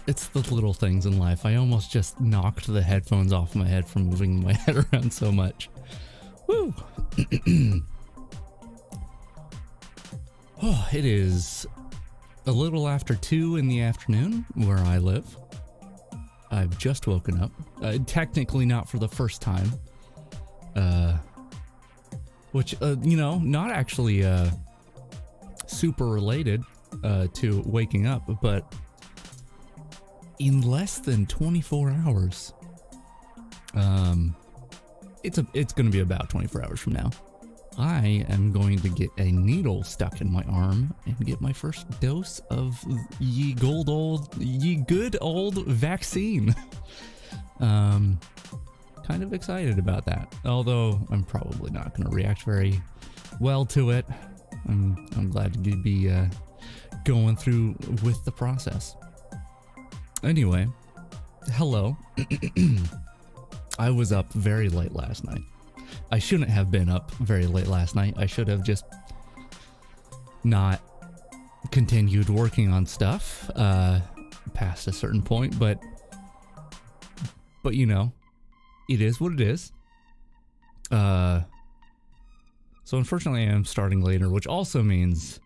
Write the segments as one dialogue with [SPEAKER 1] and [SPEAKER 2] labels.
[SPEAKER 1] it's the little things in life. I almost just knocked the headphones off my head from moving my head around so much. Woo! Oh, it is a little after 2 in the afternoon where I live. I've just woken up. Technically not for the first time. Which, not actually super related to waking up, but in less than 24 hours. It's going to be about 24 hours from now. I am going to get a needle stuck in my arm and get my first dose of ye good old vaccine. Kind of excited about that. Although I'm probably not going to react very well to it. I'm glad to be going through with the process. Anyway, hello. I was up very late last night. I shouldn't have been up very late last night. I should have just not continued working on stuff past a certain point, but you know, it is what it is. So unfortunately I am starting later, which also means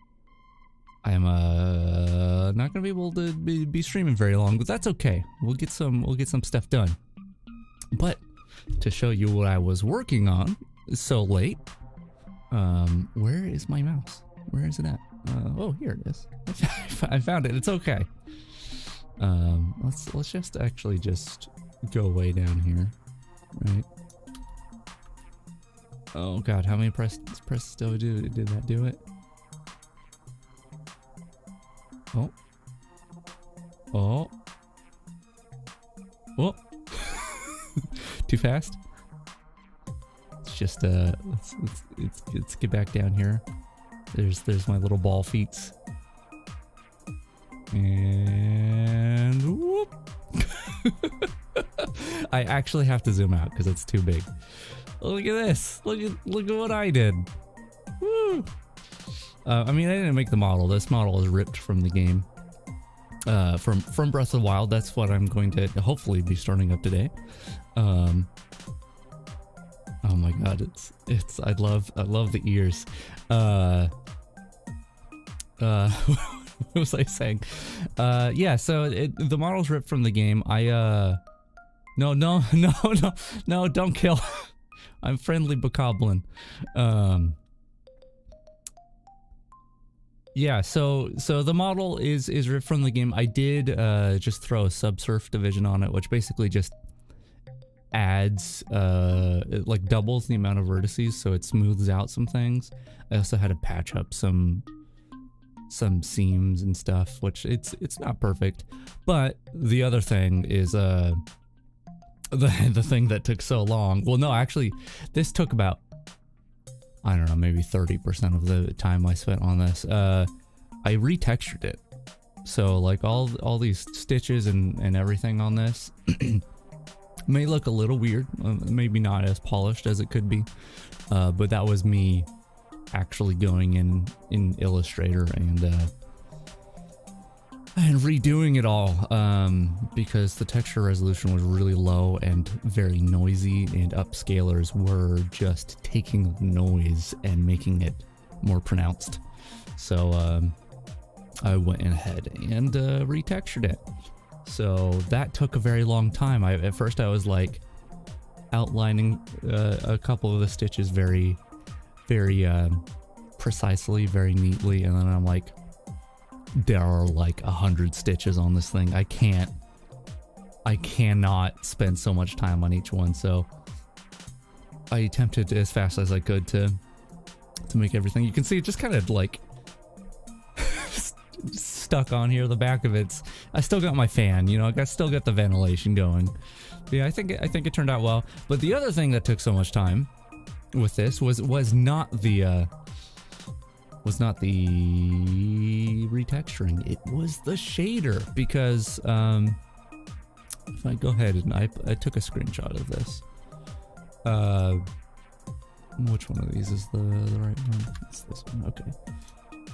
[SPEAKER 1] I am not going to be able to be streaming very long, but that's okay. We'll get some stuff done. But to show you what I was working on so late, where is my mouse? Where is it at? Oh, here it is. I found it. It's okay. Let's just actually just go way down here, right? Oh God, how many presses did that do it? Oh. Too fast? It's just let's get back down here. There's my little ball feet. And whoop. I actually have to zoom out because it's too big. Look at this. Look at what I did. Woo. I mean, I didn't make the model. This model is ripped from the game. From Breath of the Wild. That's what I'm going to hopefully be starting up today. Oh my God, I love the ears. What was I saying? Yeah, so the model's ripped from the game. No, don't kill. I'm friendly bokoblin. Yeah, so the model is ripped from the game. I did just throw a subsurf division on it, which basically just adds it like doubles the amount of vertices, so it smooths out some things. I also had to patch up some seams and stuff, which it's not perfect. But the other thing is the thing that took so long. Well, no, actually, this took about, I don't know, maybe 30% of the time I spent on this. I retextured it. So like all these stitches and everything on this may look a little weird, maybe not as polished as it could be. But that was me actually going in Illustrator and redoing it all, because the texture resolution was really low and very noisy, and upscalers were just taking the noise and making it more pronounced. So I went ahead and retextured it. So that took a very long time. At first I was like outlining a couple of the stitches very precisely, very neatly, and then I'm like, there are like 100 stitches on this thing. I cannot spend so much time on each one. So I attempted as fast as I could to make everything. You can see it just kind of like stuck on here. The back of it's, I still got my fan, you know, I still got the ventilation going. But yeah, I think it turned out well. But the other thing that took so much time with this was not the retexturing. It was the shader, because if I go ahead and I took a screenshot of this. Which one of these is the right one? It's this one. Okay.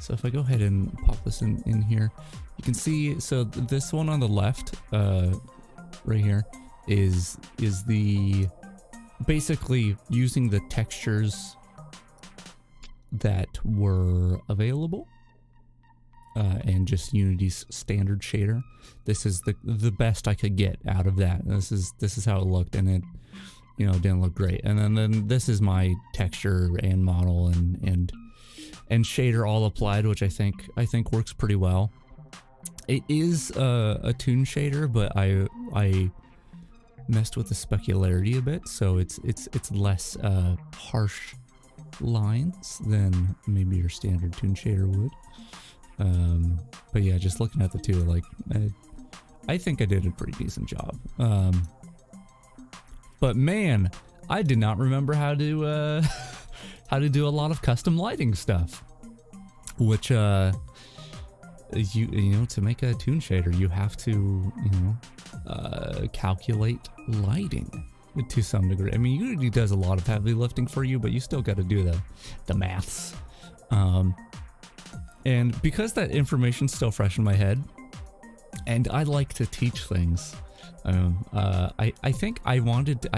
[SPEAKER 1] So if I go ahead and pop this in here, you can see, so this one on the left, right here, is the basically using the textures that were available, and just Unity's standard shader. This is the best I could get out of that. This is how it looked, and it, you know, didn't look great. And then this is my texture and model and shader all applied, which I think works pretty well. It is a toon shader, but I messed with the specularity a bit, so it's less harsh lines than maybe your standard toon shader would. But yeah, just looking at the two, like I think I did a pretty decent job. But man, I did not remember how to how to do a lot of custom lighting stuff, which you know, to make a toon shader, you have to, you know, calculate lighting to some degree. I mean, Unity does a lot of heavy lifting for you, but you still got to do the maths. And because that information's still fresh in my head, and I like to teach things, I think I wanted,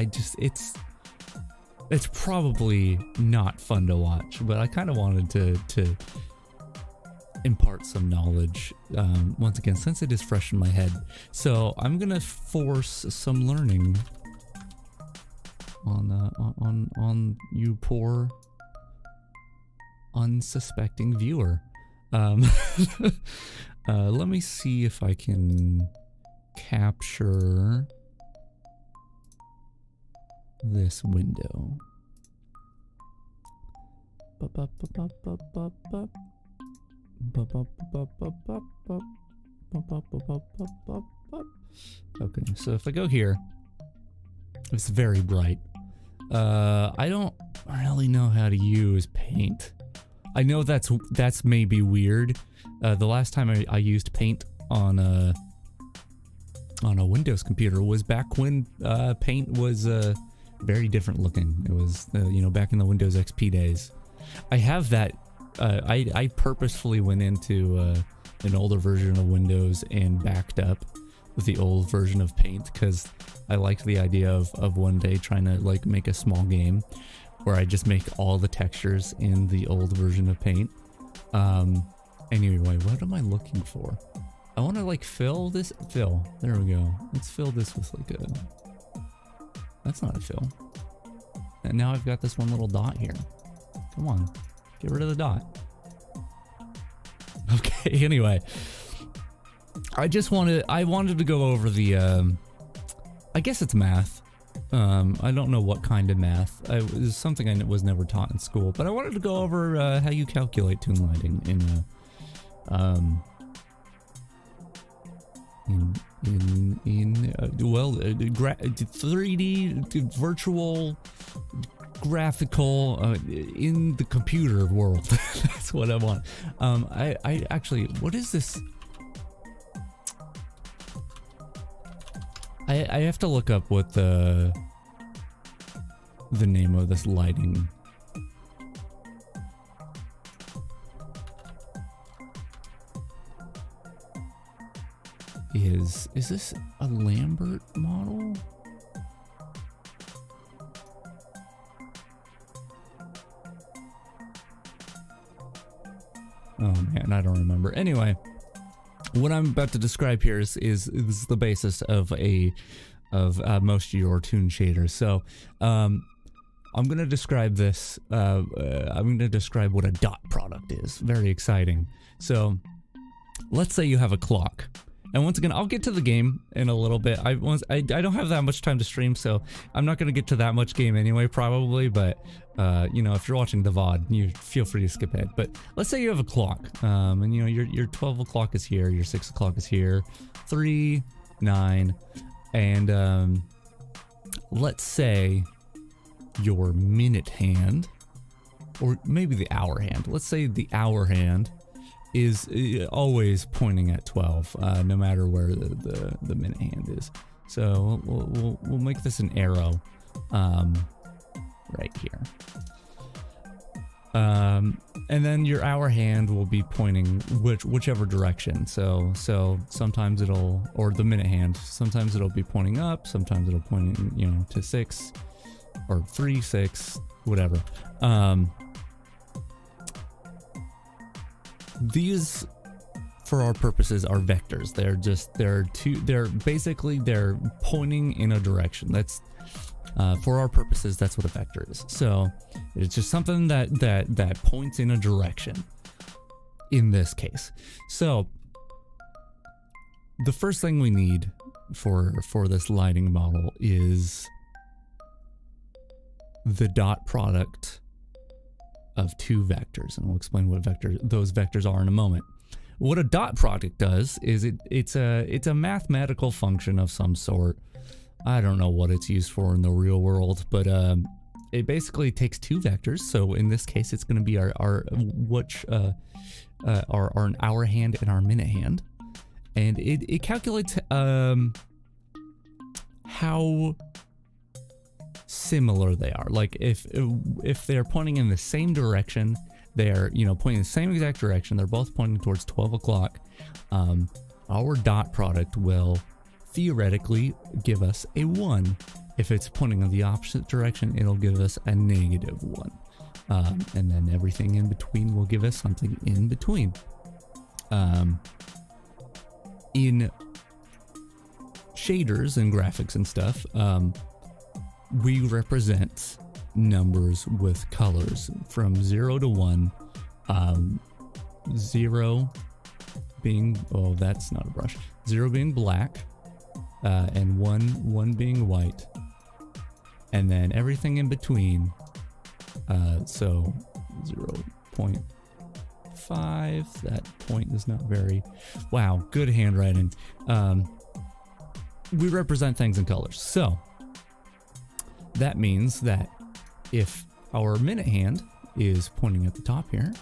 [SPEAKER 1] it's probably not fun to watch, but I kind of wanted to impart some knowledge, once again, since it is fresh in my head. So I'm gonna force some learning on you poor unsuspecting viewer. Let me see if I can capture this window. Okay, so if I go here, it's very bright. I don't really know how to use paint. I know that's maybe weird. The last time I used paint on a Windows computer was back when paint was very different looking. It was you know, back in the Windows XP days. I have that. I purposefully went into an older version of Windows and backed up the old version of Paint because I liked the idea of one day trying to like make a small game where I just make all the textures in the old version of Paint. Anyway, what am I looking for? I want to like fill this. There we go. Let's fill this with like a. That's not a fill. And now I've got this one little dot here. Come on. Get rid of the dot. Okay, anyway. I wanted to go over the, I guess it's math. I don't know what kind of math. It was something I was never taught in school, but I wanted to go over how you calculate toon lighting in 3D virtual graphical in the computer world. That's what I want. I actually, what is this? I have to look up what the name of this lighting is. Is this a Lambert model? Oh man, I don't remember. Anyway, what I'm about to describe here is the basis of most of your toon shaders. So I'm going to describe this. I'm going to describe what a dot product is. Very exciting. So let's say you have a clock. And once again, I'll get to the game in a little bit. I don't have that much time to stream, so I'm not going to get to that much game anyway, probably. But, you know, if you're watching the VOD, you feel free to skip ahead. But let's say you have a clock, and, you know, your 12 o'clock is here, your 6 o'clock is here, 3, 9, and let's say your minute hand, or maybe the hour hand. Let's say the hour hand is always pointing at 12, no matter where the minute hand is. So we'll make this an arrow right here. And then your hour hand will be pointing whichever direction. So sometimes it'll, or the minute hand, sometimes it'll be pointing up, sometimes it'll pointing, you know, to 6 or 3, 6, whatever. These, for our purposes, are vectors. They're basically pointing in a direction. That's for our purposes, that's what a vector is. So it's just something that points in a direction in this case. So the first thing we need for this lighting model is the dot product of two vectors, and we'll explain what those vectors are in a moment. What a dot product does is it's a mathematical function of some sort. I don't know what it's used for in the real world, but it basically takes two vectors. So in this case, it's going to be our hour hand and our minute hand, and it calculates how similar they are. Like if they're pointing in the same direction, they're pointing in the same exact direction, they're both pointing towards 12 o'clock, our dot product will theoretically give us a 1. If it's pointing in the opposite direction, it'll give us a -1. And then everything in between will give us something in between. In shaders and graphics and stuff, we represent numbers with colors from 0 to 1. 0 being, oh, that's not a brush. 0 being black, and 1 being white, and then everything in between. So 0.5. That point is not very. Wow, good handwriting. We represent things in colors. So that means that if our minute hand is pointing at the top here,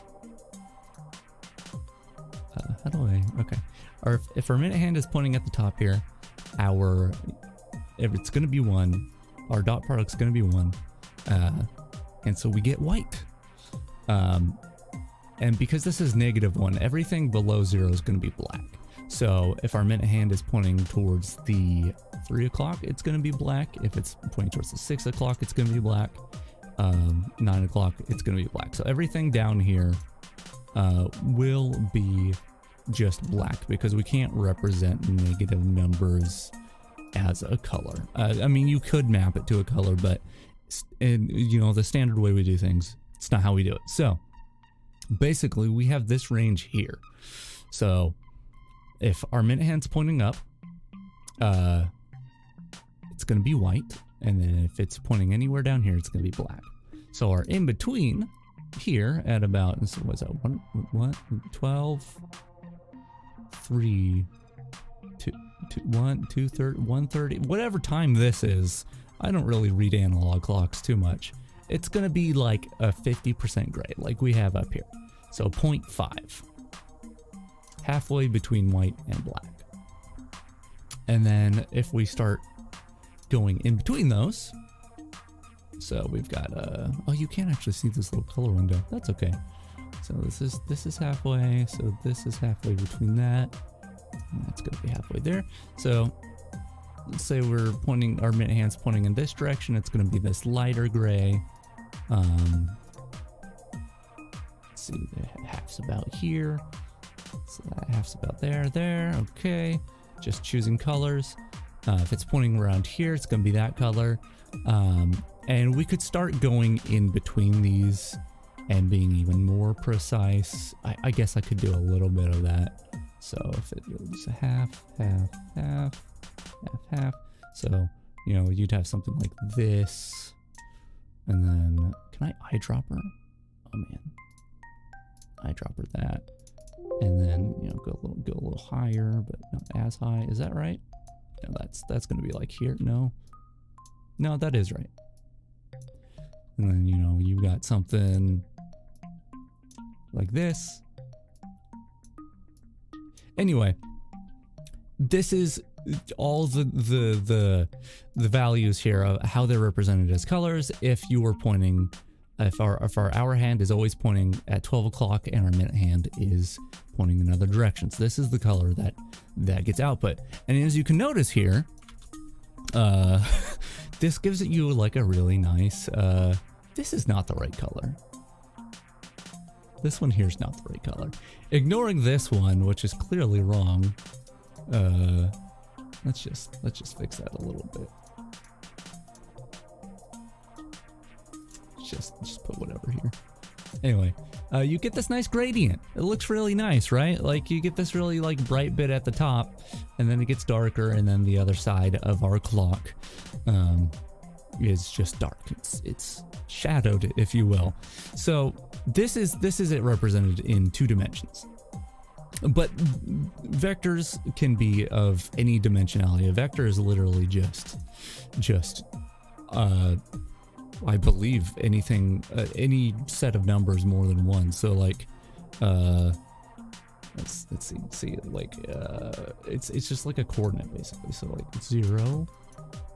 [SPEAKER 1] okay, or if our minute hand is pointing at the top here, if it's going to be 1, our dot product's going to be 1, and so we get white. And because this is -1, everything below 0 is going to be black. So if our minute hand is pointing towards the 3 o'clock, it's going to be black. If it's pointing towards the 6 o'clock, it's going to be black. 9 o'clock, it's going to be black. So everything down here will be just black, because we can't represent negative numbers as a color. I mean, you could map it to a color, but the standard way we do things, it's not how we do it. So basically we have this range here. So if our minute hand's pointing up, it's going to be white, and then if it's pointing anywhere down here, it's going to be black. So our in between here at about, what's that, 12, 3, 2, 1, 2:30, 1:30, whatever time this is. I don't really read analog clocks too much. It's going to be like a 50% gray, like we have up here. So 0.5, halfway between white and black. And then if we start going in between those, so we've got oh, you can't actually see this little color window. That's okay. So this is halfway. So this is halfway between that. And that's going to be halfway there. So let's say we're pointing, our minute hand's pointing in this direction. It's going to be this lighter gray. Let's see, the half's about here. So that half's about there. Okay. Just choosing colors. If it's pointing around here, it's going to be that color. And we could start going in between these and being even more precise. I guess I could do a little bit of that. So if it was a half. So, you'd have something like this. And then, can I eyedropper? Oh man. Eyedropper that. And then, go a little higher, but not as high. Is that right? No, that's going to be like here. No, that is right. And then, you've got something like this. Anyway, this is all the values here of how they're represented as colors. If you were pointing if our hour hand is always pointing at 12 o'clock and our minute hand is pointing in other directions. This is the color that gets output. And as you can notice here, this gives you like a really nice, this is not the right color. This one here is not the right color. Ignoring this one, which is clearly wrong, let's just fix that a little bit. Just put whatever here. Anyway, you get this nice gradient. It looks really nice, right? Like you get this really like bright bit at the top, and then it gets darker, and then the other side of our clock is just dark. It's shadowed, if you will. So this is it represented in 2 dimensions. But vectors can be of any dimensionality. A vector is literally just I believe anything, any set of numbers more than 1. So like, let's see, like, it's just like a coordinate basically. So like 0,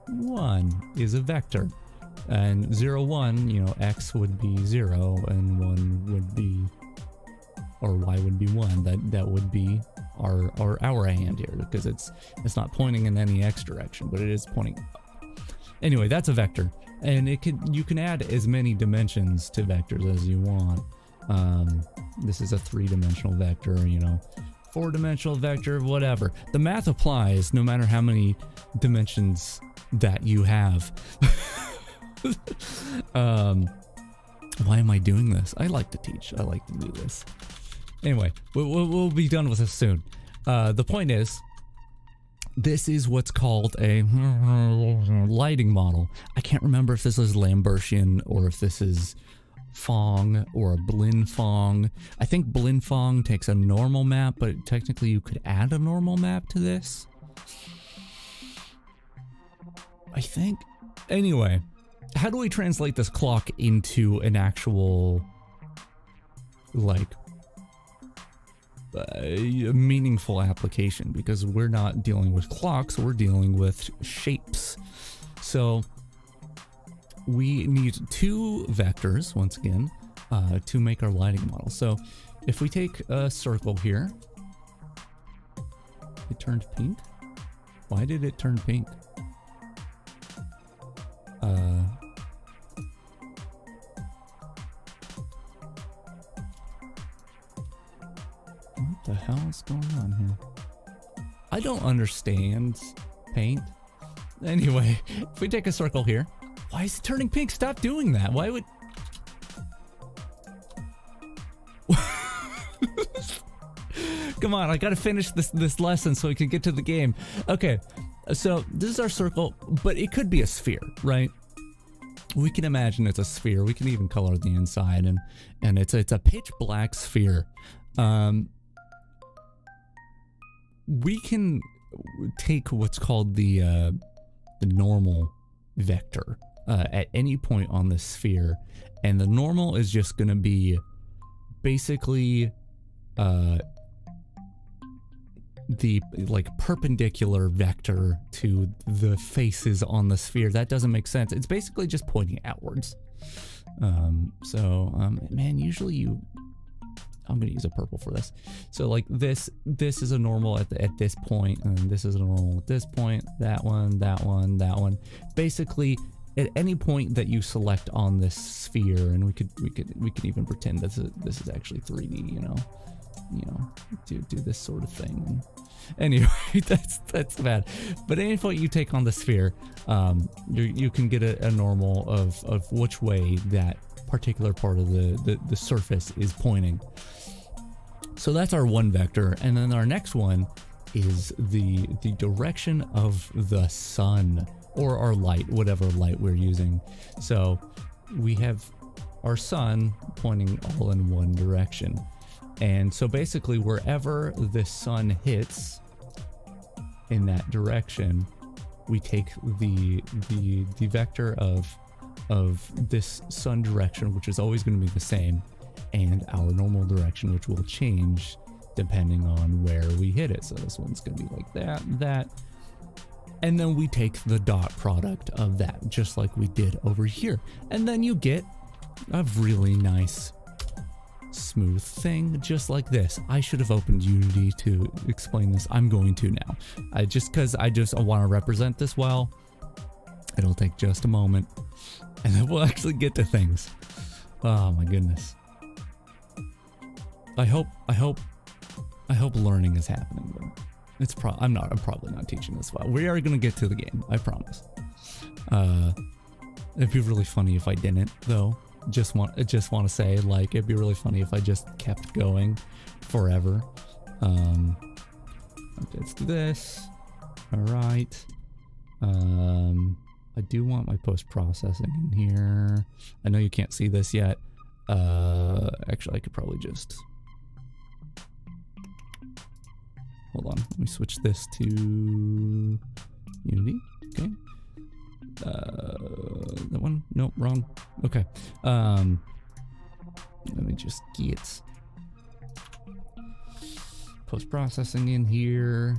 [SPEAKER 1] 1 is a vector, and 0, 1, you know, X would be 0 and 1 would be, or Y would be 1. That would be our hour hand here, because it's not pointing in any X direction, but it is pointing up. Anyway, that's a vector. And you can add as many dimensions to vectors as you want. This is a 3-dimensional vector, you know, 4-dimensional vector, whatever. The math applies no matter how many dimensions that you have. Why am I doing this? I like to teach. I like to do this. Anyway, we'll be done with this soon. The point is, this is what's called a lighting model. I can't remember if this is Lambertian or if this is Phong or a Blin Phong. I think Blin Phong takes a normal map, but technically you could add a normal map to this, I think. Anyway, how do we translate this clock into an actual, like, a meaningful application? Because we're not dealing with clocks, we're dealing with shapes. So we need 2 vectors once again to make our lighting model. So if we take a circle here, it turned pink. Why did it turn pink? What the hell is going on here? I don't understand paint. Anyway, if we take a circle here, why is it turning pink? Stop doing that. Why would... Come on, I gotta finish this lesson so we can get to the game. Okay, so this is our circle, but it could be a sphere, right? We can imagine it's a sphere. We can even color the inside, and it's a pitch black sphere. We can take what's called the normal vector at any point on the sphere, and the normal is just going to be basically the like perpendicular vector to the faces on the sphere. That doesn't make sense. It's basically just pointing outwards. Man, usually I'm gonna use a purple for this. So like this is a normal at this point, and this is a normal at this point. That one, that one, that one. Basically, at any point that you select on this sphere, and we could even pretend this is actually 3D. You know, do this sort of thing. Anyway, that's bad. But at any point you take on the sphere, you can get a normal of which way that particular part of the surface is pointing. So that's our one vector, and then our next one is the direction of the sun, or our light, whatever light we're using. So we have our sun pointing all in one direction. And so basically wherever the sun hits in that direction, we take the vector of this sun direction, which is always going to be the same, and our normal direction, which will change depending on where we hit it. So this one's going to be like that. And then we take the dot product of that, just like we did over here. And then you get a really nice smooth thing just like this. I should have opened Unity to explain this. I'm going to now. Because I want to represent this well. It'll take just a moment and then we'll actually get to things. Oh my goodness. I hope learning is happening, but it's I'm probably not teaching this well. We are going to get to the game, I promise. It'd be really funny if I didn't though. Just want to say, like, it'd be really funny if I just kept going forever. Let's do this. All right. I do want my post-processing in here. I know you can't see this yet. Actually, I could probably just... Hold on. Let me switch this to Unity. Okay. That one? Nope, wrong. Okay. Let me just get post-processing in here.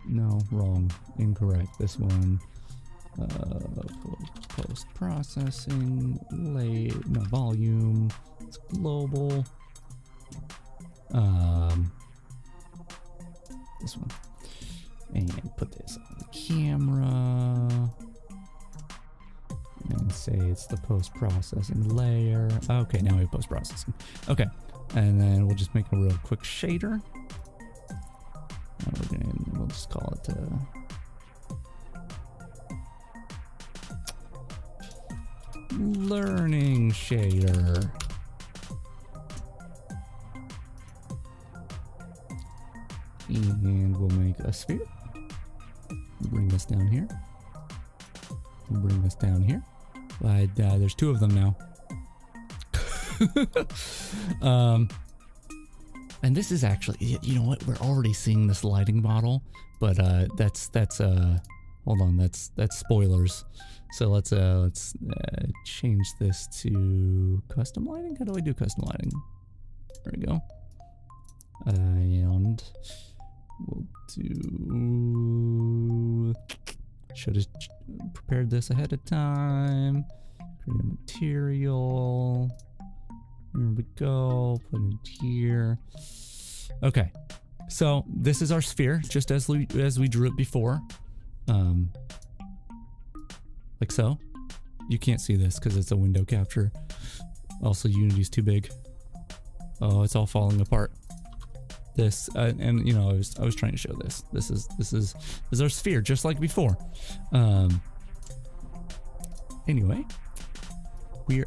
[SPEAKER 1] No, wrong. Incorrect. This one. Post-processing. No, volume. It's global. This one. And put this on the camera. And say it's the post-processing layer. Okay, now we have post-processing. Okay, and then we'll just make a real quick shader. We'll just call it learning shader. And we'll make a sphere. Bring this down here. Bring this down here. But there's two of them now. And this is actually, you know what? We're already seeing this lighting model, but that's hold on, that's spoilers. So let's change this to custom lighting. How do I do custom lighting? There we go. And we'll do. Should have prepared this ahead of time. Create a material. Here we go. Put it here. Okay. So this is our sphere, just as we drew it before. Like so. You can't see this because it's a window capture. Also, Unity's too big. Oh, it's all falling apart. This and you know, I was trying to show this. This is our sphere, just like before. Anyway,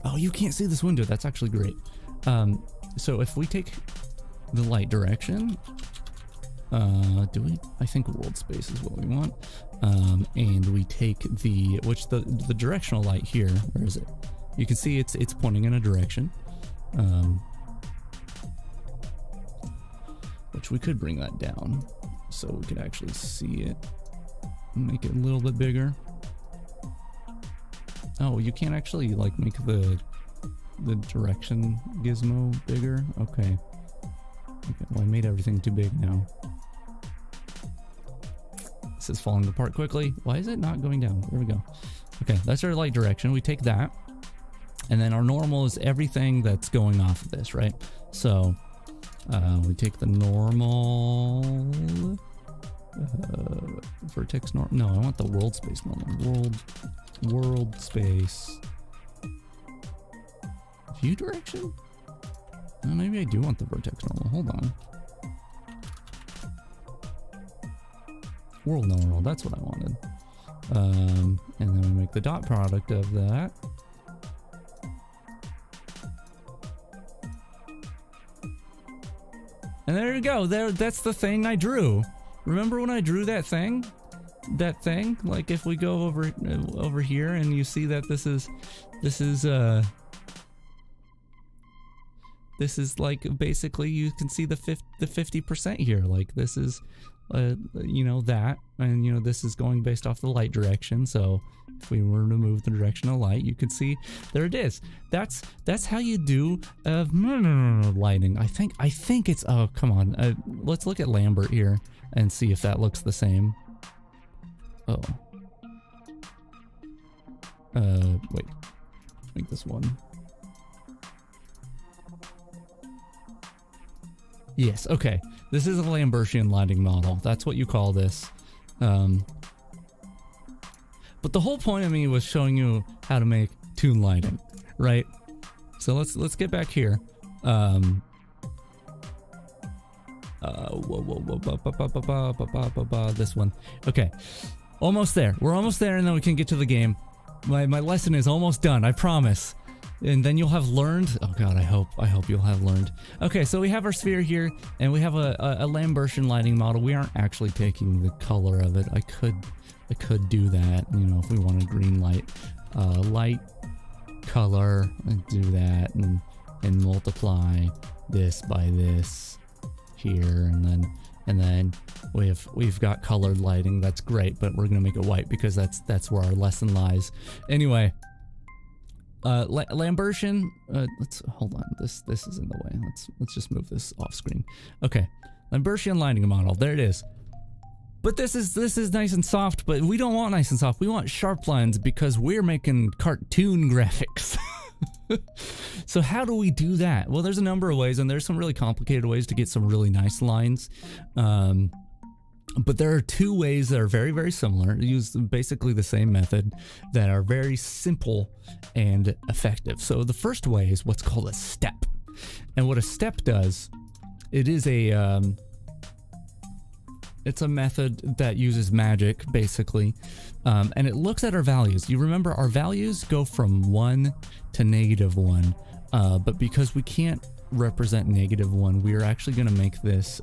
[SPEAKER 1] oh, you can't see this window. That's actually great. So if we take the light direction, do we? I think world space is what we want. And we take the directional light here. Where is it? You can see it's pointing in a direction. Which we could bring that down so we could actually see it. Make it a little bit bigger. Oh, you can't actually like make the direction gizmo bigger? Okay. Okay, well I made everything too big now. This is falling apart quickly. Why is it not going down? There we go. Okay, that's our light direction. We take that. And then our normal is everything that's going off of this, right? So we take the normal vertex norm. No, I want the world space normal. World space view direction. Oh, maybe I do want the vertex normal. Hold on. World normal. That's what I wanted. And then we make the dot product of that. And there you go. That's the thing I drew. Remember when I drew that thing? That thing? Like if we go over here and you see that this is like basically you can see the 50% here. Like this is you know that, and you know this is going based off the light direction. So if we were to move the direction of light, you could see there it is. That's how you do lighting. I think it's, oh come on, let's look at Lambert here and see if that looks the same. Oh, wait, make this one. Yes, okay. This is a Lambertian lighting model. That's what you call this. But the whole point of me was showing you how to make toon lighting, right? So let's get back here. This one. Okay. Almost there. We're almost there, and then we can get to the game. My lesson is almost done, I promise. And then you'll have learned. Oh god, I hope you'll have learned. Okay, so we have our sphere here, and we have a Lambertian lighting model. We aren't actually taking the color of it. I could do that, you know, if we want a green light. Light color, and do that, and multiply this by this here, and then we've got colored lighting. That's great, but we're gonna make it white because that's where our lesson lies. Anyway, Lambertian. Let's hold on. This is in the way. Let's just move this off screen. Okay, Lambertian lighting model. There it is. But this is nice and soft. But we don't want nice and soft. We want sharp lines because we're making cartoon graphics. So how do we do that? Well, there's a number of ways, and there's some really complicated ways to get some really nice lines. But there are two ways that are very, very similar. Use basically the same method that are very simple and effective. So the first way is what's called a step. And what a step does, it is it's a method that uses magic, basically. And it looks at our values. You remember our values go from 1 to -1. But because we can't represent -1, we are actually going to make this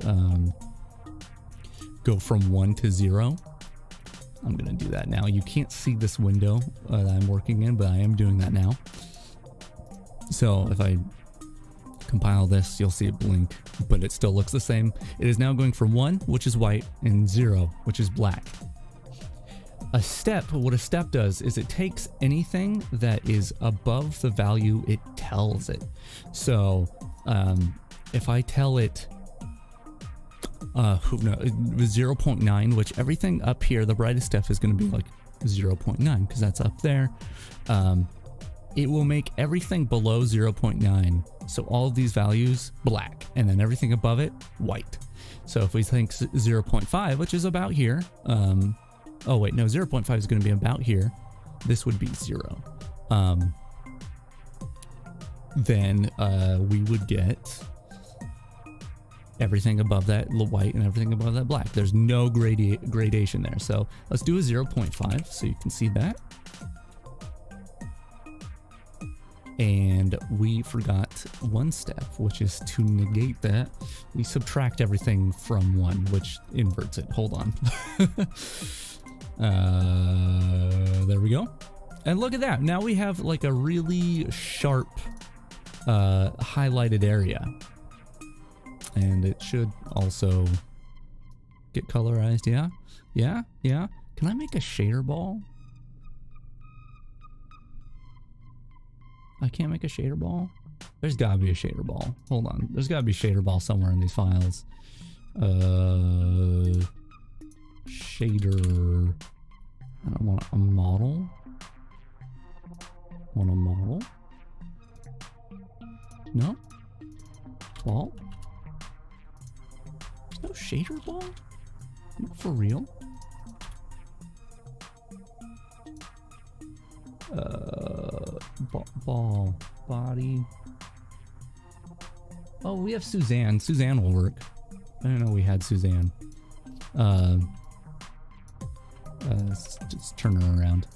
[SPEAKER 1] go from 1 to 0. I'm going to do that now. You can't see this window that I'm working in, but I am doing that now. So if I compile this, you'll see it blink, but it still looks the same. It is now going from 1, which is white, and 0, which is black. A step, what a step does is it takes anything that is above the value it tells it. So if I tell it no, it was 0.9, which everything up here, the brightest stuff is going to be like 0.9 because that's up there. It will make everything below 0.9, so all of these values black, and then everything above it white. So if we think 0.5, which is about here, oh wait, no, 0.5 is going to be about here. This would be 0. Then we would get everything above that white and everything above that black. There's no gradation there. So let's do a 0.5 so you can see that. And we forgot one step, which is to negate that. We subtract everything from 1, which inverts it. Hold on. There we go. And look at that. Now we have like a really sharp highlighted area. And it should also get colorized. Yeah. Can I make a shader ball? I can't make a shader ball? There's gotta be a shader ball. Hold on. There's gotta be a shader ball somewhere in these files. Shader. I don't want a model. Want a model? No? Ball? There's no shader ball? For real? Ball, body. Oh, we have Suzanne. Suzanne will work. I didn't know we had Suzanne. Let's just turn her around.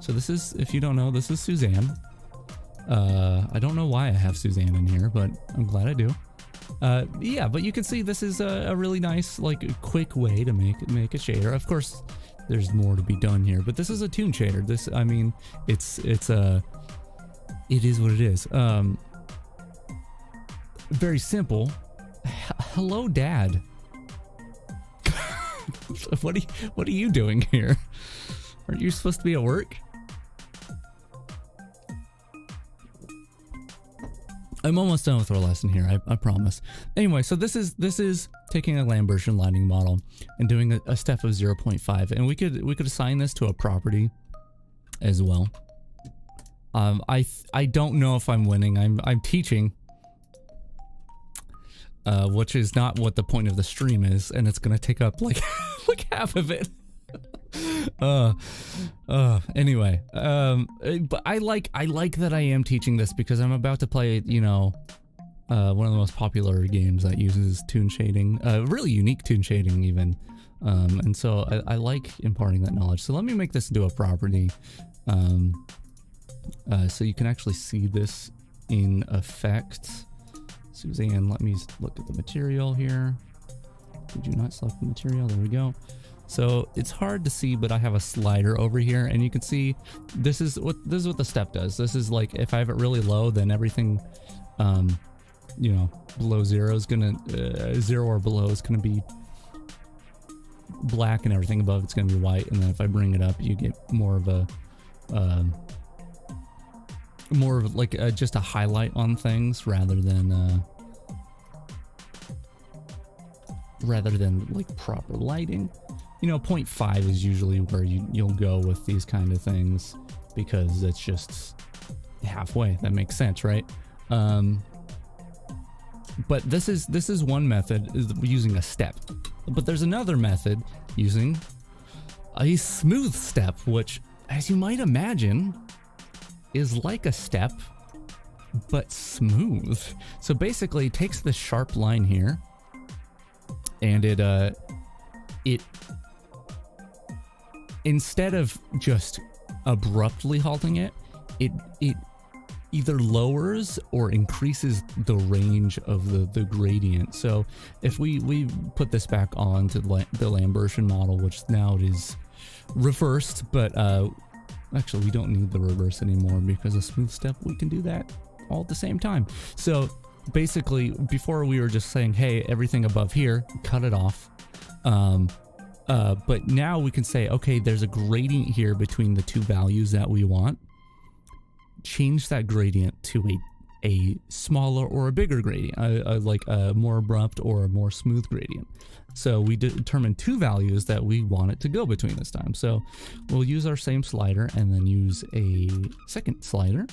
[SPEAKER 1] So this is, if you don't know, this is Suzanne. I don't know why I have Suzanne in here, but I'm glad I do. Yeah, but you can see this is a really nice, like, quick way to make a shader. Of course, there's more to be done here, but this is a toon shader. This, I mean, it is what it is. Very simple. Hello, Dad. What are you doing here? Aren't you supposed to be at work? I'm almost done with our lesson here, I promise. Anyway, so this is taking a Lambertian lighting model and doing a step of 0.5, and we could assign this to a property as well. I don't know if I'm winning. I'm teaching. which is not what the point of the stream is, and it's gonna take up like like half of it. Anyway, but I like that I am teaching this because I'm about to play, you know, one of the most popular games that uses toon shading, really unique toon shading even. And so I like imparting that knowledge. So let me make this into a property. So you can actually see this in effect. Suzanne, let me look at the material here. Did you not select the material? There we go. So it's hard to see, but I have a slider over here, and you can see this is what the step does. This is like if I have it really low, then everything, you know, below zero is gonna 0 or below is gonna be black, and everything above it's gonna be white. And then if I bring it up, you get more of a like just a highlight on things rather than like proper lighting. You know, 0.5 is usually where you'll go with these kind of things because it's just halfway. That makes sense, right? But this is one method, is using a step. But there's another method using a smooth step, which, as you might imagine, is like a step but smooth. So basically it takes the sharp line here and it instead of just abruptly halting it, it either lowers or increases the range of the gradient. So if we put this back on to the Lambertian model, which now it is reversed, but actually we don't need the reverse anymore because a smooth step, we can do that all at the same time. So basically before we were just saying, hey, everything above here, cut it off. But now we can say, okay, there's a gradient here between the two values that we want. Change that gradient to a smaller or a bigger gradient, like a more abrupt or a more smooth gradient. So we determine two values that we want it to go between this time. So we'll use our same slider and then use a second slider.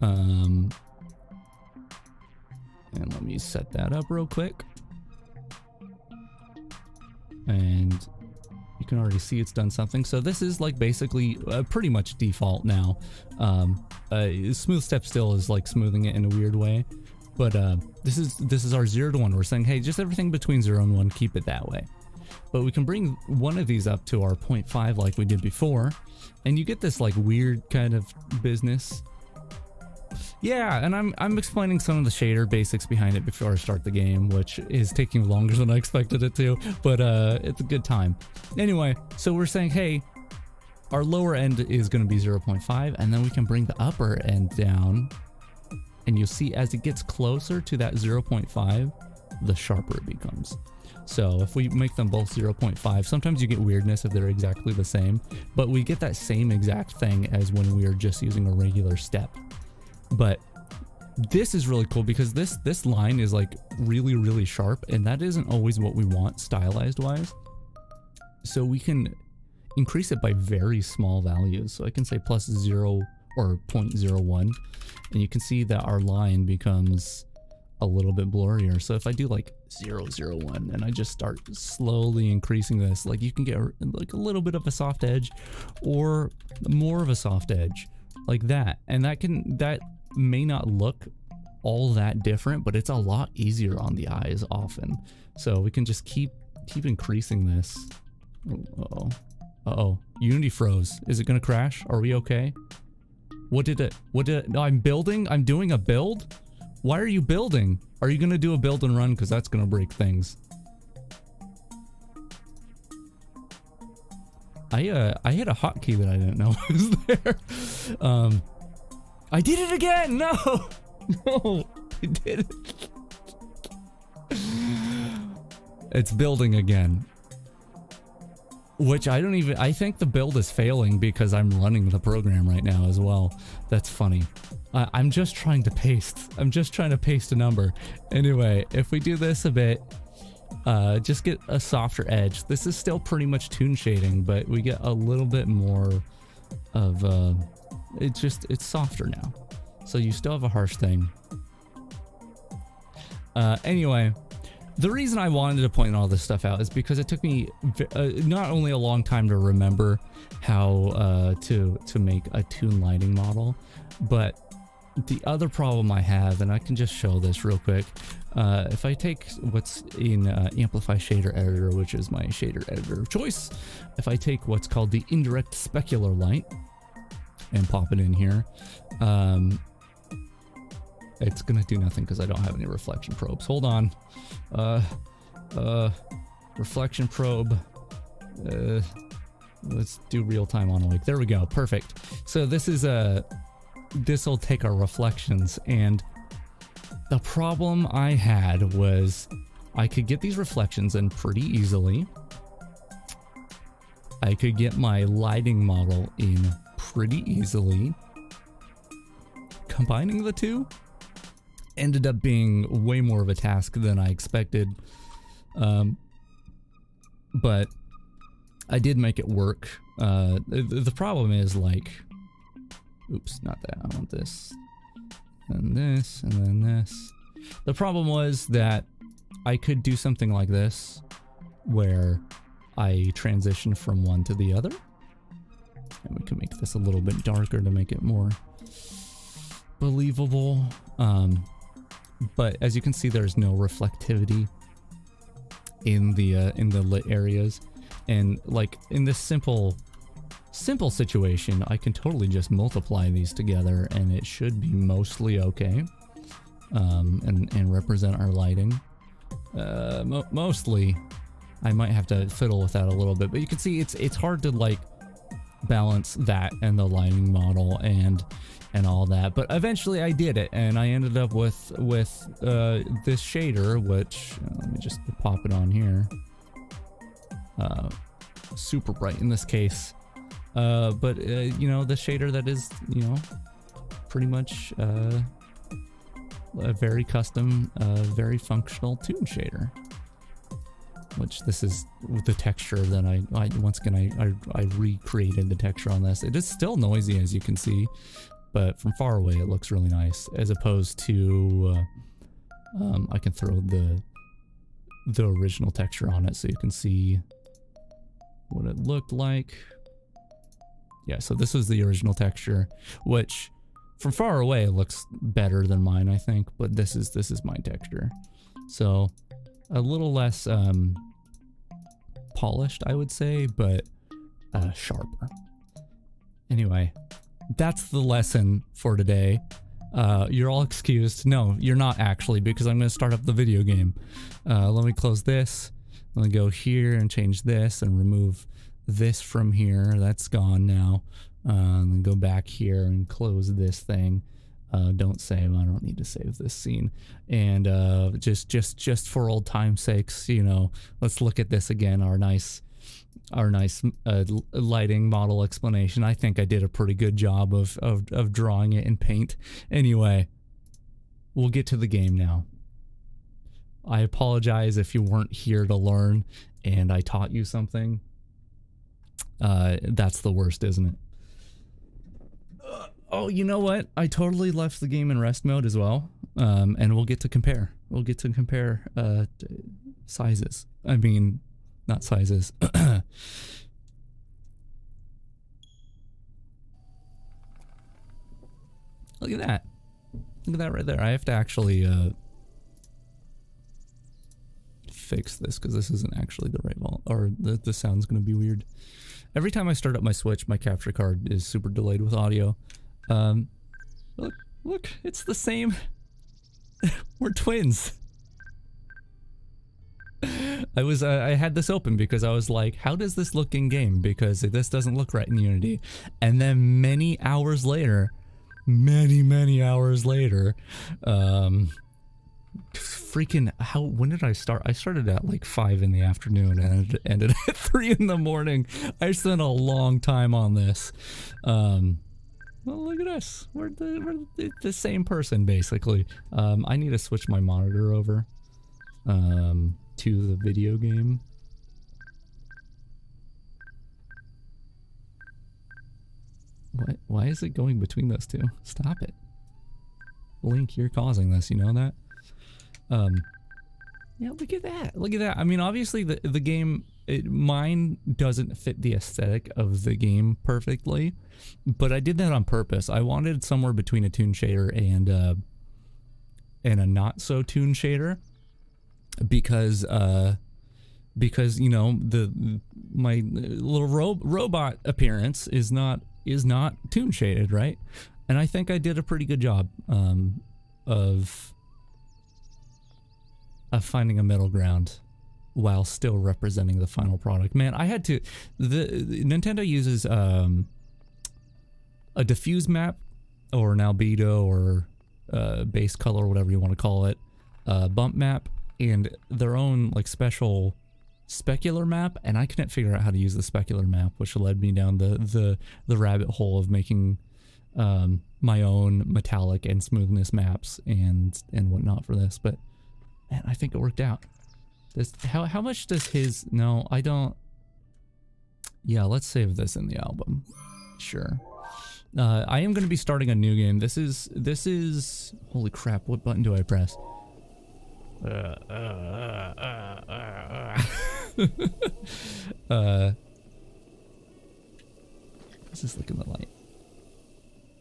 [SPEAKER 1] And let me set that up real quick. And you can already see it's done something. So this is like basically pretty much default now. Smooth step still is like smoothing it in a weird way, but this is our 0 to 1. We're saying, hey, just everything between 0 and 1, keep it that way. But we can bring one of these up to our 0.5 like we did before, and you get this like weird kind of business. Yeah, and I'm explaining some of the shader basics behind it before I start the game, which is taking longer than I expected it to, but it's a good time. Anyway, so we're saying, hey, our lower end is going to be 0.5, and then we can bring the upper end down, and you'll see as it gets closer to that 0.5, the sharper it becomes. So if we make them both 0.5, sometimes you get weirdness if they're exactly the same, but we get that same exact thing as when we are just using a regular step. But this is really cool because this line is like really, really sharp, and that isn't always what we want stylized wise. So we can increase it by very small values. So I can say +0 or 0.01, and you can see that our line becomes a little bit blurrier. So if I do like 0.01 and I just start slowly increasing this, like you can get like a little bit of a soft edge or more of a soft edge like that. And that may not look all that different, but it's a lot easier on the eyes often. So we can just keep increasing this. Uh-oh. Unity froze. Is it gonna crash? Are we okay? No, I'm doing a build? Why are you building? Are you gonna do a build and run? Because that's gonna break things. I hit a hotkey that I didn't know was there. I did it again! No! No! I did it. It's building again. Which I think the build is failing because I'm running the program right now as well. That's funny. I'm just trying to paste. I'm just trying to paste a number. Anyway, if we do this a bit, just get a softer edge. This is still pretty much toon shading, but we get a little bit more of, it's softer now. So you still have a harsh thing. Anyway, the reason I wanted to point all this stuff out is because it took me not only a long time to remember how to make a toon lighting model, but the other problem I have, and I can just show this real quick, if I take what's in Amplify Shader Editor, which is my shader editor of choice, if I take what's called the indirect specular light and pop it in here, it's gonna do nothing because I don't have any reflection probes. Hold on. Reflection probe. Let's do real time on awake. There we go. Perfect. So this is this will take our reflections, and the problem I had was I could get these reflections in pretty easily. I could get my lighting model in pretty easily. Combining the two ended up being way more of a task than I expected. But I did make it work. The problem is, like, oops, not that. I want this and this and then this. The problem was that I could do something like this where I transition from one to the other. And we can make this a little bit darker to make it more believable. But as you can see, there's no reflectivity in the lit areas. And like in this simple situation, I can totally just multiply these together and it should be mostly okay. And represent our lighting. Mostly, I might have to fiddle with that a little bit, but you can see it's hard to like balance that and the lighting model and all that. But eventually I did it, and I ended up with this shader, which let me just pop it on here. Super bright in this case. But you know, the shader that is, you know, pretty much a very custom, very functional toon shader. Which this is the texture that I once again I recreated the texture on this. It is still noisy, as you can see, but from far away it looks really nice. As opposed to I can throw the original texture on it so you can see what it looked like. Yeah, so this was the original texture, which from far away it looks better than mine, I think, but this is my texture. So a little less polished, I would say, but sharper. Anyway, that's the lesson for today. You're all excused. No, you're not actually, because I'm going to start up the video game. Let me close this. Let me go here and change this and remove this from here. That's gone now. And then go back here and close this thing. Don't save. I don't need to save this scene. And just for old time's sakes, you know, let's look at this again. Our nice lighting model explanation. I think I did a pretty good job of drawing it in paint. Anyway, we'll get to the game now. I apologize if you weren't here to learn and I taught you something. That's the worst, isn't it? Oh, you know what? I totally left the game in rest mode as well. And we'll get to compare. We'll get to compare sizes. I mean, not sizes. Look at that. Look at that right there. I have to actually fix this because this isn't actually the right volume, or the sound's going to be weird. Every time I start up my Switch, my capture card is super delayed with audio. Look, it's the same. We're twins. I had this open because I was like, how does this look in game? Because this doesn't look right in Unity. And then many hours later, many hours later, when did I start? I started at like 5 in the afternoon and it ended at 3 in the morning. I spent a long time on this. Well, look at us. We're the same person, basically. I need to switch my monitor over to the video game. What? Why is it going between those two? Stop it. Link, you're causing this, you know that? Yeah, look at that. Look at that. I mean, obviously the game, mine doesn't fit the aesthetic of the game perfectly, but I did that on purpose. I wanted somewhere between a toon shader and a not so toon shader because you know, my little robot appearance is not toon shaded, right? And I think I did a pretty good job of finding a middle ground while still representing the final product. Man, I had to. Nintendo uses a diffuse map or an albedo or base color, whatever you want to call it, bump map, and their own like special specular map, and I couldn't figure out how to use the specular map, which led me down the rabbit hole of making my own metallic and smoothness maps and whatnot for this. But man, I think it worked out. How much does his... No, I don't... Yeah, let's save this in the album. Sure. I am going to be starting a new game. This is... Holy crap, what button do I press? Let's just look at the light.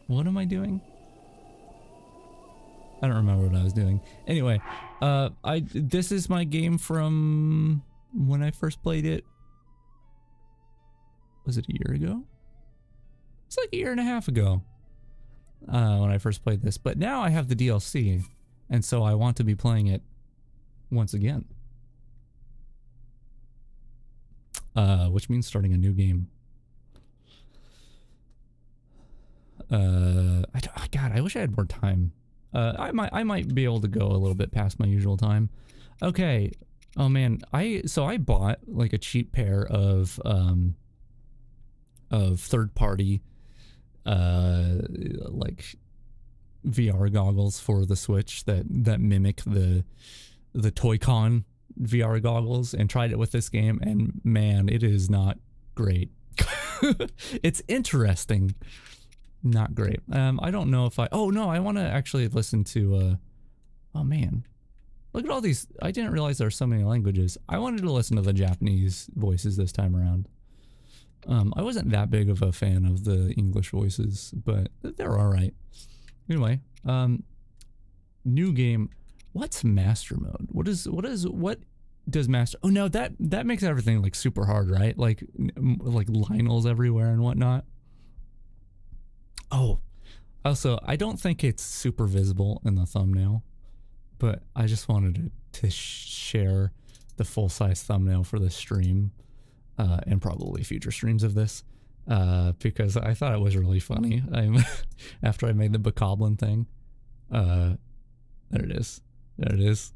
[SPEAKER 1] What am I doing? I don't remember what I was doing. Anyway, this is my game from when I first played it. Was it a year ago? It's like a year and a half ago when I first played this. But now I have the DLC, and so I want to be playing it once again. Which means starting a new game. God, I wish I had more time. I might be able to go a little bit past my usual time. Okay. Oh man, I bought like a cheap pair of third-party like VR goggles for the Switch that mimic the Toy-Con VR goggles, and tried it with this game, and man, it is not great. It's interesting. Not great. I don't know if oh no, I want to actually listen to, oh man. Look at all these, I didn't realize there are so many languages. I wanted to listen to the Japanese voices this time around. I wasn't that big of a fan of the English voices, but they're alright. Anyway, new game. What's master mode? What does master, oh no, that makes everything like super hard, right? Like Lionels everywhere and whatnot. Oh, also, I don't think it's super visible in the thumbnail, but I just wanted to share the full-size thumbnail for this stream, and probably future streams of this, because I thought it was really funny. After I made the Bokoblin thing, there it is. There it is.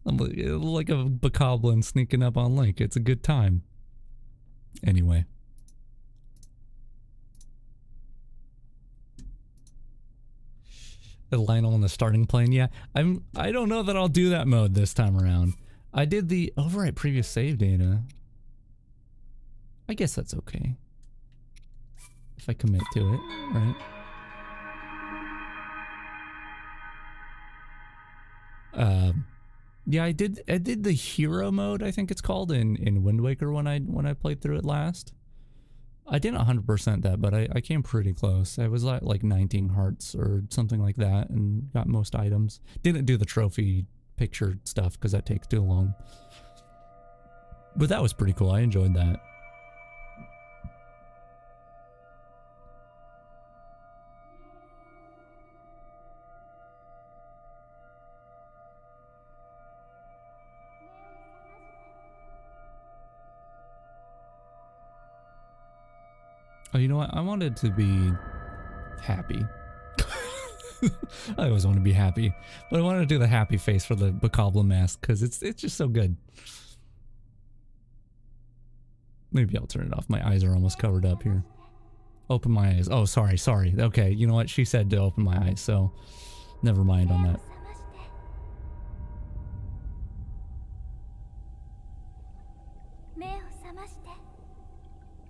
[SPEAKER 1] I'm like a Bokoblin sneaking up on Link. It's a good time. Anyway. The Lionel in the starting plane. Yeah, I don't know that I'll do that mode this time around. I did the overwrite previous save data. I guess that's okay. If I commit to it, right? Yeah, I did the hero mode, I think it's called, in Wind Waker when I played through it last. I didn't 100% that, but I came pretty close. I was at like 19 hearts or something like that and got most items. Didn't do the trophy picture stuff because that takes too long. But that was pretty cool. I enjoyed that. Oh, you know what? I wanted to be happy. I always want to be happy, but I wanted to do the happy face for the Bokoblin mask because it's just so good. Maybe I'll turn it off. My eyes are almost covered up here. Open my eyes. Oh, sorry. Okay, you know what? She said to open my eyes, so never mind on that.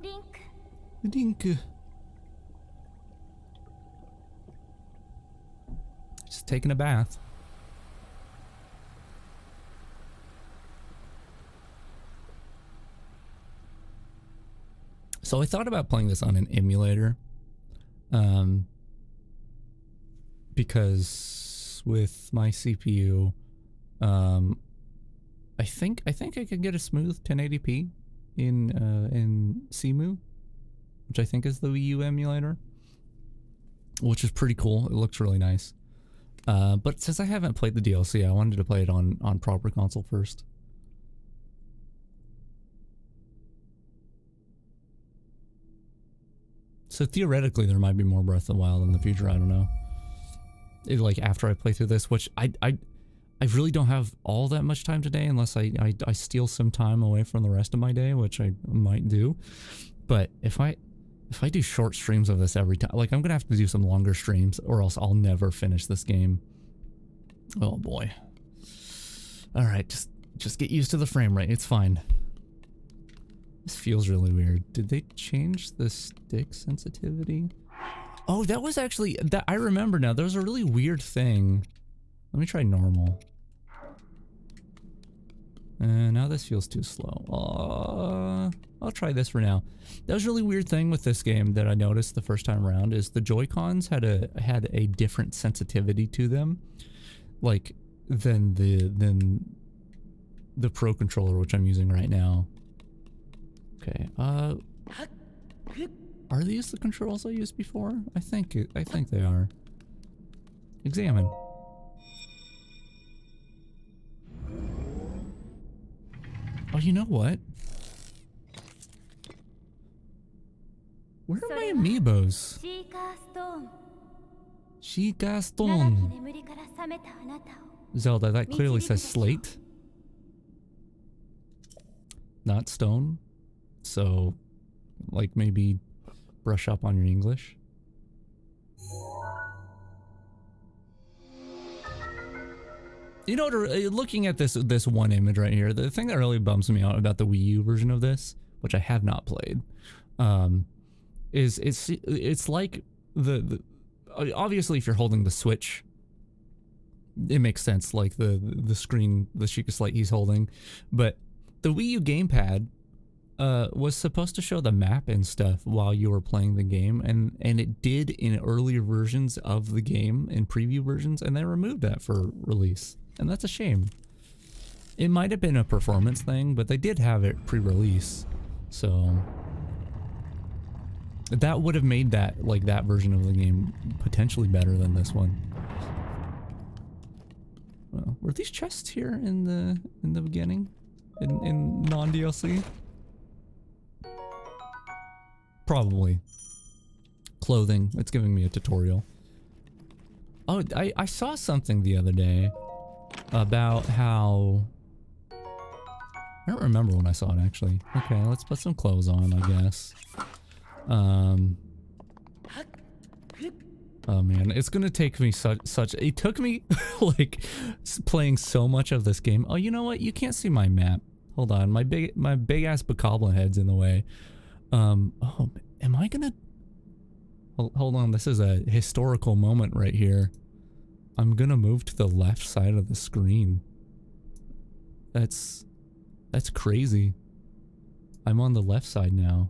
[SPEAKER 1] Link. Just taking a bath. So I thought about playing this on an emulator, because with my CPU, I think I could get a smooth 1080p in CMU, which I think is the Wii U emulator, which is pretty cool. It looks really nice. But since I haven't played the DLC, I wanted to play it on proper console first. So theoretically, there might be more Breath of the Wild in the future. I don't know. Like after I play through this, which I really don't have all that much time today, unless I steal some time away from the rest of my day, which I might do. But if I do short streams of this every time, like I'm gonna have to do some longer streams, or else I'll never finish this game. Oh boy. All right, just get used to the frame rate. It's fine. This feels really weird. Did they change the stick sensitivity? Oh, that was actually that. I remember now. There was a really weird thing. Let me try normal. Now this feels too slow. I'll try this for now. That was a really weird thing with this game that I noticed the first time around is the Joy-Cons had a different sensitivity to them, like than the Pro controller, which I'm using right now. Okay. Are these the controls I used before? I think they are. Examine. Oh, you know what? Where are my amiibos? Sheikah Stone. Zelda, that clearly says slate. Not stone. So, like, maybe brush up on your English. You know, looking at this one image right here, the thing that really bums me out about the Wii U version of this, which I have not played, is it's like the obviously if you're holding the Switch, it makes sense, like the screen, the Sheikah Slate he's holding, but the Wii U gamepad was supposed to show the map and stuff while you were playing the game, and it did in earlier versions of the game, in preview versions, and they removed that for release. And that's a shame. It might have been a performance thing, but they did have it pre-release. So that would have made that, like, that version of the game potentially better than this one. Well, were these chests here in the beginning? In non-DLC? Probably. Clothing. It's giving me a tutorial. Oh, I saw something the other day about how... I don't remember when I saw it, actually. Okay, let's put some clothes on, I guess. Oh man, it's gonna take me such... It took me, like, playing so much of this game. Oh, you know what? You can't see my map. Hold on, my big-ass bokoblin head's in the way. Oh, am I gonna... Hold on, this is a historical moment right here. I'm gonna move to the left side of the screen. That's crazy. I'm on the left side now.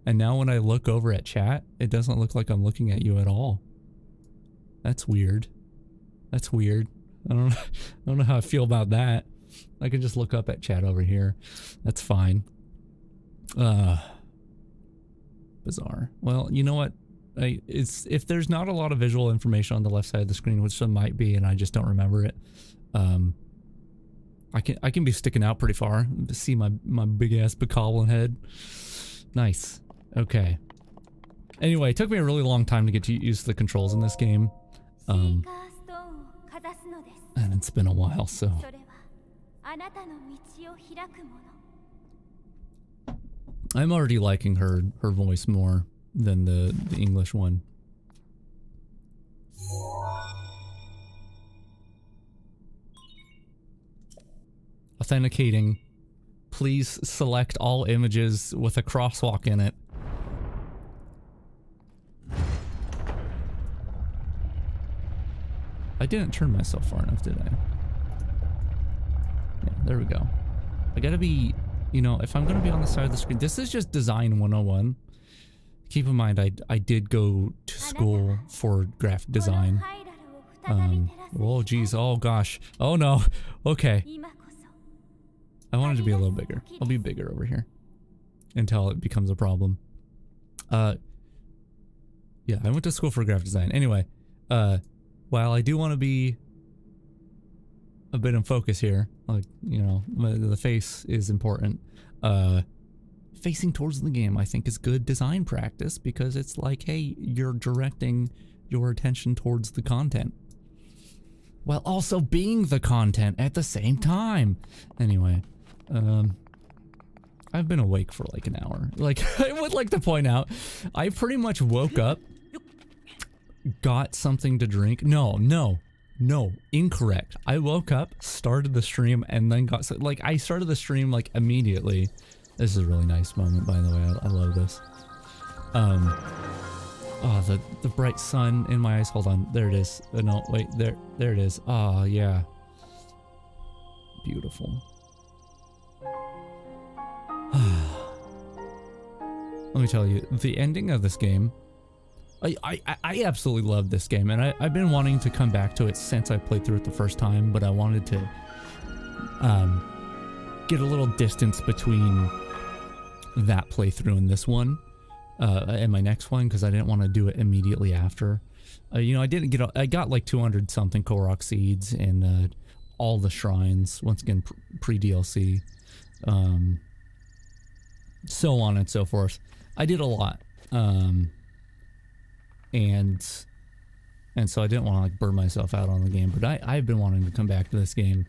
[SPEAKER 1] And now when I look over at chat, it doesn't look like I'm looking at you at all. That's weird. That's weird. I don't know how I feel about that. I can just look up at chat over here. That's fine. Bizarre. Well, you know what? If there's not a lot of visual information on the left side of the screen, which there might be, and I just don't remember it, I can be sticking out pretty far to see my big ass bokoblin head. Nice. Okay. Anyway, it took me a really long time to get used to the controls in this game, and it's been a while, so. I'm already liking her voice more than the English one. Authenticating. Please select all images with a crosswalk in it. I didn't turn myself far enough, did I? Yeah, there we go. I gotta be you know, if I'm going to be on the side of the screen, this is just design 101. Keep in mind, I did go to school for graphic design. Oh, geez. Oh, gosh. Oh, no. Okay. I wanted to be a little bigger. I'll be bigger over here until it becomes a problem. Yeah, I went to school for graphic design. Anyway, while I do want to be a bit in focus here, like, you know, the face is important. Facing towards the game, I think, is good design practice because it's like, hey, you're directing your attention towards the content while also being the content at the same time. Anyway, I've been awake for like an hour. Like, I would like to point out, I pretty much woke up, got something to drink. No, incorrect. I woke up, started the stream, and then got, like, I started the stream like immediately. This is a really nice moment, by the way. I love this. Oh, the bright sun in my eyes. Hold on, there it is. No, wait, there it is. Oh, yeah. Beautiful. Let me tell you, the ending of this game, I absolutely love this game, and I've been wanting to come back to it since I played through it the first time, but I wanted to get a little distance between that playthrough and this one, and my next one, because I didn't want to do it immediately after. You know, I got like 200 something Korok seeds and all the shrines, once again pre-DLC, so on and so forth. I did a lot, and so I didn't want to like burn myself out on the game, but I've been wanting to come back to this game,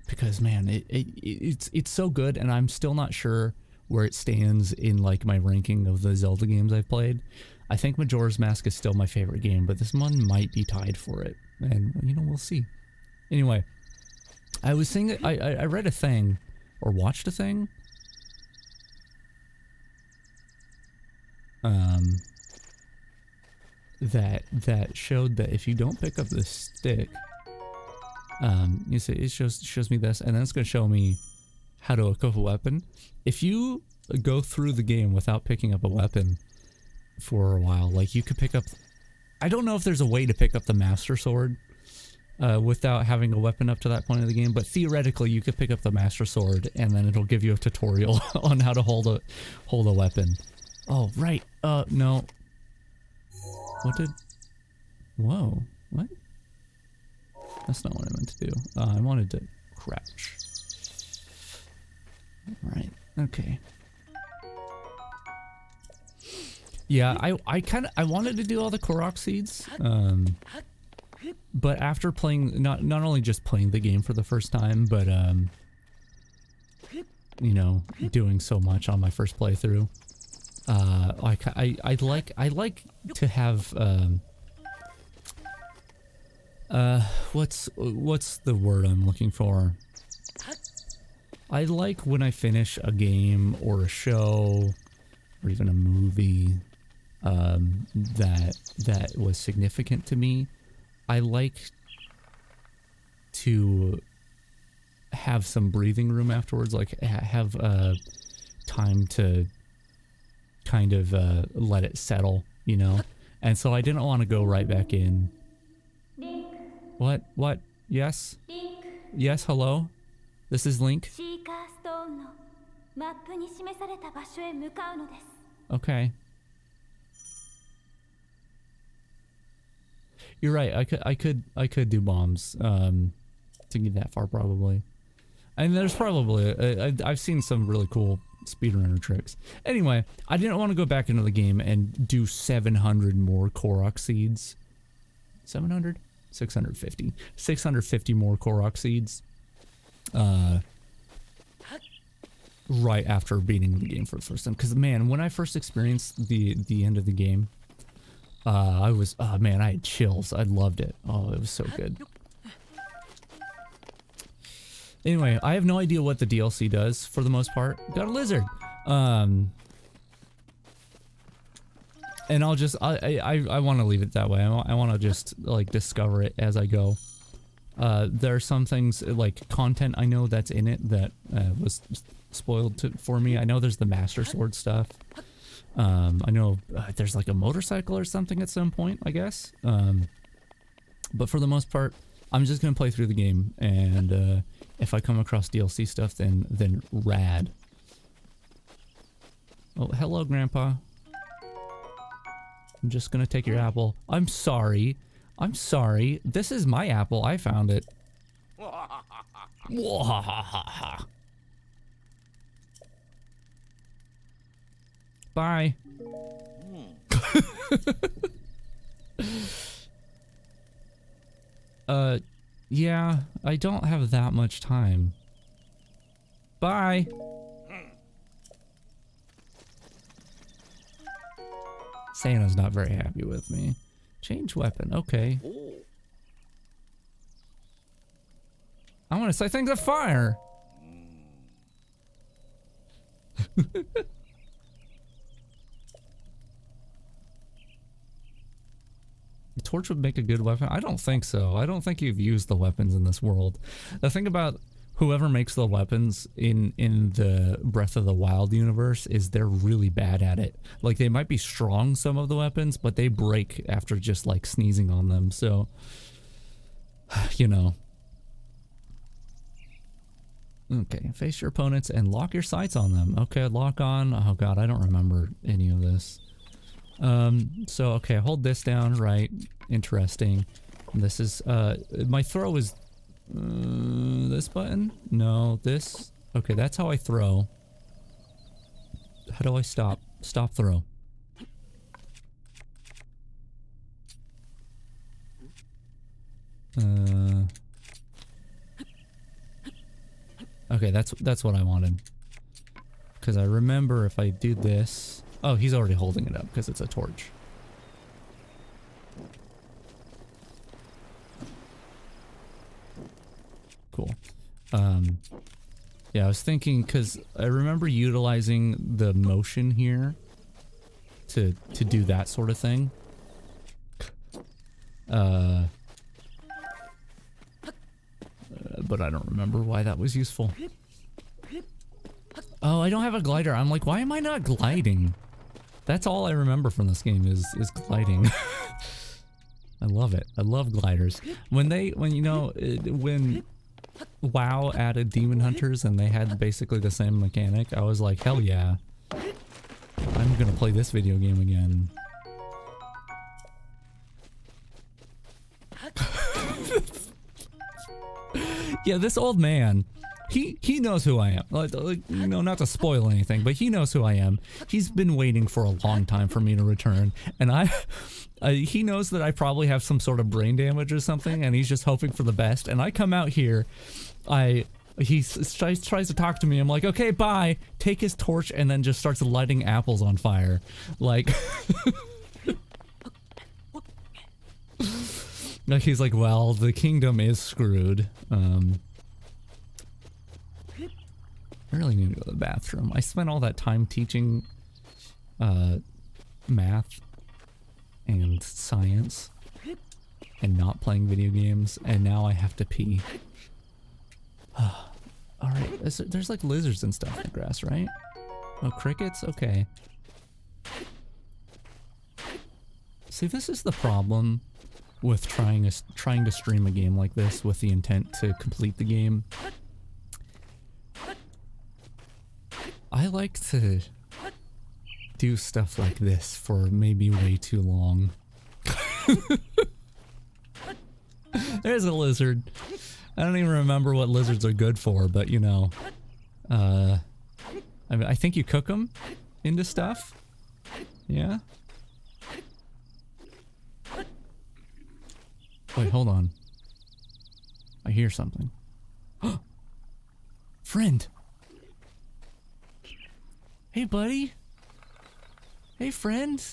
[SPEAKER 1] because man, it's so good, and I'm still not sure where it stands in like my ranking of the Zelda games I've played. I think Majora's Mask is still my favorite game, but this one might be tied for it, and you know, we'll see. Anyway, I was saying that I read a thing or watched a thing that showed that if you don't pick up this stick, you see, it shows me this, and then it's going to show me how to equip a weapon. If you go through the game without picking up a weapon for a while, like you could pick up, I don't know if there's a way to pick up the Master Sword without having a weapon up to that point of the game, but theoretically you could pick up the Master Sword and then it'll give you a tutorial on how to hold a weapon. Oh, right. No. Whoa. What? That's not what I meant to do. I wanted to crouch. Right. Okay. Yeah, I wanted to do all the Korok seeds. But after playing, not only just playing the game for the first time, but you know, doing so much on my first playthrough, I like to have what's the word I'm looking for? I like when I finish a game or a show or even a movie that was significant to me. I like to have some breathing room afterwards, like have time to kind of let it settle, you know? And so I didn't want to go right back in.
[SPEAKER 2] Link.
[SPEAKER 1] What? Yes?
[SPEAKER 2] Link.
[SPEAKER 1] Yes, hello? This is Link. Okay. You're right. I could do bombs to get that far probably. And there's probably I've seen some really cool speedrunner tricks. Anyway, I didn't want to go back into the game and do 700 more Korok seeds. 700? 650. 650 more Korok seeds. Right after beating the game for the first time. Because man, when I first experienced the end of the game, I was, oh man, I had chills. I loved it. Oh, it was so good. Anyway, I have no idea what the DLC does for the most part. Got a lizard. And I'll just, I want to leave it that way. I want to just like discover it as I go. There are some things like content I know that's in it that was spoiled for me. I know there's the Master Sword stuff. I know there's like a motorcycle or something at some point, I guess. But for the most part, I'm just gonna play through the game, and if I come across DLC stuff, then rad. Oh, hello, Grandpa. I'm just gonna take your apple. I'm sorry. I'm sorry. This is my apple. I found it. Bye. Yeah, I don't have that much time. Bye. Santa's not very happy with me. Change weapon, okay. I want to set things afire. The torch would make a good weapon? I don't think so. I don't think you've used the weapons in this world. The thing about whoever makes the weapons in the Breath of the Wild universe is they're really bad at it. Like, they might be strong, some of the weapons, but they break after just like sneezing on them, so you know. Okay, face your opponents and lock your sights on them. Okay, lock on. Oh god, I don't remember any of this. So okay, hold this down, right? Interesting. This is my throw is this button? No, this. Okay, that's how I throw. How do I stop? Stop throw. Okay, that's what I wanted. Because I remember if I do this. Oh, he's already holding it up because it's a torch. Cool. Yeah, I was thinking because I remember utilizing the motion here to do that sort of thing. But I don't remember why that was useful. Oh, I don't have a glider. I'm like, why am I not gliding? That's all I remember from this game is gliding. I love it. I love gliders. When WoW added Demon Hunters and they had basically the same mechanic, I was like, hell yeah. I'm gonna play this video game again. Yeah, this old man, he knows who I am. Like, you know, not to spoil anything, but he knows who I am. He's been waiting for a long time for me to return, and he knows that I probably have some sort of brain damage or something, and he's just hoping for the best. And I come out here, he tries to talk to me. I'm like, okay, bye. Take his torch, and then just starts lighting apples on fire, like. Like he's like, well, the kingdom is screwed. I really need to go to the bathroom. I spent all that time teaching math and science and not playing video games, and now I have to pee. Alright, there's like lizards and stuff in the grass, right? Oh, crickets? Okay. See, this is the problem with trying to stream a game like this with the intent to complete the game. I like to do stuff like this for maybe way too long. There's a lizard. I don't even remember what lizards are good for, but you know, I mean, I think you cook them into stuff. Yeah. Wait, hold on. I hear something. Friend! Hey, buddy! Hey, friend!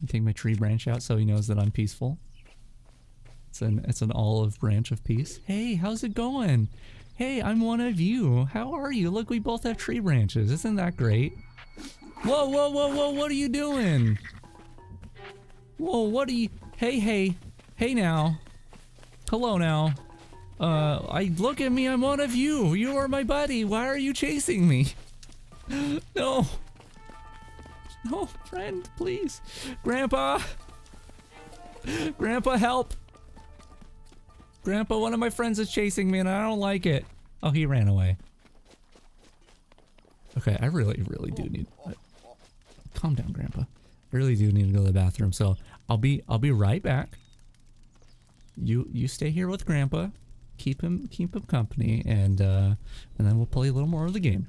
[SPEAKER 1] I take my tree branch out so he knows that I'm peaceful. It's an olive branch of peace. Hey, how's it going? Hey, I'm one of you. How are you? Look, we both have tree branches. Isn't that great? Whoa, whoa, whoa, whoa, what are you doing? Whoa, what are you... Hey, hey. Hey now. Hello now. Look at me, I'm one of you. You are my buddy. Why are you chasing me? No. No, friend, please. Grandpa. Grandpa, help. Grandpa, one of my friends is chasing me and I don't like it. Oh, he ran away. Okay, I really do need... calm down, Grandpa. I really do need to go to the bathroom, so I'll be right back. You stay here with Grandpa. Keep him company, and then we'll play a little more of the game.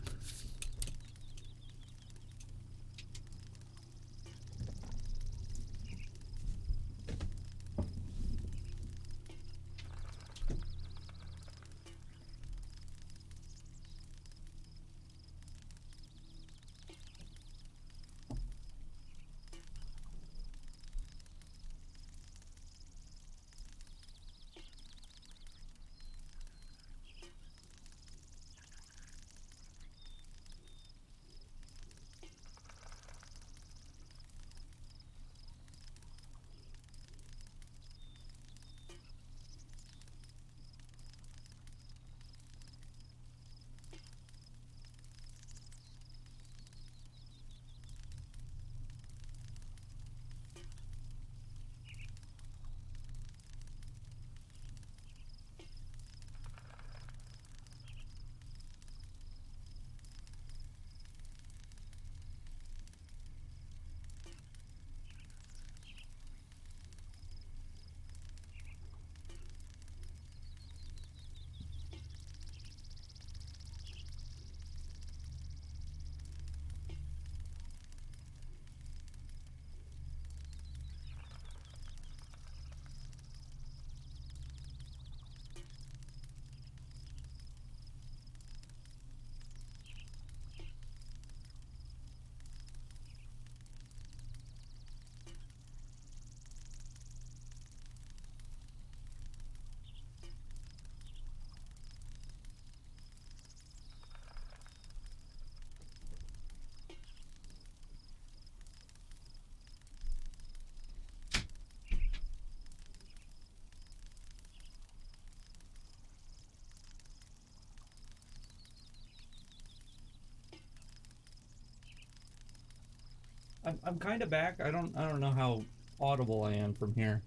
[SPEAKER 1] I'm kind of back. I don't know how audible I am from here.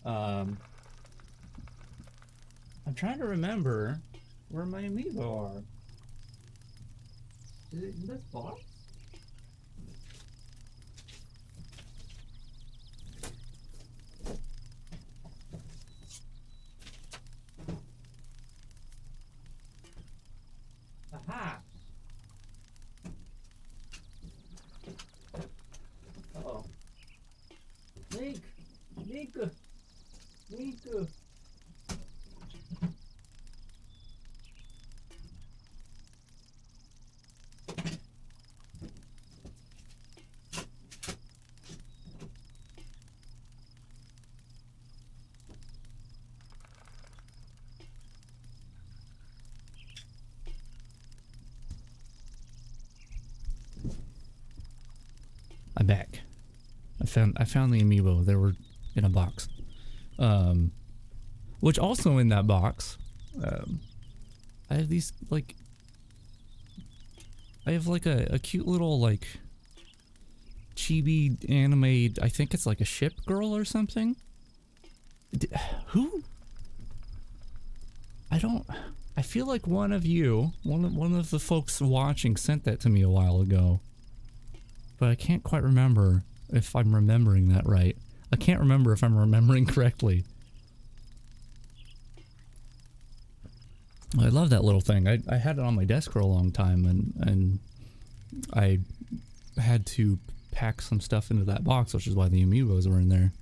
[SPEAKER 1] I'm trying to remember where my amiibo are. Is it in this box? Aha! Uh-oh. Link! Link! Link! I'm back. I found the amiibo. They were in a box. Which also in that box, I have these like I have like a cute little like chibi anime, I think it's like a ship girl or something. Who? I feel like one of you, one of the folks watching sent that to me a while ago. But I can't quite remember if I'm remembering that right. I can't remember if I'm remembering correctly. I love that little thing. I had it on my desk for a long time, and I had to pack some stuff into that box, which is why the amiibos were in there.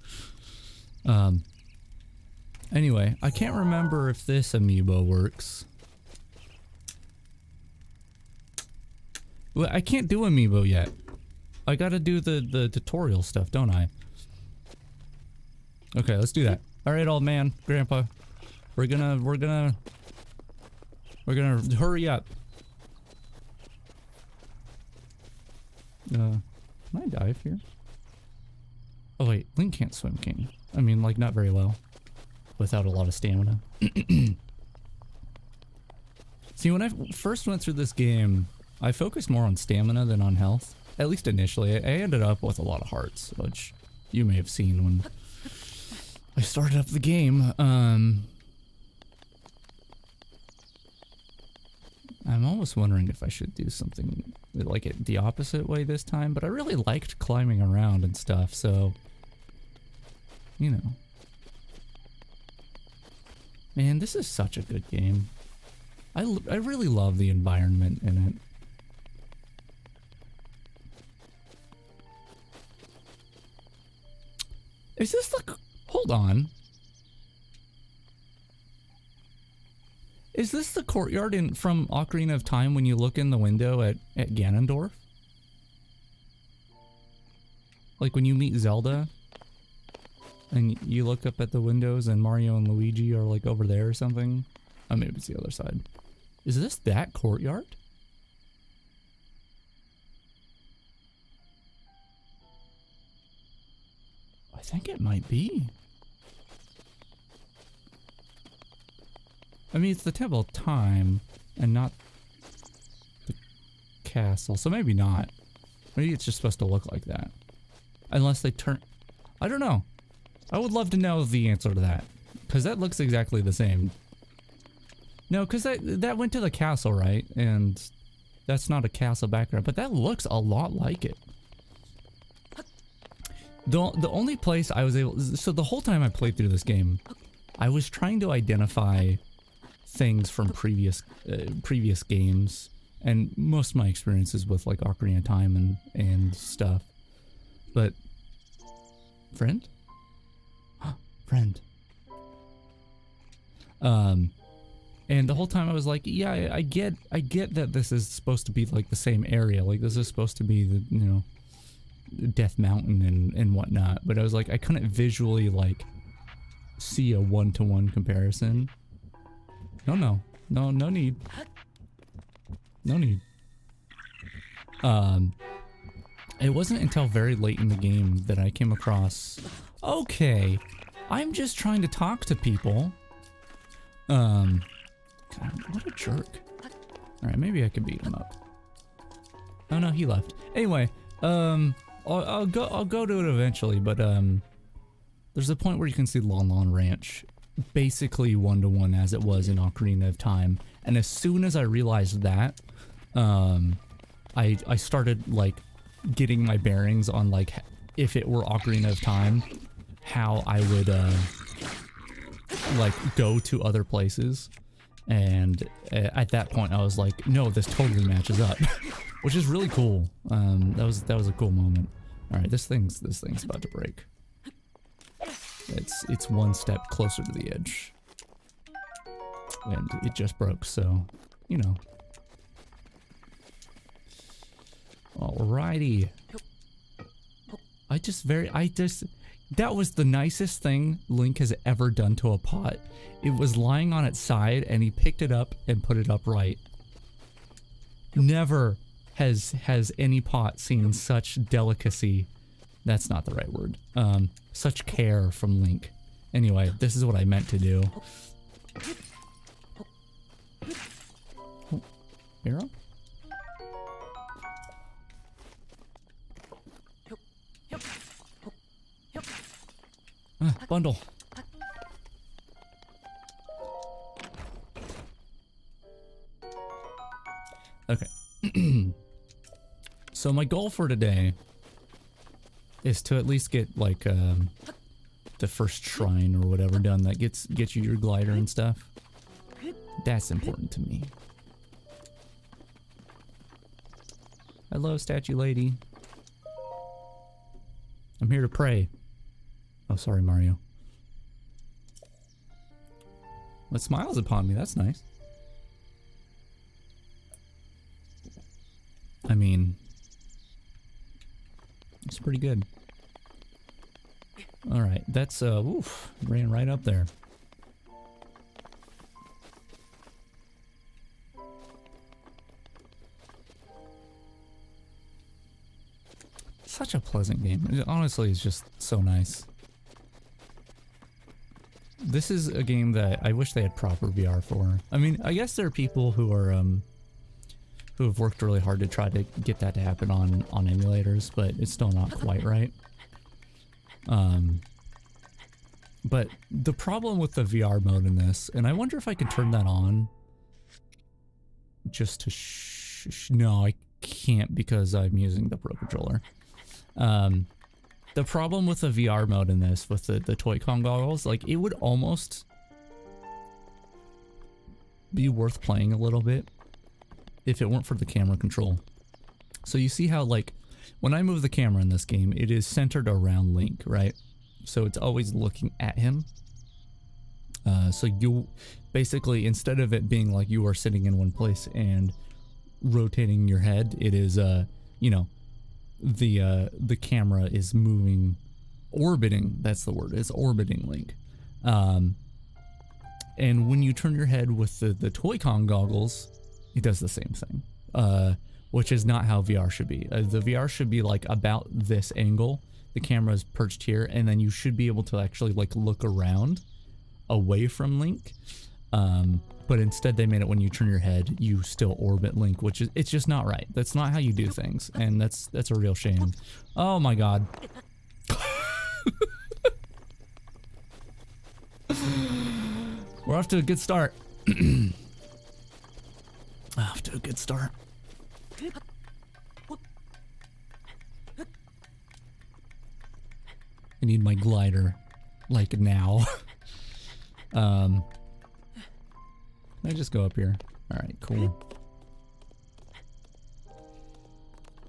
[SPEAKER 1] Anyway, I can't remember if this amiibo works. Well, I can't do amiibo yet. I gotta do the tutorial stuff, don't I? Okay, let's do that. Alright, old man, grandpa. We're gonna hurry up. Can I dive here? Oh wait, Link can't swim, can he? I mean, like, not very well. without a lot of stamina. See, when I first went through this game, I focused more on stamina than on health. At least initially. I ended up with a lot of hearts, which you may have seen when I started up the game. I'm almost wondering if I should do something like it the opposite way this time, but I really liked climbing around and stuff, so, you know. Man, this is such a good game. I really love the environment in it. Is this the... Hold on. Is this the courtyard from Ocarina of Time when you look in the window at Ganondorf? Like when you meet Zelda and you look up at the windows and Mario and Luigi are like over there or something? Oh, maybe it's the other side. Is this that courtyard? I think it might be. I mean, it's the Temple of Time and not the castle, so maybe not. Maybe it's just supposed to look like that. Unless they turn... I don't know. I would love to know the answer to that. Because that looks exactly the same. No, because that went to the castle, right? And that's not a castle background, but that looks a lot like it. The only place I was able... So the whole time I played through this game, I was trying to identify things from previous games, and most of my experiences with like Ocarina of Time and stuff. But friend? Friend. And the whole time I was like, yeah, I get that this is supposed to be like the same area, like this is supposed to be the, you know, Death Mountain and whatnot, but I was like, I couldn't visually like see a one-to-one comparison. No need. No need. It wasn't until very late in the game that I came across, okay, I'm just trying to talk to people. God, what a jerk. Alright, maybe I can beat him up. Oh no, he left. Anyway, I'll go to it eventually, but there's a point where you can see Lon Lon Ranch basically one-to-one as it was in Ocarina of Time, and as soon as I realized that, I started like getting my bearings on like if it were Ocarina of Time, how I would like go to other places, and at that point I was like, no, this totally matches up. Which is really cool. That was a cool moment. All right, this thing's about to break. It's one step closer to the edge, and it just broke. So, you know. Alrighty. That was the nicest thing Link has ever done to a pot. It was lying on its side, and he picked it up and put it upright. Never has any pot seen such delicacy. That's not the right word. Such care from Link. Anyway, this is what I meant to do. Oh, arrow? Bundle. Okay. So my goal for today is to at least get like the first shrine or whatever done that gets you your glider and stuff. That's important to me. Hello, statue lady. I'm here to pray. Oh, sorry, Mario. What smiles upon me? That's nice. I mean, it's pretty good. Alright, that's, oof, ran right up there. Such a pleasant game. It honestly is just so nice. this is a game that I wish they had proper VR for. I mean, I guess there are people who are who have worked really hard to try to get that to happen on emulators, but it's still not quite right. But the problem with the VR mode in this, and I wonder if I can turn that on just to no, I can't because I'm using the Pro Controller. The problem with the VR mode in this, with the Toy-Con goggles, like, it would almost be worth playing a little bit if it weren't for the camera control. So you see how, like, when I move the camera in this game, it is centered around Link, right? So it's always looking at him. So you basically, instead of it being like you are sitting in one place and rotating your head, it is, you know, the camera is moving, orbiting, that's the word, it's orbiting Link. And when you turn your head with the Toy-Con goggles, it does the same thing, which is not how VR should be. The VR should be like about this angle, the camera is perched here, and then you should be able to actually like look around away from Link. But instead they made it when you turn your head, you still orbit Link, which is, it's just not right. That's not how you do things, and that's a real shame. Oh my god. We're off to a good start. Off to a good start. I need my glider, like now. Can I just go up here? Alright, cool.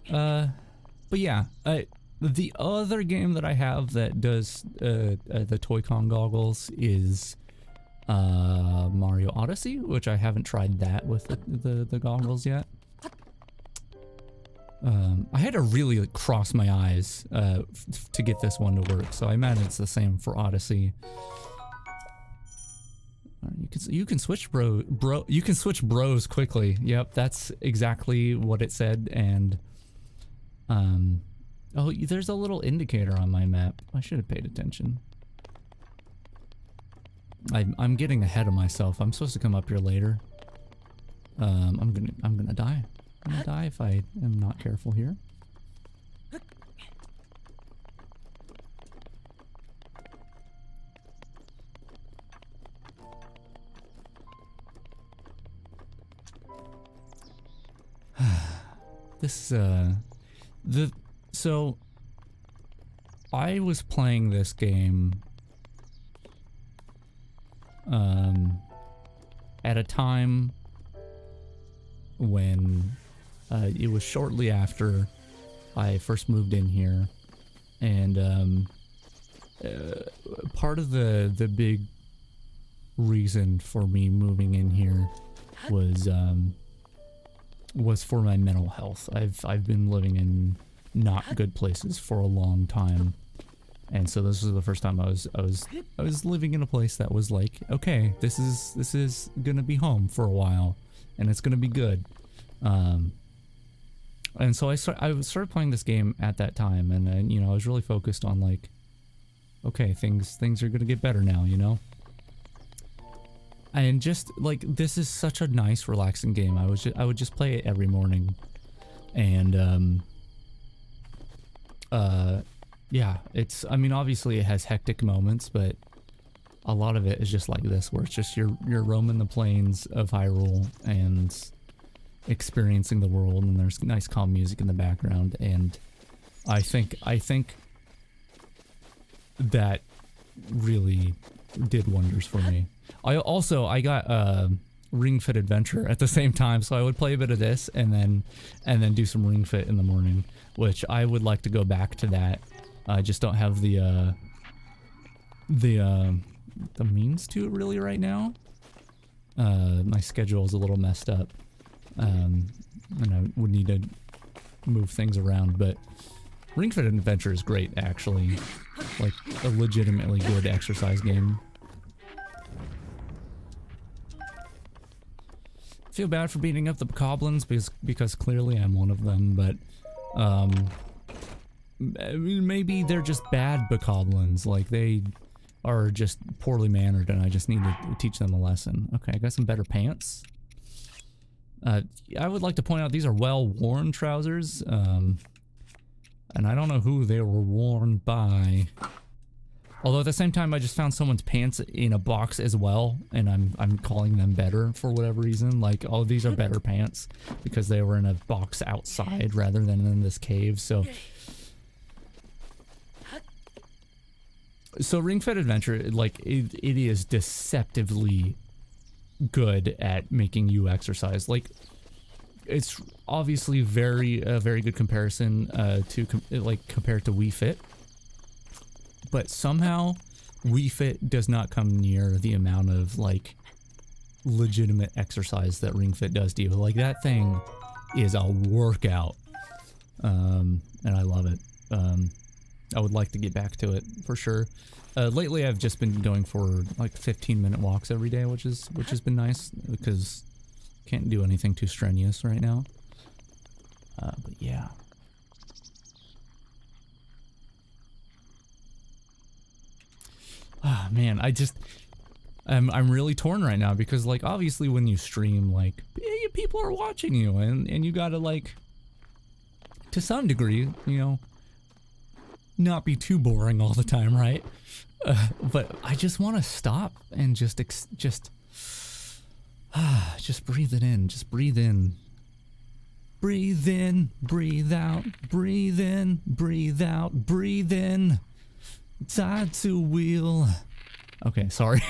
[SPEAKER 1] But yeah, the other game that I have that does the Toy-Con goggles is Mario Odyssey, which I haven't tried that with the goggles yet. I had to really like, cross my eyes to get this one to work, so I imagine it's the same for Odyssey. You can switch you can switch bros quickly. Yep, that's exactly what it said. And oh, there's a little indicator on my map. I should have paid attention. I'm getting ahead of myself. I'm supposed to come up here later. I'm gonna die. I'm gonna die if I am not careful here. So I was playing this game at a time when it was shortly after I first moved in here, and part of the big reason for me moving in here was for my mental health. I've been living in not good places for a long time, and so this was the first time I was living in a place that was like, okay, this is gonna be home for a while, and it's gonna be good. And so I started playing this game at that time, and then, you know, I was really focused on like, okay, things are gonna get better now, you know. And just like, this is such a nice, relaxing game. I would just play it every morning, and yeah, I mean, obviously it has hectic moments, but a lot of it is just like this, where it's just you're roaming the plains of Hyrule and experiencing the world, and there's nice calm music in the background, and I think that really did wonders for me. I got Ring Fit Adventure at the same time, so I would play a bit of this and then do some Ring Fit in the morning, which I would like to go back to that. I just don't have the means to really right now. My schedule is a little messed up, and I would need to move things around, but Ring Fit Adventure is great, actually. Like, a legitimately good exercise game. Feel bad for beating up the bokoblins because clearly I'm one of them, but maybe they're just bad bokoblins. Like, they are just poorly mannered, and I just need to teach them a lesson. Okay, I got some better pants. I would like to point out these are well-worn trousers, and I don't know who they were worn by. Although at the same time, I just found someone's pants in a box as well, and I'm calling them better for whatever reason. Like, oh, these are better pants because they were in a box outside rather than in this cave. So Ring Fit Adventure, like, it is deceptively good at making you exercise. Like, it's obviously a very good comparison compared to Wii Fit. But somehow, Wii Fit does not come near the amount of, like, legitimate exercise that Ring Fit does to you. Like, that thing is a workout. And I love it. I would like to get back to it, for sure. Lately, I've just been going for, like, 15-minute walks every day, which has been nice, because can't do anything too strenuous right now. But yeah. Ah, man, I'm really torn right now because, like, obviously when you stream, like, people are watching you and you gotta, like, to some degree, you know, not be too boring all the time, right? But I just want to stop and just breathe it in, just breathe in. Breathe in, breathe out, breathe in, breathe out, breathe in. Side to wheel. Okay, sorry.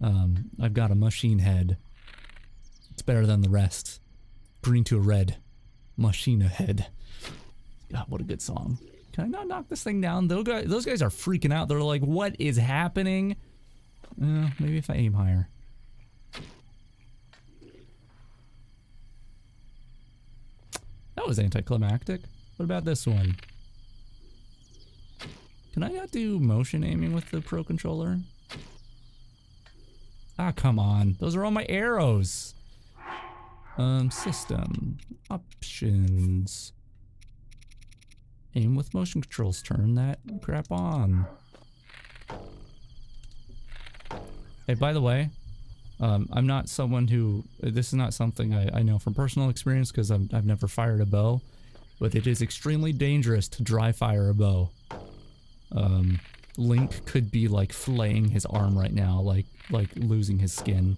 [SPEAKER 1] I've got a machine head. It's better than the rest. Green to a red. Machine head. God, what a good song. Can I not knock this thing down? Those guys are freaking out. They're like, what is happening? Maybe if I aim higher. That was anticlimactic. What about this one? Can I not do motion aiming with the Pro Controller? Ah, come on. Those are all my arrows. System. Options. Aim with motion controls. Turn that crap on. Hey, by the way, I'm not someone who... This is not something I know from personal experience because I've never fired a bow. But it is extremely dangerous to dry fire a bow. Link could be like flaying his arm right now, like losing his skin,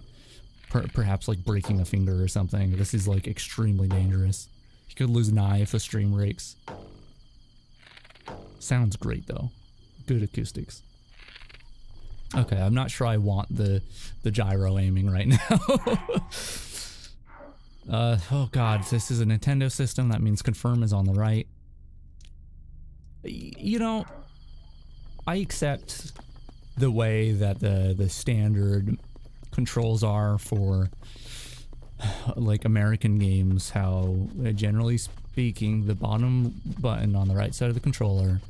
[SPEAKER 1] perhaps like breaking a finger or something. This is like extremely dangerous. He could lose an eye if the stream breaks. Sounds great though. Good acoustics. Okay, I'm not sure I want the gyro aiming right now. Oh god, this is a Nintendo system. That means confirm is on the right. You know, I accept the way that the standard controls are for like American games, how generally speaking the bottom button on the right side of the controller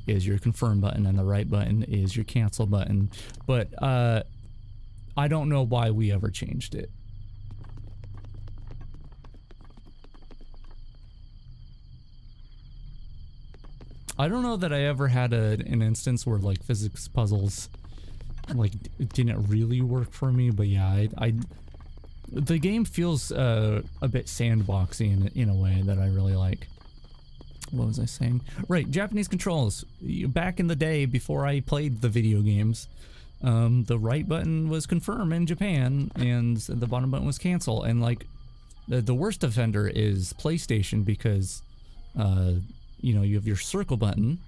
[SPEAKER 1] is your confirm button and the right button is your cancel button, but I don't know why we ever changed it. I don't know that I ever had an instance where like physics puzzles like didn't really work for me, but yeah, the game feels a bit sandboxy in a way that I really like. What was I saying? Right, Japanese controls. Back in the day before I played the video games, the right button was confirm in Japan and the bottom button was cancel, and like the worst offender is PlayStation because you know, you have your circle button,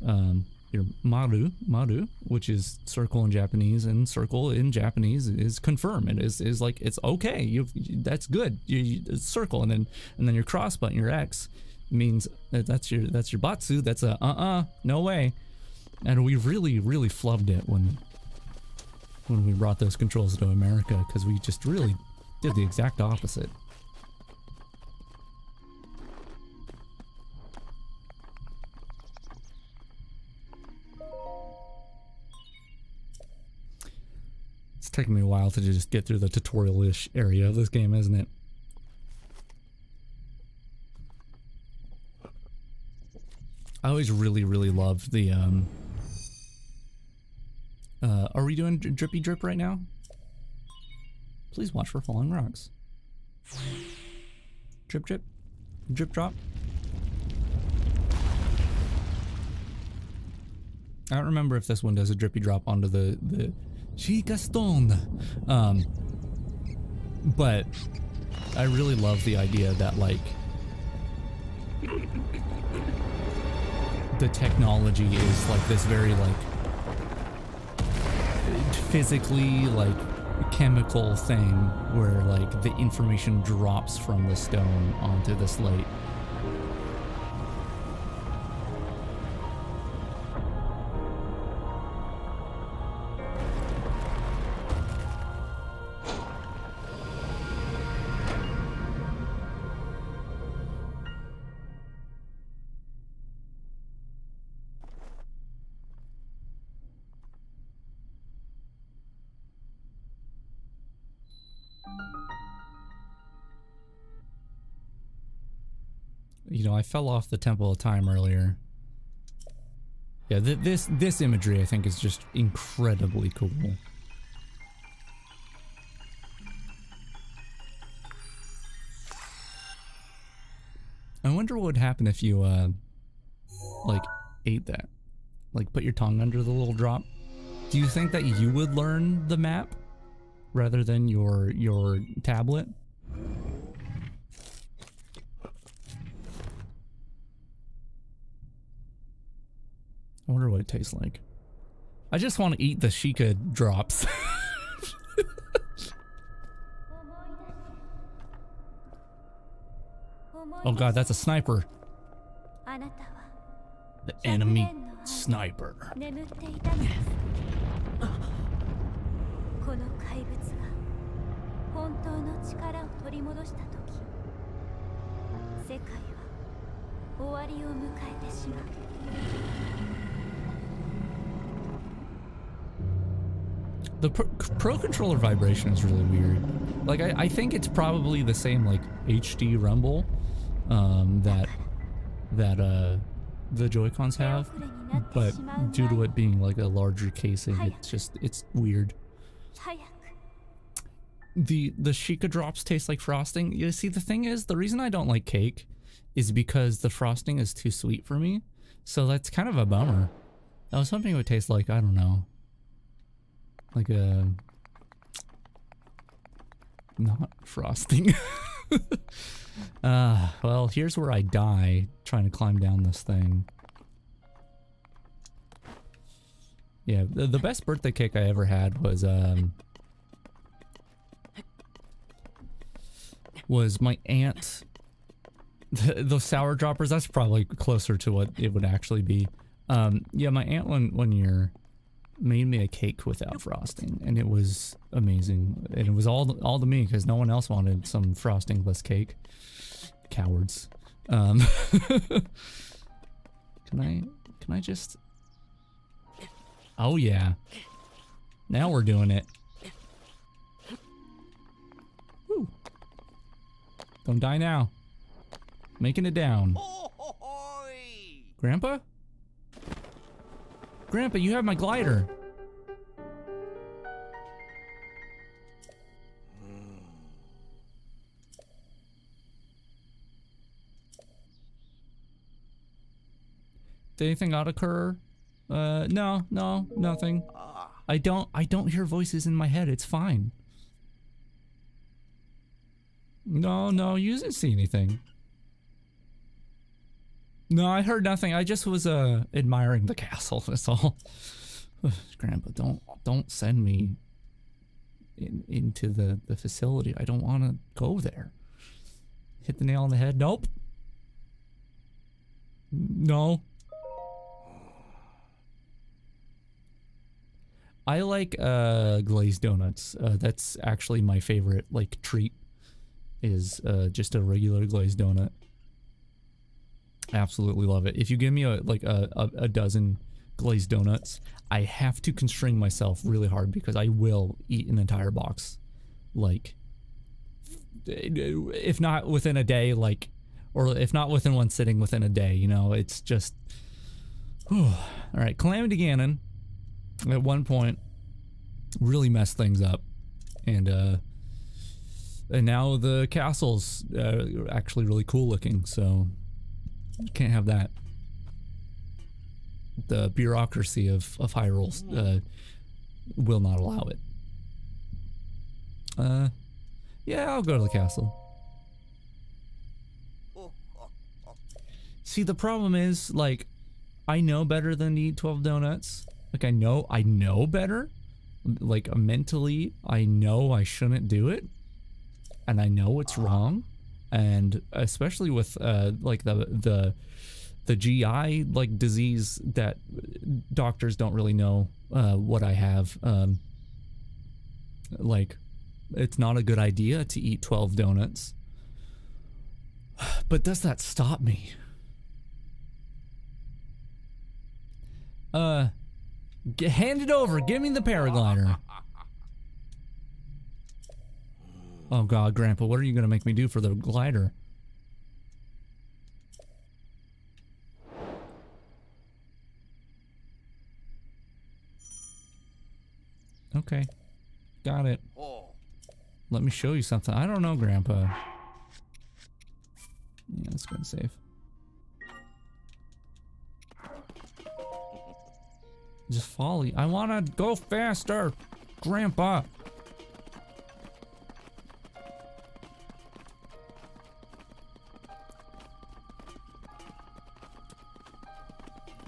[SPEAKER 1] your maru, which is circle in Japanese, and circle in Japanese is confirm. It is like, it's okay. That's good. It's circle, and then your cross button, your X, means that's your batsu. That's a no way. And we really flubbed it when we brought those controls to America, because we just really did the exact opposite. It's taking me a while to just get through the tutorial-ish area of this game, isn't it? I always really loved the Are we doing drippy drip right now? Please watch for falling rocks. Drip drip. Drip drop. I don't remember if this one does a drippy drop onto the Chica Stone. But I really love the idea that like the technology is like this very like physically like chemical thing where like the information drops from the stone onto the slate. You know, I fell off the Temple of Time earlier. Yeah, this imagery I think is just incredibly cool. I wonder what would happen if you like ate that. Like put your tongue under the little drop. Do you think that you would learn the map rather than your tablet? I wonder what it tastes like. I just want to eat the Sheikah drops. Oh god, that's a sniper. The enemy sniper. The Pro Controller vibration is really weird. Like, I think it's probably the same, like, HD rumble that the Joy-Cons have, but due to it being, like, a larger casing, it's weird. The Sheikah drops taste like frosting. You see, the thing is, the reason I don't like cake is because the frosting is too sweet for me, so that's kind of a bummer. I was hoping it would taste like, I don't know, like a not frosting. Well, here's where I die trying to climb down this thing. Yeah, the best birthday cake I ever had was my aunt. Those sour droppers, that's probably closer to what it would actually be. Yeah, my aunt one year made me a cake without frosting, and it was amazing. And it was all to me because no one else wanted some frosting-less cake. Cowards. Can I just? Oh yeah. Now we're doing it. Woo. Don't die now. Making it down. Grandpa? Grandpa, you have my glider. Did anything odd occur? No, nothing. I don't hear voices in my head. It's fine. No, you didn't see anything. No, I heard nothing. I just was admiring the castle. That's all. Grandpa, don't send me into the facility. I don't want to go there. Hit the nail on the head. Nope. No. I like glazed donuts. That's actually my favorite like treat. Is just a regular glazed donut. Absolutely love it. If you give me a dozen glazed donuts, I have to constrain myself really hard because I will eat an entire box. Like, if not within a day, like, or if not within one sitting, within a day, you know, it's just, whew. All right, Calamity Ganon, at one point, really messed things up. And now the castle's actually really cool looking, so can't have that. The bureaucracy of Hyrule will not allow it. Yeah, I'll go to the castle. See, the problem is, like, I know better than to eat 12 donuts. Like, I know better. Like, mentally, I know I shouldn't do it. And I know it's wrong. And especially with, like, the GI, like, disease that doctors don't really know, what I have. Like, it's not a good idea to eat 12 donuts. But does that stop me? Hand it over. Give me the paraglider. Oh God, Grandpa, what are you gonna make me do for the glider? Okay, got it. Let me show you something. I don't know, Grandpa. Yeah, let's go and save. Just follow. I wanna go faster, Grandpa.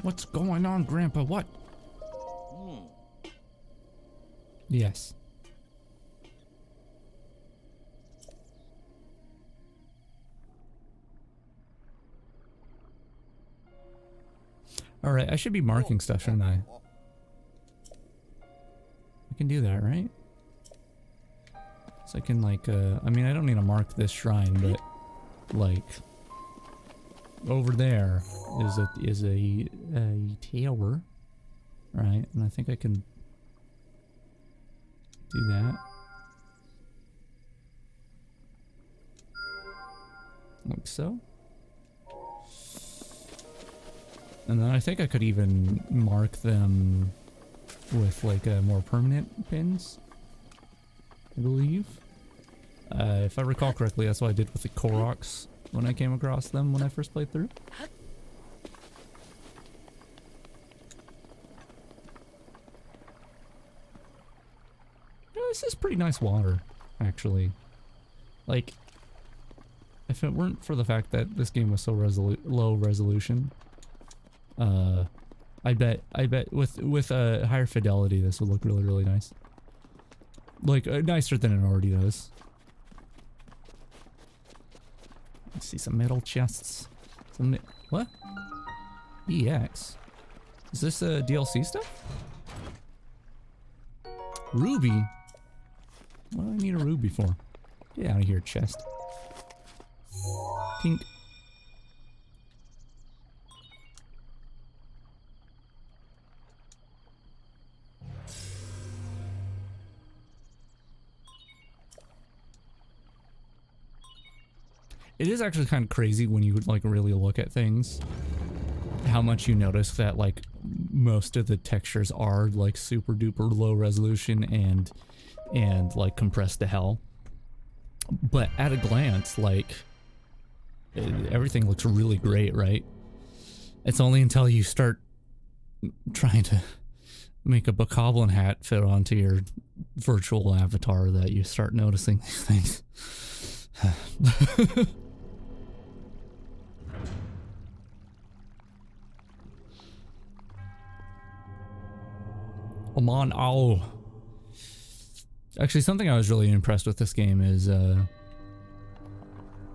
[SPEAKER 1] What's going on, Grandpa? What? Yes. All right, I should be marking stuff, shouldn't I? I can do that, right? So I can, like, I mean, I don't need to mark this shrine, but, like, over there is a tower, right? And I think I can do that. Like so. And then I think I could even mark them with, like, more permanent pins, I believe. If I recall correctly, that's what I did with the Koroks when I came across them when I first played through. Yeah, this is pretty nice water, actually. Like, if it weren't for the fact that this game was so low resolution, I bet with a higher fidelity this would look really, really nice. Like, nicer than it already does. I see some metal chests. What? EX? Is this DLC stuff? Ruby? What do I need a ruby for? Get out of here, chest. Pink. It is actually kind of crazy when you like really look at things, how much you notice that like most of the textures are like super duper low resolution and like compressed to hell. But at a glance, like everything looks really great, right? It's only until you start trying to make a bokoblin hat fit onto your virtual avatar that you start noticing these things. Come on, oh. Actually, something I was really impressed with this game is,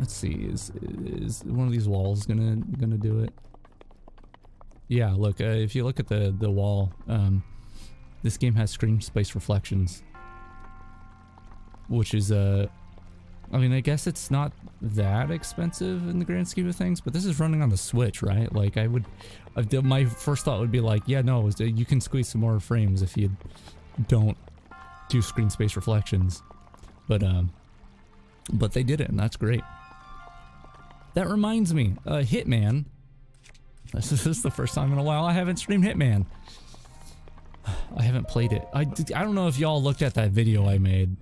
[SPEAKER 1] let's see, is one of these walls gonna do it? Yeah, look, if you look at the wall, this game has screen space reflections, which is, I mean, I guess it's not that expensive in the grand scheme of things, but this is running on the Switch, right? Like, my first thought would be like, yeah, no, you can squeeze some more frames if you don't do screen space reflections. But they did it, and that's great. That reminds me, Hitman. This is the first time in a while I haven't streamed Hitman. I haven't played it. I don't know if y'all looked at that video I made.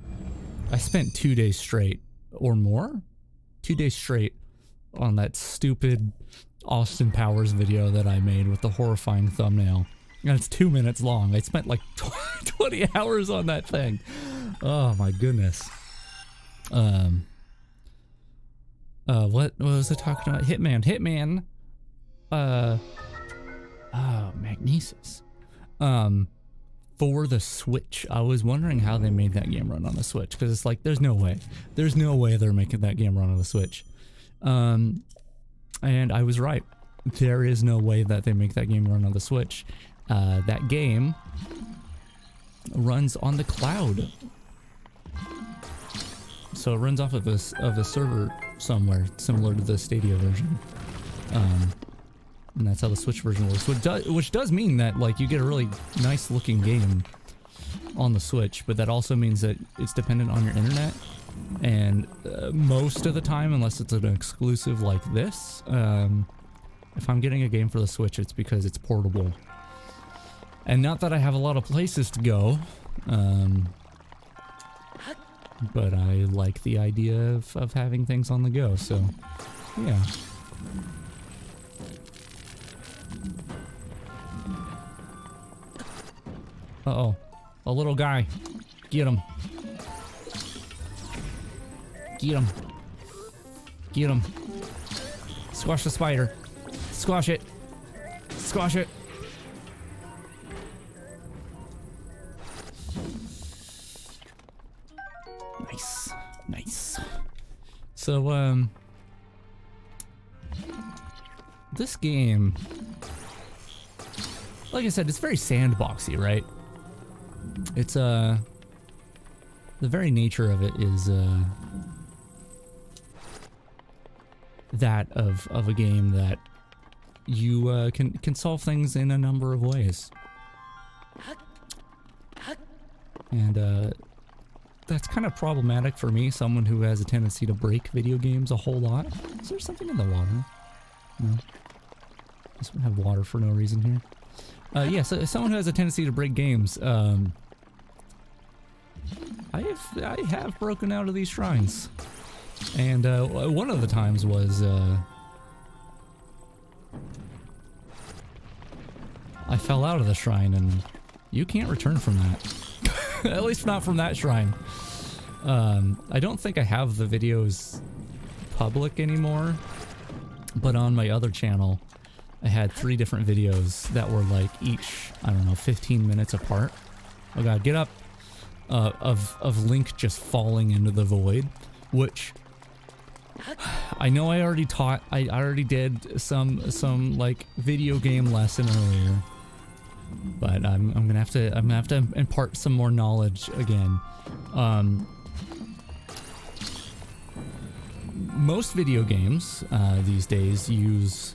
[SPEAKER 1] I spent 2 days straight or more. 2 days straight on that stupid Austin Powers video that I made with the horrifying thumbnail. And it's 2 minutes long. I spent like 20 hours on that thing. Oh my goodness. What was I talking about? Hitman. Magnesis. For the Switch. I was wondering how they made that game run on the Switch, because it's like, there's no way. There's no way they're making that game run on the Switch. And I was right. There is no way that they make that game run on the Switch. That game runs on the cloud. So it runs off of a server somewhere, similar to the Stadia version. And that's how the Switch version works, which does mean that like you get a really nice looking game on the Switch, but that also means that it's dependent on your internet. And most of the time, unless it's an exclusive like this, if I'm getting a game for the Switch, it's because it's portable. And not that I have a lot of places to go, but I like the idea of having things on the go, so yeah. Uh-oh. A little guy. Get him. Get him. Get him. Squash the spider. Squash it. Squash it. Nice. Nice. So, this game, like I said, it's very sandboxy, right? It's, the very nature of it is, that of a game that you, can solve things in a number of ways. And, that's kind of problematic for me, someone who has a tendency to break video games a whole lot. Is there something in the water? No. Just have water for no reason here. Yeah, so someone who has a tendency to break games, I have broken out of these shrines. And one of the times was I fell out of the shrine, and you can't return from that. At least not from that shrine. I don't think I have the videos public anymore, but on my other channel I had 3 different videos that were like each, I don't know, 15 minutes apart. Oh god, get up! Of Link just falling into the void, which I know I already did some like video game lesson earlier, but I'm gonna have to impart some more knowledge again. Most video games these days use,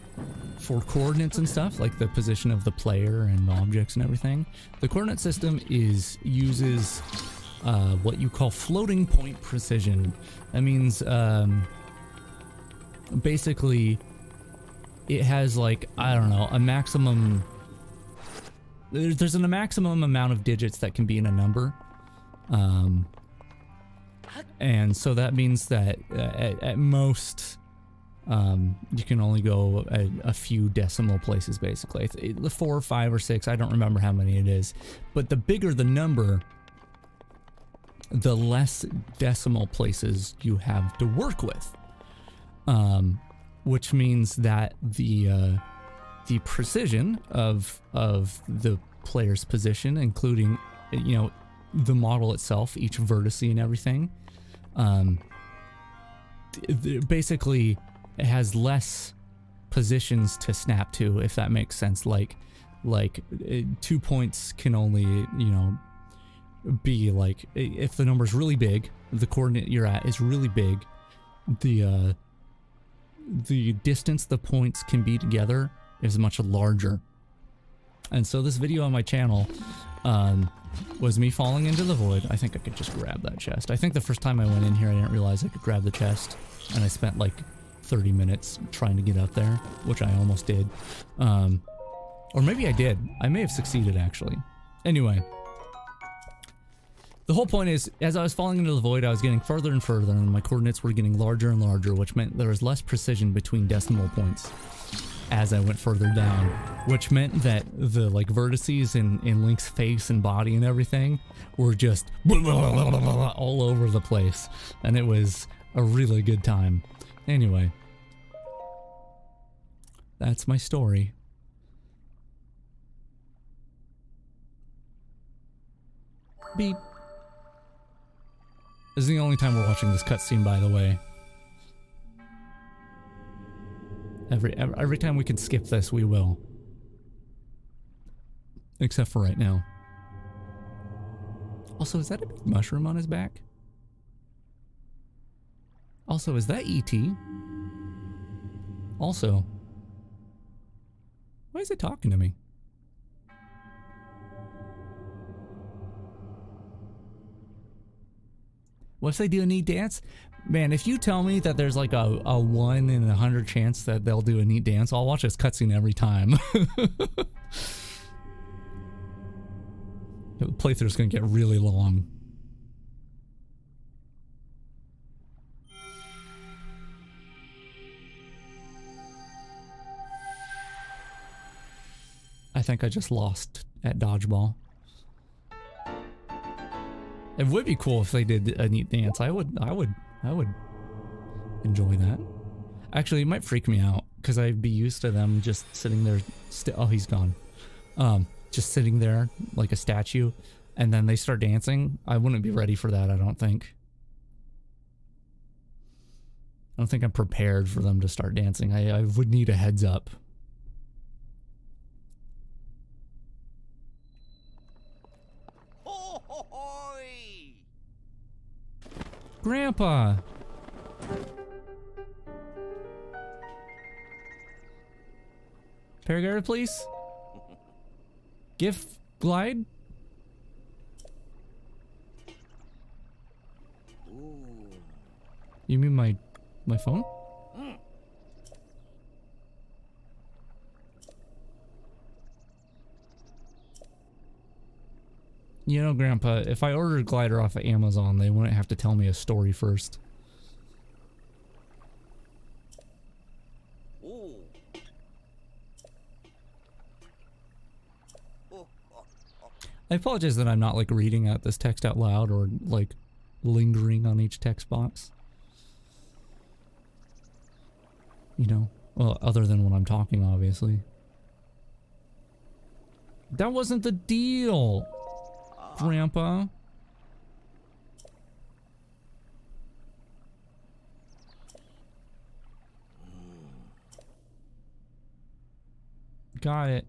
[SPEAKER 1] for coordinates and stuff, like the position of the player and objects and everything, the coordinate system uses what you call floating point precision. That means basically it has, like, I don't know, a maximum, there's a maximum amount of digits that can be in a number. And so that means that at most you can only go a few decimal places, basically. The 4 or 5 or 6, I don't remember how many it is, but the bigger the number, the less decimal places you have to work with, which means that the precision of the player's position, including, you know, the model itself, each vertice and everything, basically it has less positions to snap to, if that makes sense. Like 2 points can only, you know, be like, if the number's really big, the coordinate you're at is really big, the distance the points can be together is much larger. And so this video on my channel was me falling into the void. I think I could just grab that chest. I think the first time I went in here I didn't realize I could grab the chest, and I spent like 30 minutes trying to get up there, which I almost did. Or maybe I did. I may have succeeded, actually. Anyway. The whole point is, as I was falling into the void, I was getting further and further, and my coordinates were getting larger and larger, which meant there was less precision between decimal points as I went further down, which meant that the like vertices in Link's face and body and everything were just all over the place, and it was a really good time. Anyway, that's my story. Beep. This is the only time we're watching this cutscene, by the way. Every time we can skip this, we will. Except for right now. Also, is that a big mushroom on his back? Also, is that E.T.? Also, why is it talking to me? What if they do a neat dance? Man, if you tell me that there's like a 1 in 100 chance that they'll do a neat dance, I'll watch this cutscene every time. The playthrough's gonna get really long. I think I just lost at dodgeball. It would be cool if they did a neat dance. I would enjoy that. Actually, it might freak me out because I'd be used to them just sitting there. Oh, he's gone. Just sitting there like a statue, and then they start dancing. I wouldn't be ready for that. I don't think. I don't think I'm prepared for them to start dancing. I would need a heads up. Grandpa! Paraglider, please? GIF glide? You mean my phone? You know, Grandpa, if I ordered a glider off of Amazon, they wouldn't have to tell me a story first. I apologize that I'm not like reading out this text out loud or like lingering on each text box. You know, well, other than when I'm talking, obviously. That wasn't the deal, Grandpa. Got it.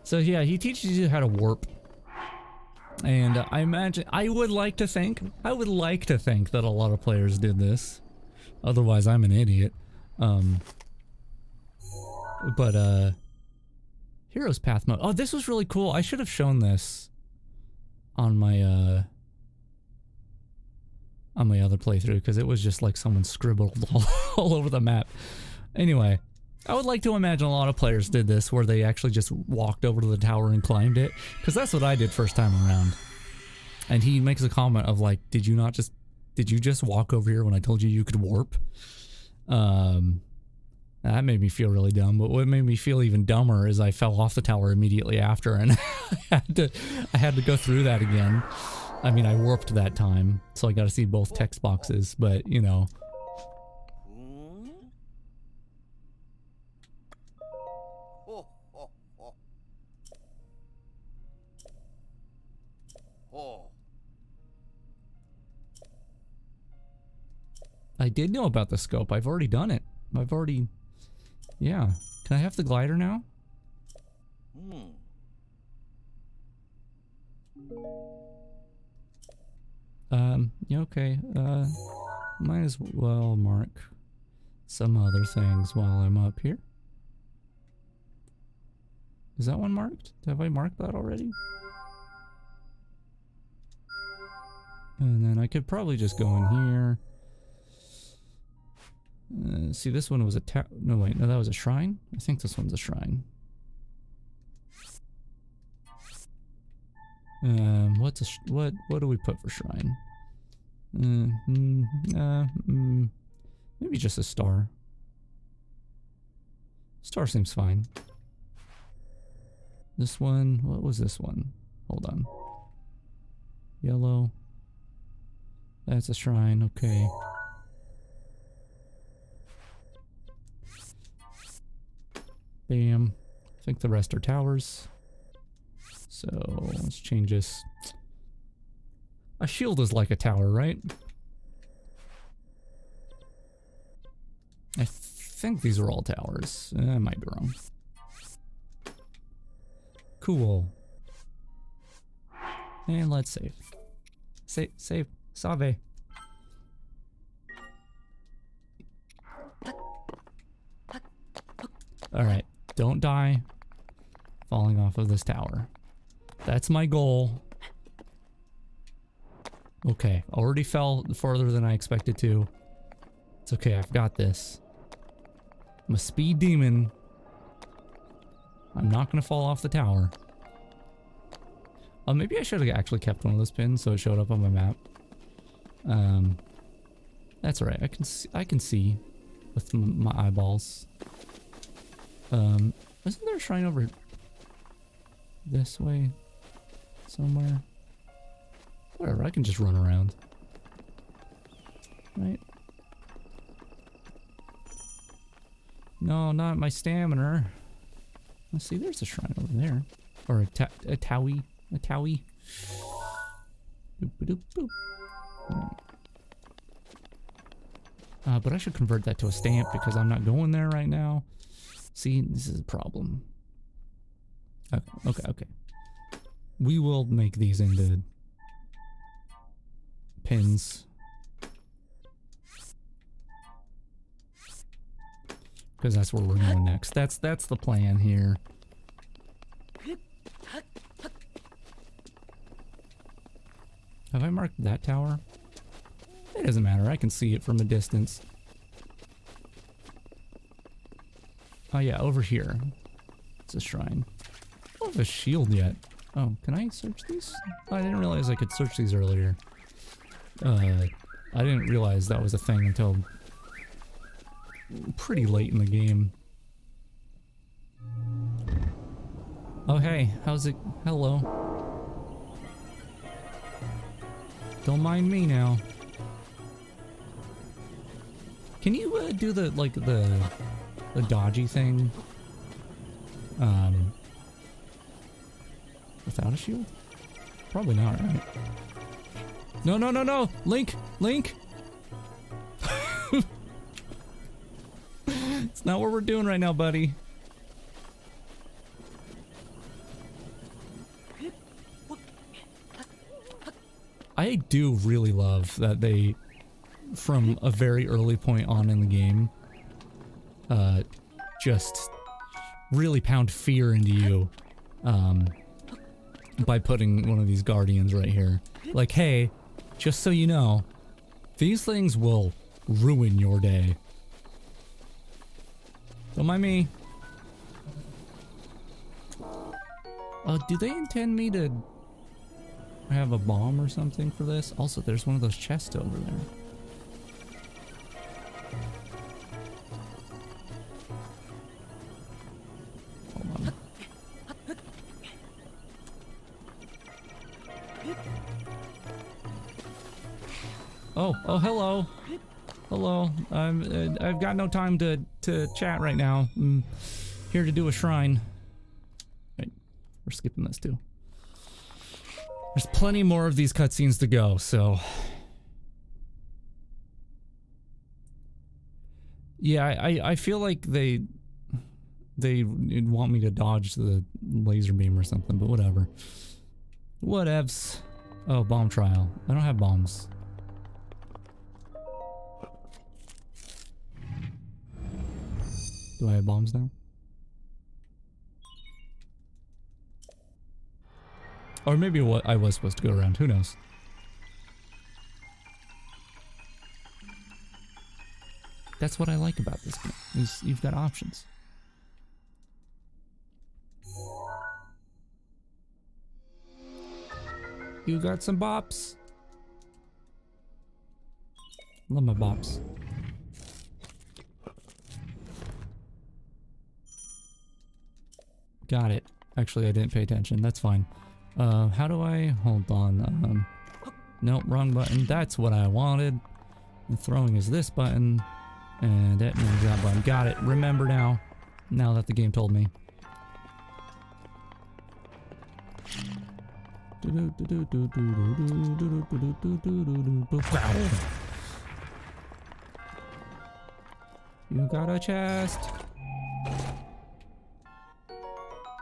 [SPEAKER 1] So yeah, he teaches you how to warp. And I imagine, I would like to think that a lot of players did this. Otherwise, I'm an idiot. Hero's Path mode. Oh, this was really cool. I should have shown this on my other playthrough, because it was just like someone scribbled all over the map. Anyway, I would like to imagine a lot of players did this, where they actually just walked over to the tower and climbed it, because that's what I did first time around. And he makes a comment of like, did you just walk over here when I told you you could warp? That made me feel really dumb, but what made me feel even dumber is I fell off the tower immediately after, and I had to go through that again. I mean, I warped that time, so I got to see both text boxes, but you know. I did know about the scope. I've already done it. Yeah. Can I have the glider now? Yeah, okay. Might as well mark some other things while I'm up here. Is that one marked? Have I marked that already? And then I could probably just go in here. See, this one was a no, wait, no, that was a shrine? I think this one's a shrine. What do we put for shrine? Maybe just a star. Star seems fine. This one, what was this one? Hold on. Yellow. That's a shrine, okay. Bam. I think the rest are towers. So let's change this. A shield is like a tower, right? I think these are all towers. I might be wrong. Cool. And let's save. Save. Save. Alright. Don't die falling off of this tower. That's my goal. Okay. Already fell farther than I expected to. It's okay. I've got this. I'm a speed demon. I'm not going to fall off the tower. Maybe I should have actually kept one of those pins so it showed up on my map. That's alright. I can see with my eyeballs. Isn't there a shrine over this way somewhere? Whatever, I can just run around. Right? No, not my stamina. Let's see, there's a shrine over there. Or a towie. A towie. Boop, boop, boop. Right. But I should convert that to a stamp because I'm not going there right now. See, this is a problem. Okay. We will make these into pins. Because that's where we're going next. That's the plan here. Have I marked that tower? It doesn't matter. I can see it from a distance. Oh yeah, over here. It's a shrine. I don't have a shield yet. Oh, can I search these? Oh, I didn't realize I could search these earlier. I didn't realize that was a thing until pretty late in the game. Oh hey, how's it? Hello. Don't mind me now. Can you do the dodgy thing? Without a shield? Probably not, right? No! Link! It's not what we're doing right now, buddy. I do really love that they, from a very early point on in the game, just really pound fear into you by putting one of these guardians right here. Like, hey, just so you know, these things will ruin your day. Don't mind me. Do they intend me to have a bomb or something for this? Also, there's one of those chests over there. Hold on. Oh, hello. Hello. I've got no time to chat right now. I'm here to do a shrine. Right, we're skipping this too. There's plenty more of these cutscenes to go, so... Yeah, I feel like they want me to dodge the laser beam or something, but whatever. Whatevs. Oh, bomb trial. I don't have bombs. Do I have bombs now? Or maybe what I was supposed to go around. Who knows? That's what I like about this game. Is you've got options. You got some bops. Love my bops. Got it. Actually, I didn't pay attention. That's fine. How do I... Hold on. Nope, wrong button. That's what I wanted. And throwing is this button. And that means that button. Got it. Remember now. Now that the game told me. You got a chest.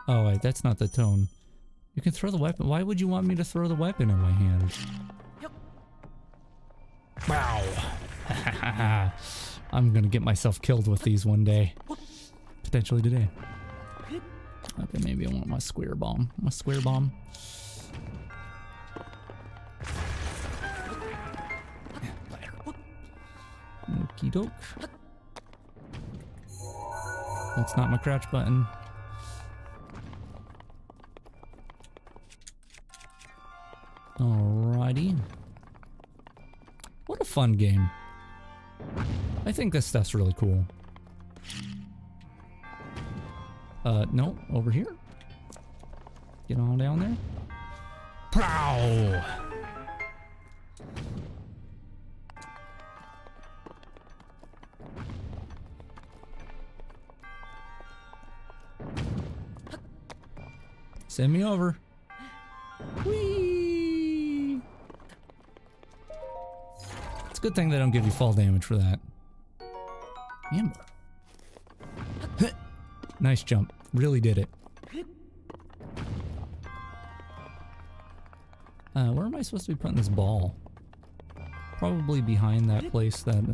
[SPEAKER 1] Oh wait, that's not the tone. You can throw the weapon. Why would you want me to throw the weapon in my hand? Wow. I'm gonna get myself killed with these one day. Potentially today. Okay, maybe I want my square bomb. My square bomb. Okie doke. That's not my crouch button. Alrighty. What a fun game. I think this stuff's really cool. No, over here. Get on down there. Pow! Send me over. Whee! It's a good thing they don't give you fall damage for that. Amber. Nice jump. Really did it. Where am I supposed to be putting this ball? Probably behind that place that,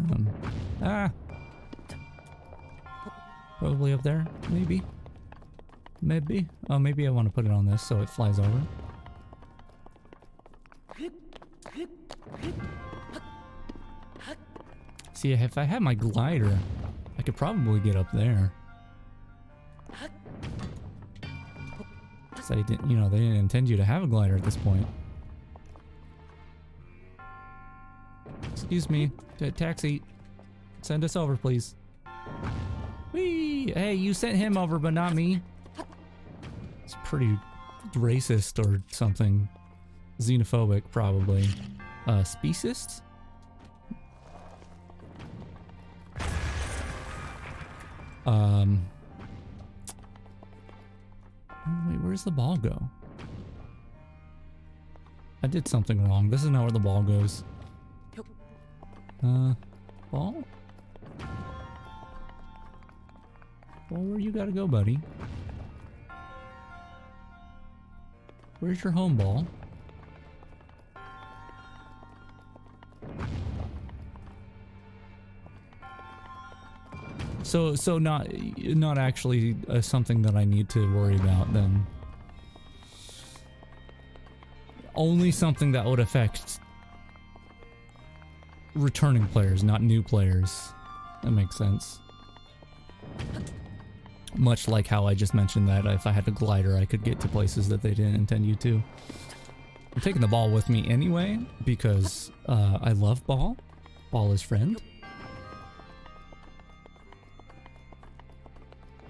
[SPEAKER 1] probably up there, maybe. Maybe. Oh, maybe I want to put it on this so it flies over. See, if I had my glider, I could probably get up there. So they didn't, you know, they didn't intend you to have a glider at this point. Excuse me, taxi, send us over, please. Whee! Hey, you sent him over, but not me. It's pretty racist or something. Xenophobic, probably. Speciest? Wait, where's the ball go? I did something wrong. This is not where the ball goes. Ball? Ball, where you gotta go, buddy? Where's your home ball? So not actually something that I need to worry about then. Only something that would affect returning players, not new players. That makes sense. Much like how I just mentioned that if I had a glider, I could get to places that they didn't intend you to. I'm taking the ball with me anyway because I love ball. Ball is friend.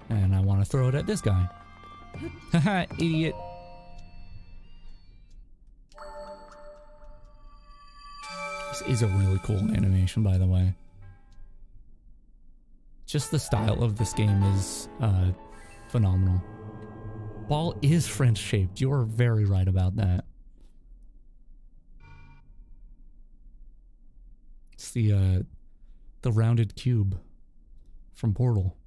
[SPEAKER 1] And I want to throw it at this guy. Haha, idiot. This is a really cool animation, by the way. Just the style of this game is phenomenal. Ball is French shaped. You're very right about that. It's the rounded cube from Portal.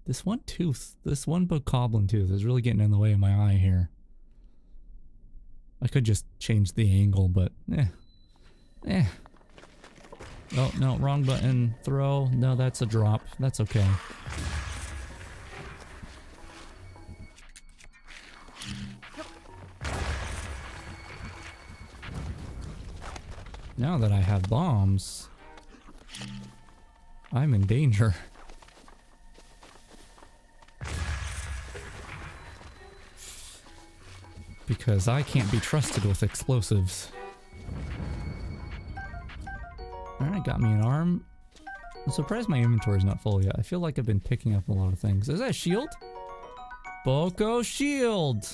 [SPEAKER 1] This one tooth, this one bokoblin tooth is really getting in the way of my eye here. I could just change the angle, but Oh, no, wrong button. Throw. No, that's a drop. That's okay. Now that I have bombs, I'm in danger. Because I can't be trusted with explosives. Alright, got me an arm. I'm surprised my inventory's not full yet. I feel like I've been picking up a lot of things. Is that a shield? Boko shield!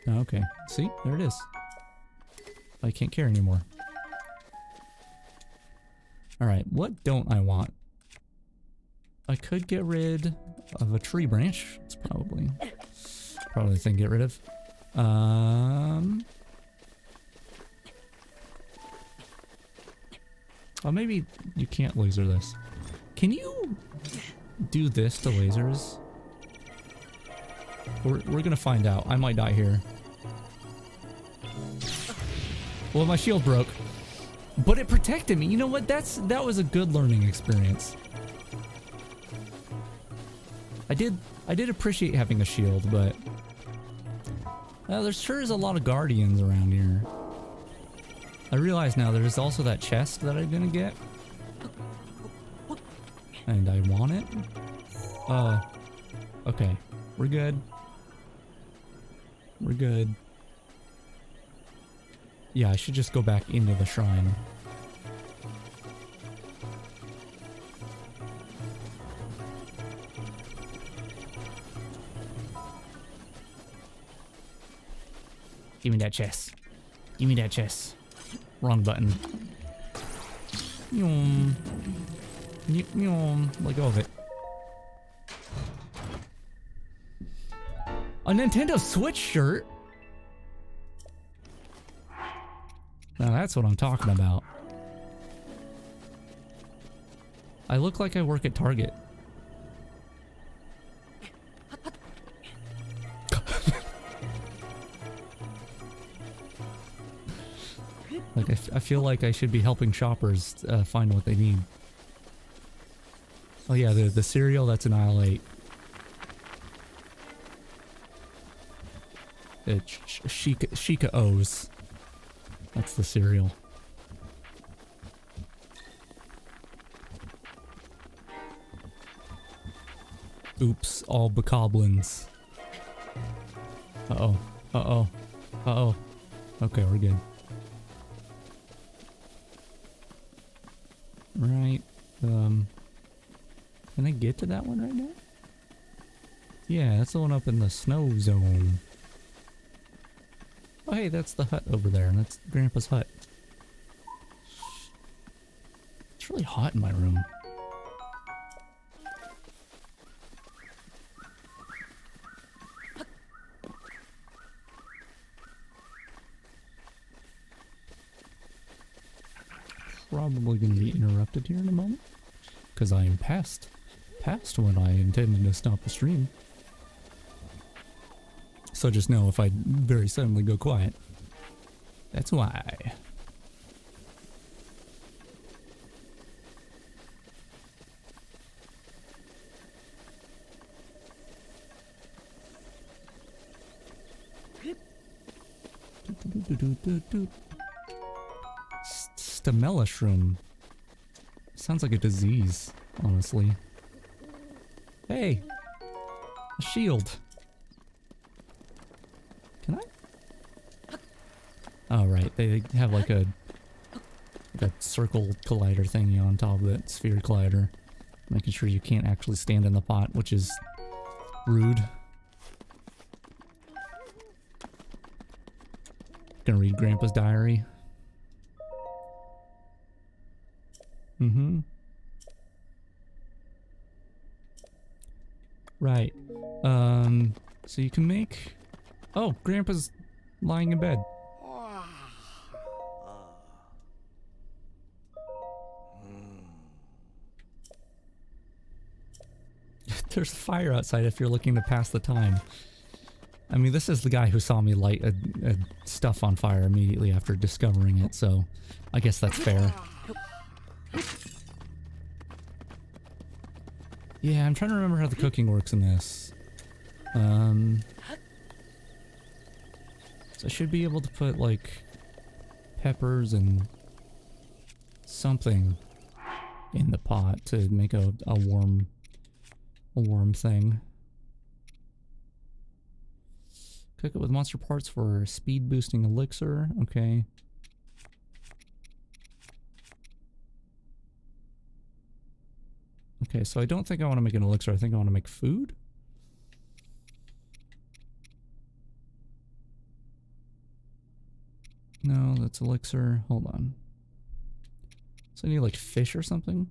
[SPEAKER 1] Oh, okay. See? There it is. I can't carry anymore. Alright, what don't I want? I could get rid of a tree branch. It's probably the thing to get rid of. Oh, maybe you can't laser this. Can you do this to lasers? We're gonna find out. I might die here. Well, my shield broke, but it protected me. You know what? That was a good learning experience. I did appreciate having a shield, but there sure is a lot of guardians around here. I realize now there's also that chest that I'm gonna get, and I want it. Okay, we're good. We're good. Yeah, I should just go back into the shrine. Give me that chest. Give me that chest. Wrong button. Let go of it. A Nintendo Switch shirt? Now that's what I'm talking about. I look like I work at Target. Like, I feel like I should be helping shoppers find what they need. Oh yeah, the cereal, that's an aisle 8. Sheikah O's. That's the cereal. Oops, all bokoblins. Uh-oh. Uh-oh. Uh-oh. Okay, we're good. Right. Can I get to that one right now? Yeah, that's the one up in the snow zone. Oh hey, that's the hut over there, and that's Grandpa's hut. It's really hot in my room. Probably going to be interrupted here in a moment, because I am past when I intended to stop the stream. So just know if I very suddenly go quiet, that's why. Stamella shroom. Sounds like a disease, honestly. Hey! A shield. Can I? Oh, right. They have like a circle collider thingy on top of that sphere collider. Making sure you can't actually stand in the pot, which is rude. Gonna read Grandpa's diary. Mm-hmm. Right. So you can make... Oh, Grandpa's lying in bed. There's a fire outside if you're looking to pass the time. I mean, this is the guy who saw me light a stuff on fire immediately after discovering it, so I guess that's fair. Yeah, I'm trying to remember how the cooking works in this. So I should be able to put, like, peppers and something in the pot to make a warm thing. Cook it with monster parts for speed boosting elixir. Okay. Okay, so I don't think I want to make an elixir. I think I want to make food. No, that's elixir. Hold on. So I need like fish or something?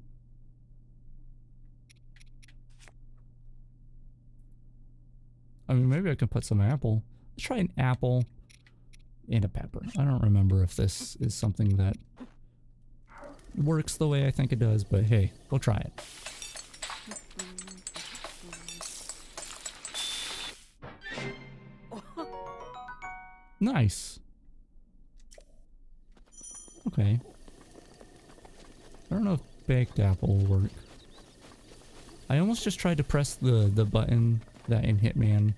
[SPEAKER 1] I mean, maybe I can put some apple. Let's try an apple and a pepper. I don't remember if this is something that works the way I think it does, but hey, we'll try it. Nice. Okay. I don't know if baked apple will work. I almost just tried to press the button that in Hitman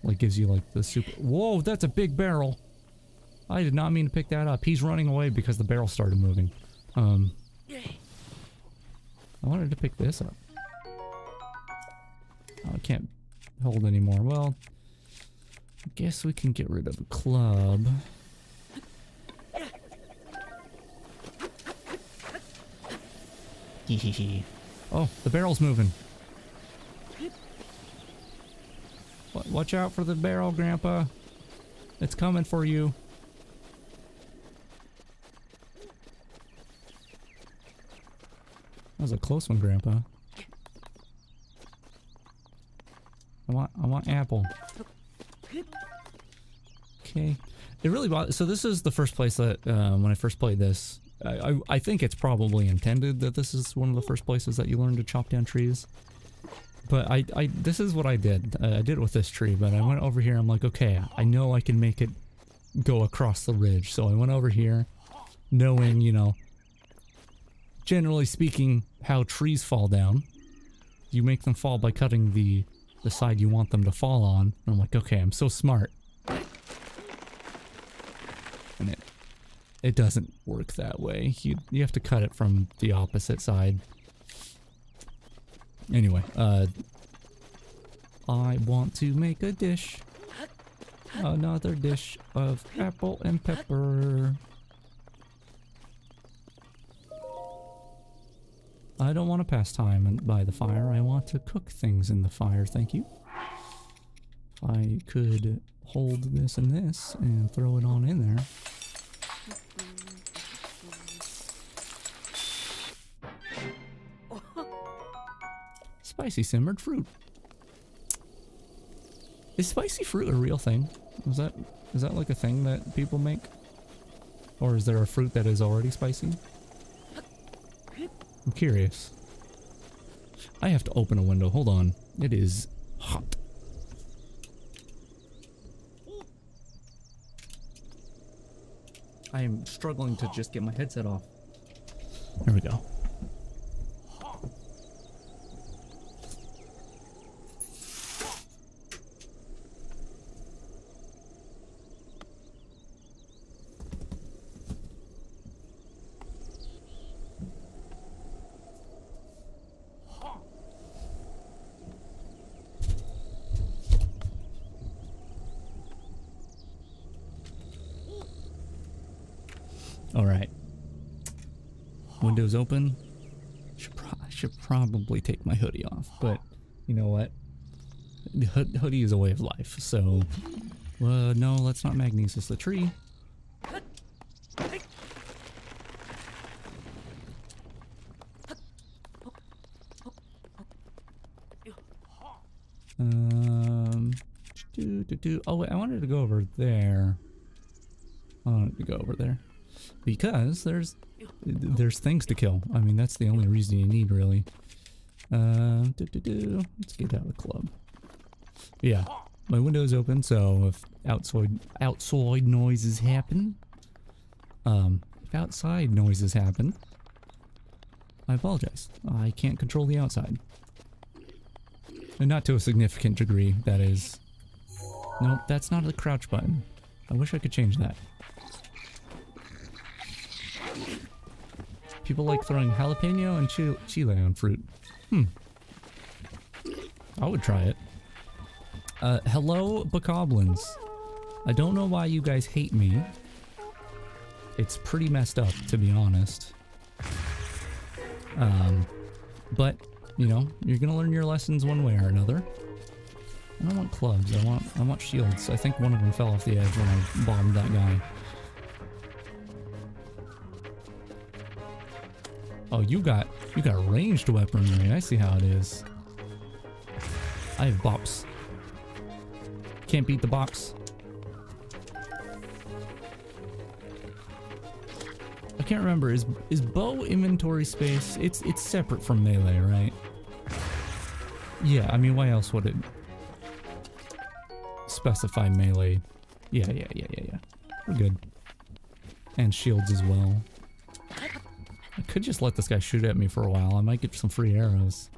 [SPEAKER 1] like gives you like the super— Whoa, that's a big barrel. I did not mean to pick that up. He's running away because the barrel started moving. I wanted to pick this up. Oh, I can't hold anymore. Well, I guess we can get rid of a club. Oh, the barrel's moving. Watch out for the barrel, Grandpa. It's coming for you. That was a close one, Grandpa. I want apple. Okay. It really bothers— so this is the first place that when I first played this, I think it's probably intended that this is one of the first places that you learn to chop down trees. But this is what I did. I did it with this tree, but I went over here. I'm like, okay, I know I can make it go across the ridge. So I went over here knowing, you know, generally speaking, how trees fall down. You make them fall by cutting the side you want them to fall on. And I'm like, okay, I'm so smart. And it doesn't work that way. You have to cut it from the opposite side. Anyway, I want to make a dish. Another dish of apple and pepper. I don't want to pass time by the fire. I want to cook things in the fire, thank you. If I could hold this and this and throw it on in there. Spicy simmered fruit. Is spicy fruit a real thing? Is that like a thing that people make? Or is there a fruit that is already spicy? I'm curious. I have to open a window. Hold on. It is hot. I am struggling to just get my headset off. There we go. All right. Windows open. Should probably take my hoodie off, but you know what? The hoodie is a way of life, so no, let's not magnesis the tree. Oh wait, I wanted to go over there. I wanted to go over there because there's things to kill. I mean, that's the only reason you need, really. Let's get out of the club. Yeah, My window is open, so if outside noises happen, if outside noises happen, I apologize. I can't control the outside. And not to a significant degree, that is. Nope, that's not a crouch button. I wish I could change that. People like throwing jalapeno and chile on fruit. I would try it. Hello, bokoblins. I don't know why you guys hate me. It's pretty messed up, to be honest. But, you know, you're gonna learn your lessons one way or another. I don't want clubs, I want shields. I think one of them fell off the edge when I bombed that guy. Oh, you got ranged weaponry. I see how it is. I have bops. Can't beat the bops. I can't remember. Is bow inventory space? It's separate from melee, right? Yeah. I mean, why else would it specify melee? Yeah. We're good. And shields as well. I could just let this guy shoot at me for a while. I might get some free arrows.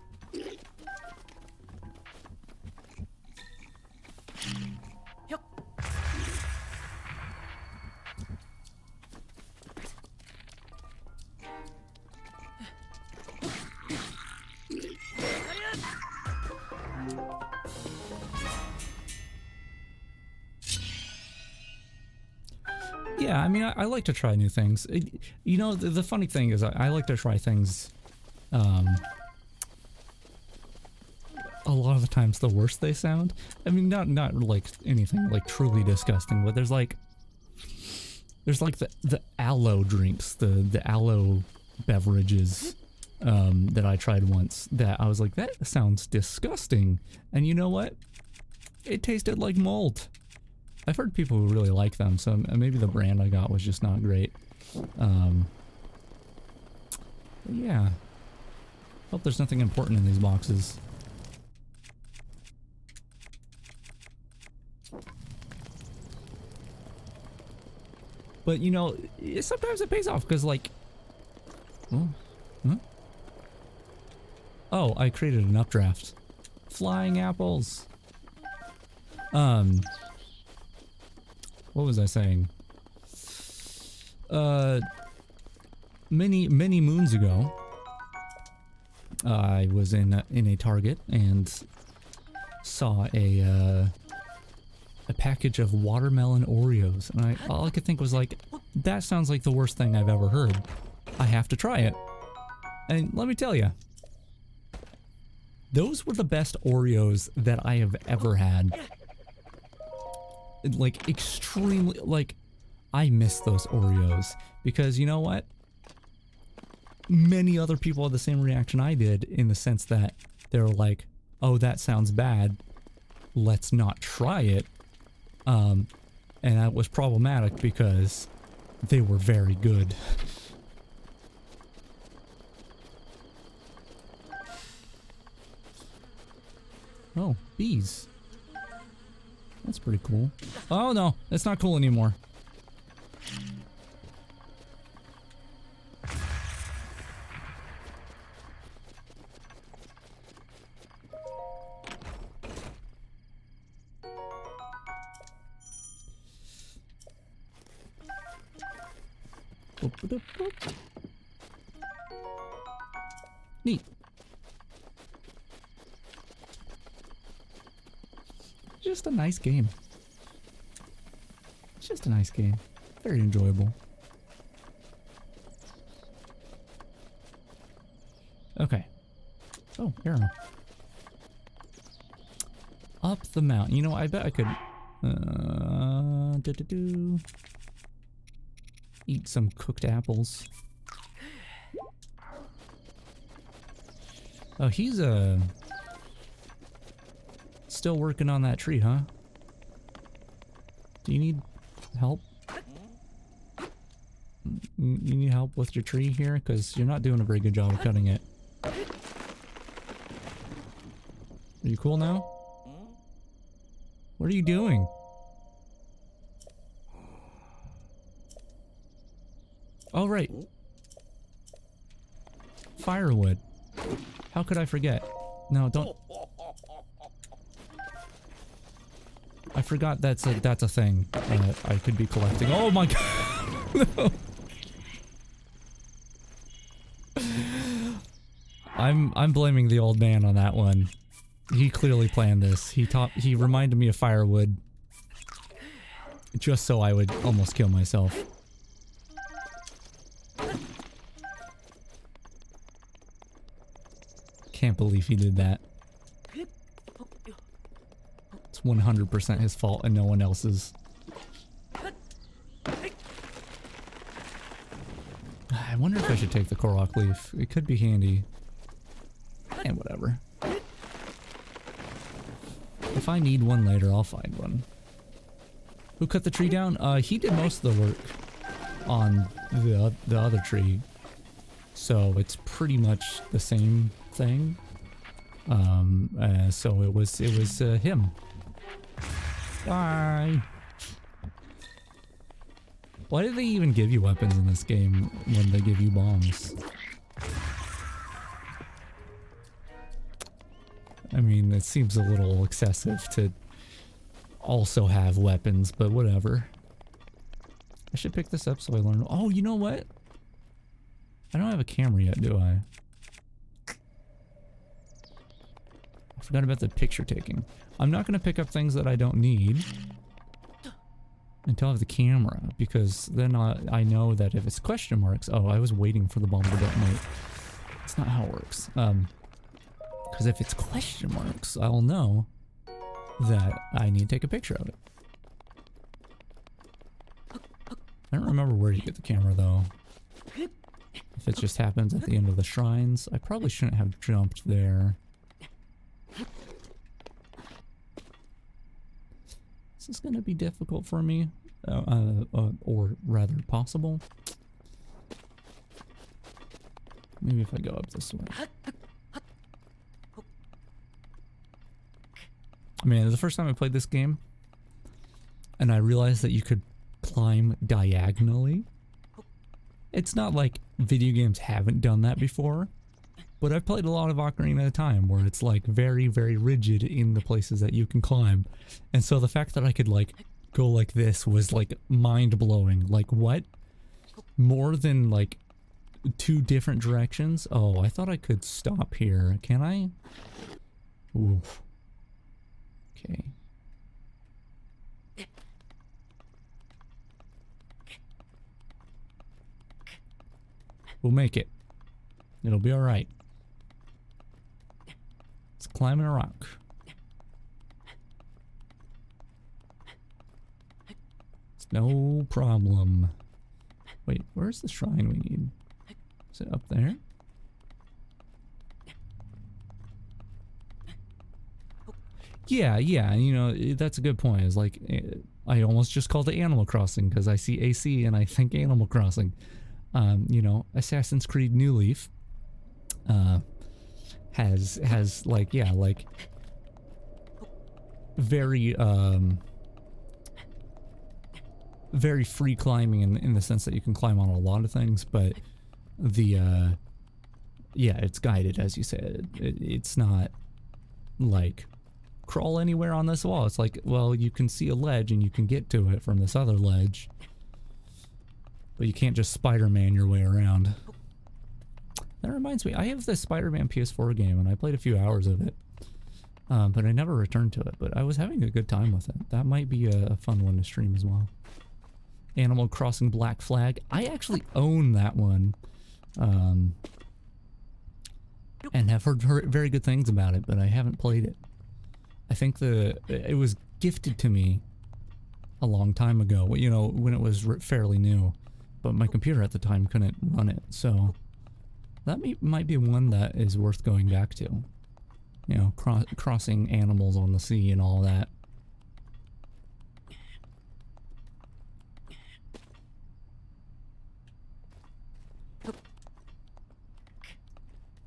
[SPEAKER 1] Yeah, I mean, I like to try new things. You know, the funny thing is I like to try things, a lot of the times the worse they sound. I mean, not like anything like truly disgusting, but there's like the aloe drinks, the aloe beverages, that I tried once that I was like, that sounds disgusting. And you know what? It tasted like malt. I've heard people who really like them, so maybe the brand I got was just not great. Yeah. Hope there's nothing important in these boxes. But you know, sometimes it pays off because like... Oh, huh? Oh, I created an updraft. Flying apples. What was I saying? Many moons ago, I was in a Target and saw a package of watermelon Oreos, and all I could think was like, that sounds like the worst thing I've ever heard. I have to try it. And let me tell you, those were the best Oreos that I have ever had. Like, extremely, like, I miss those Oreos because you know what? Many other people had the same reaction I did, in the sense that they were like, oh, that sounds bad, let's not try it. And that was problematic because they were very good. Oh, bees. That's pretty cool. Oh no, that's not cool anymore. Neat. Just a nice game. It's just a nice game. Very enjoyable. Okay. Oh, arrow. Up the mountain. You know, I bet I could eat some cooked apples. Oh, he's still working on that tree, huh? Do you need help? You need help with your tree here? Because you're not doing a very good job of cutting it. Are you cool now? What are you doing? Oh, right. Firewood. How could I forget? No, don't. I forgot that's a thing I could be collecting. Oh my god! No. I'm blaming the old man on that one. He clearly planned this. He reminded me of firewood just so I would almost kill myself. Can't believe he did that. It's 100% his fault and no one else's. I wonder if I should take the Korok leaf. It could be handy. And whatever. If I need one later, I'll find one. Who cut the tree down? He did most of the work on the other tree. So it's pretty much the same thing. So it was him. Bye. Why did they even give you weapons in this game when they give you bombs? I mean, it seems a little excessive to also have weapons, but whatever. I should pick this up so I learn. Oh, you know what? I don't have a camera yet, do I? I forgot about the picture taking. I'm not going to pick up things that I don't need until I have the camera, because then I know that if it's question marks... Oh, I was waiting for the bomb to detonate. That's not how it works. Because if it's question marks, I'll know that I need to take a picture of it. I don't remember where you get the camera, though. If it just happens at the end of the shrines, I probably shouldn't have jumped there. This is going to be difficult for me, or rather possible. Maybe if I go up this way. Man, the first time I played this game, and I realized that you could climb diagonally. It's not like video games haven't done that before, but I've played a lot of Ocarina of Time where it's like very, very rigid in the places that you can climb. And so the fact that I could like go like this was like mind-blowing. Like what? More than like 2 different directions? Oh, I thought I could stop here. Can I? Oof. Okay. We'll make it. It'll be alright. It's climbing a rock. It's no problem. Wait, where's the shrine we need? Is it up there? Yeah, you know, that's a good point. It's like, I almost just called it Animal Crossing because I see AC and I think Animal Crossing. You know, Assassin's Creed New Leaf has like, yeah, like very very free climbing in the sense that you can climb on a lot of things, but the yeah, it's guided, as you said. It's not like crawl anywhere on this wall. It's like, well, you can see a ledge and you can get to it from this other ledge, but you can't just Spider-Man your way around. That reminds me, I have this Spider-Man PS4 game and I played a few hours of it, but I never returned to it, but I was having a good time with it. That might be a fun one to stream as well. Animal Crossing Black Flag. I actually own that one, and have heard very good things about it, but I haven't played it. I think it was gifted to me a long time ago, you know, when it was fairly new, but my computer at the time couldn't run it, so that might be one that is worth going back to. You know, crossing animals on the sea and all that.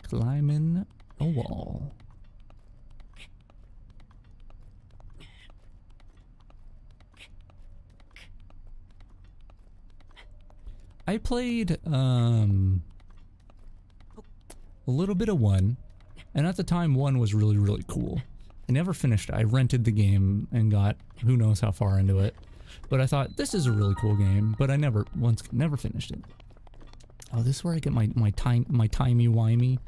[SPEAKER 1] Climbing a wall. I played a little bit of 1, and at the time 1 was really, really cool. I never finished it. I rented the game and got who knows how far into it. But I thought, this is a really cool game, but I never finished it. Oh, this is where I get my timey-wimey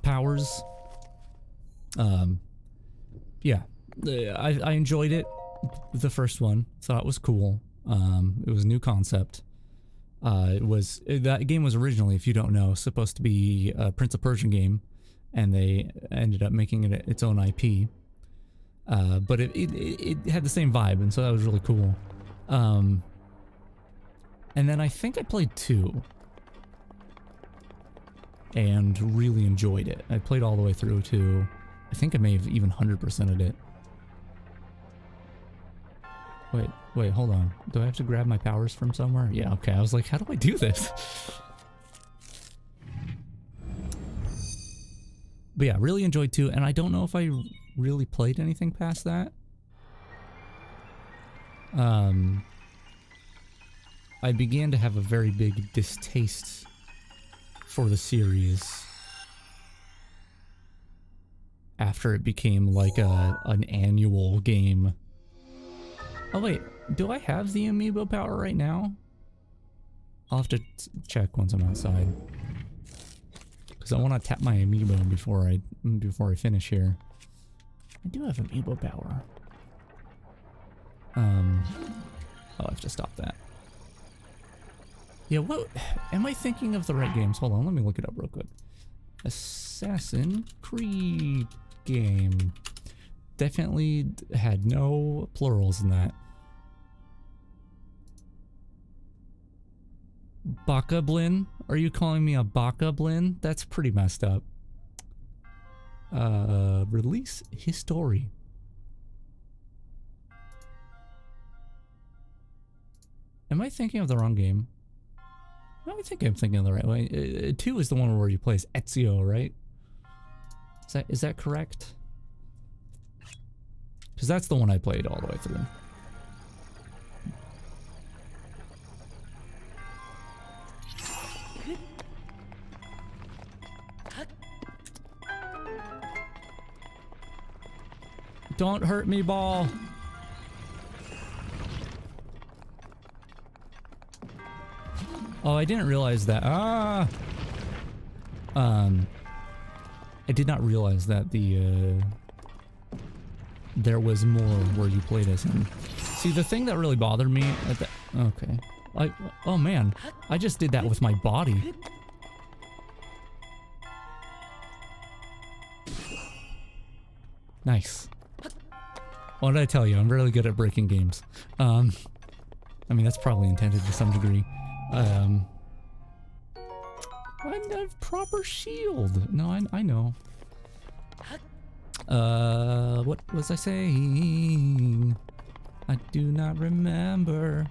[SPEAKER 1] powers. Yeah. I enjoyed it. The first one. Thought it was cool. It was a new concept. That game was originally, if you don't know, supposed to be a Prince of Persia game, and they ended up making it its own IP. But it had the same vibe, and so that was really cool. And then I think I played 2 and really enjoyed it. I played all the way through 2. I think I may have even 100%ed it. Wait, hold on. Do I have to grab my powers from somewhere? Yeah, okay. I was like, how do I do this? But yeah, really enjoyed 2, and I don't know if I really played anything past that. I began to have a very big distaste for the series after it became like an annual game. Oh wait, do I have the amiibo power right now? I'll have to check once I'm outside, because I want to tap my amiibo before I finish here. I do have amiibo power. I'll have to stop that. Yeah, what am I thinking of the right games? Hold on, let me look it up real quick. Assassin's Creed game. Definitely had no plurals in that. Baka-blin? Are you calling me a Baka-blin? That's pretty messed up. Release history. Am I thinking of the wrong game? No, I think I'm thinking of the right way. 2 is the one where you play as Ezio, right? Is that correct? Because that's the one I played all the way through. Don't hurt me, ball. Oh, I didn't realize that. I did not realize that there was more where you played as him. See, the thing that really bothered me at the... Okay. Oh man, I just did that with my body. Nice. What did I tell you? I'm really good at breaking games. I mean, that's probably intended to some degree. I have proper shield. No, I know. What was I saying? I do not remember.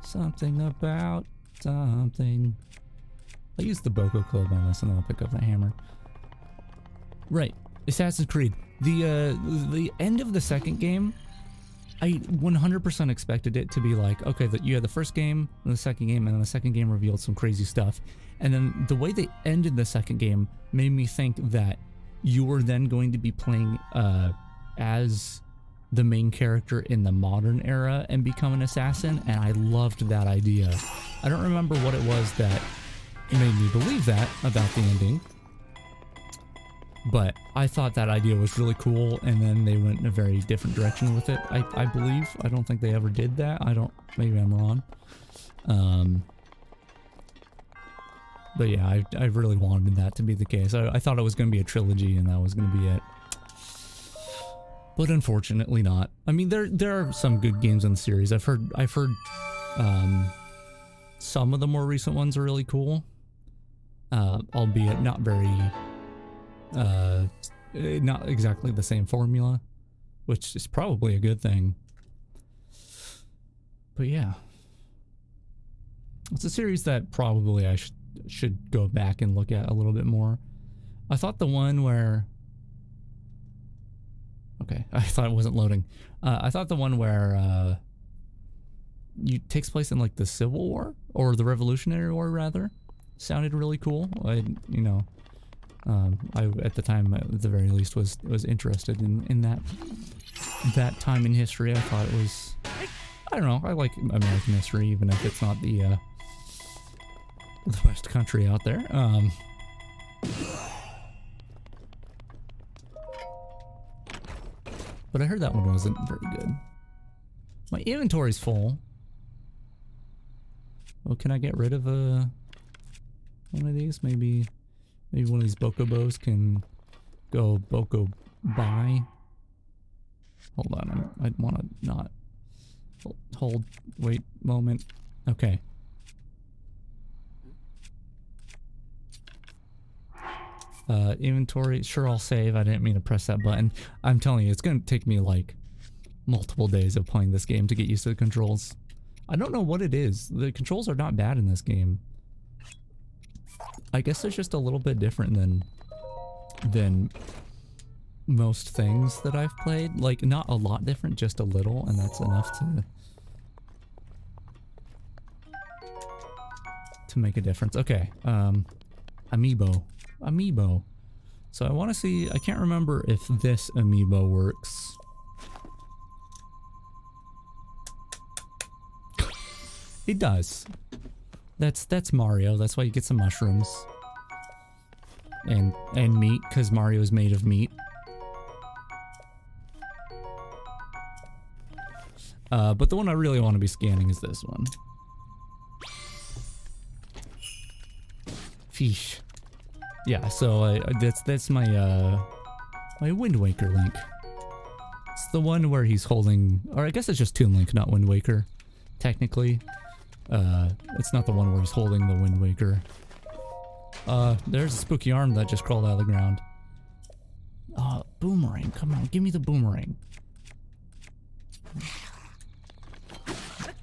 [SPEAKER 1] Something about something. I'll use the Boko Club on this and then I'll pick up the hammer. Right. Assassin's Creed. The end of the second game, I 100% expected it to be like, okay, that you had the first game and the second game, and then the second game revealed some crazy stuff. And then the way they ended the second game made me think that you were then going to be playing as the main character in the modern era and become an assassin, and I loved that idea. I don't remember what it was that made me believe that about the ending, but I thought that idea was really cool, and then they went in a very different direction with it, I believe. I don't think they ever did that. Maybe I'm wrong. But yeah, I really wanted that to be the case. I thought it was going to be a trilogy and that was going to be it. But unfortunately not. I mean, there are some good games in the series. I've heard some of the more recent ones are really cool. Albeit not very... not exactly the same formula, which is probably a good thing. But yeah, it's a series that probably I should go back and look at a little bit more. I thought the one where... Okay, I thought it wasn't loading. I thought the one where takes place in like the Civil War or the Revolutionary War rather. Sounded really cool. I at the time at the very least was interested in that time in history. I thought it was, I don't know, I like American history even if it's not the best country out there. But I heard that one wasn't very good. My inventory's full. Well, can I get rid of one of these? Maybe one of these Bokobos can go Boko by. Hold on, I'd want to not hold. Wait, moment. Okay. Inventory. Sure, I'll save. I didn't mean to press that button. I'm telling you, it's gonna take me like multiple days of playing this game to get used to the controls. I don't know what it is. The controls are not bad in this game. I guess it's just a little bit different than most things that I've played. Like, not a lot different, just a little, and that's enough to make a difference. Okay, amiibo. So I want to see, I can't remember if this amiibo works. It does. That's Mario. That's why you get some mushrooms. And meat, because Mario is made of meat. But the one I really want to be scanning is this one. Fish. Yeah, so that's my my Wind Waker Link. It's the one where he's holding, or I guess it's just Toon Link, not Wind Waker, technically. It's not the one where he's holding the Wind Waker. There's a spooky arm that just crawled out of the ground. Boomerang, come on, give me the boomerang.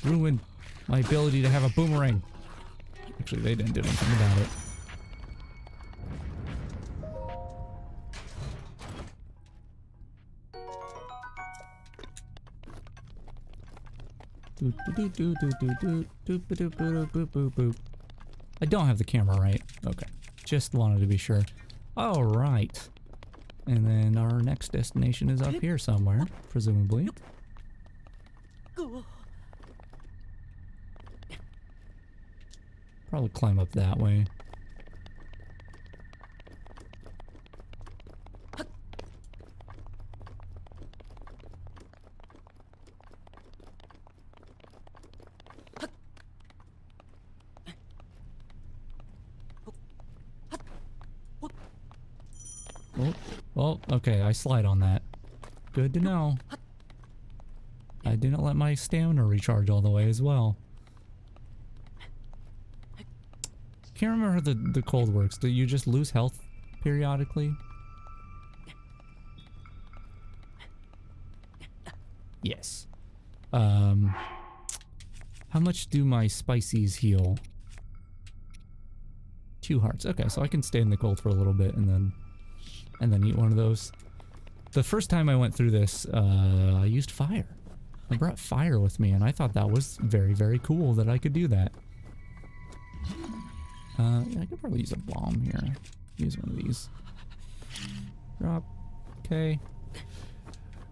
[SPEAKER 1] Ruined my ability to have a boomerang. Actually, they didn't do anything about it. I don't have the camera right. Okay. Just wanted to be sure. Alright. And then our next destination is up here somewhere, presumably. Probably climb up that way. Oh, okay, I slide on that. Good to know. I didn't let my stamina recharge all the way as well. Can't remember how the cold works. Do you just lose health periodically? Yes. How much do my spices heal? 2 hearts. Okay, so I can stay in the cold for a little bit and then eat one of those. The first time I went through this, I used fire. I brought fire with me, and I thought that was very, very cool that I could do that. Yeah, I could probably use a bomb here. Use one of these. Drop. Okay.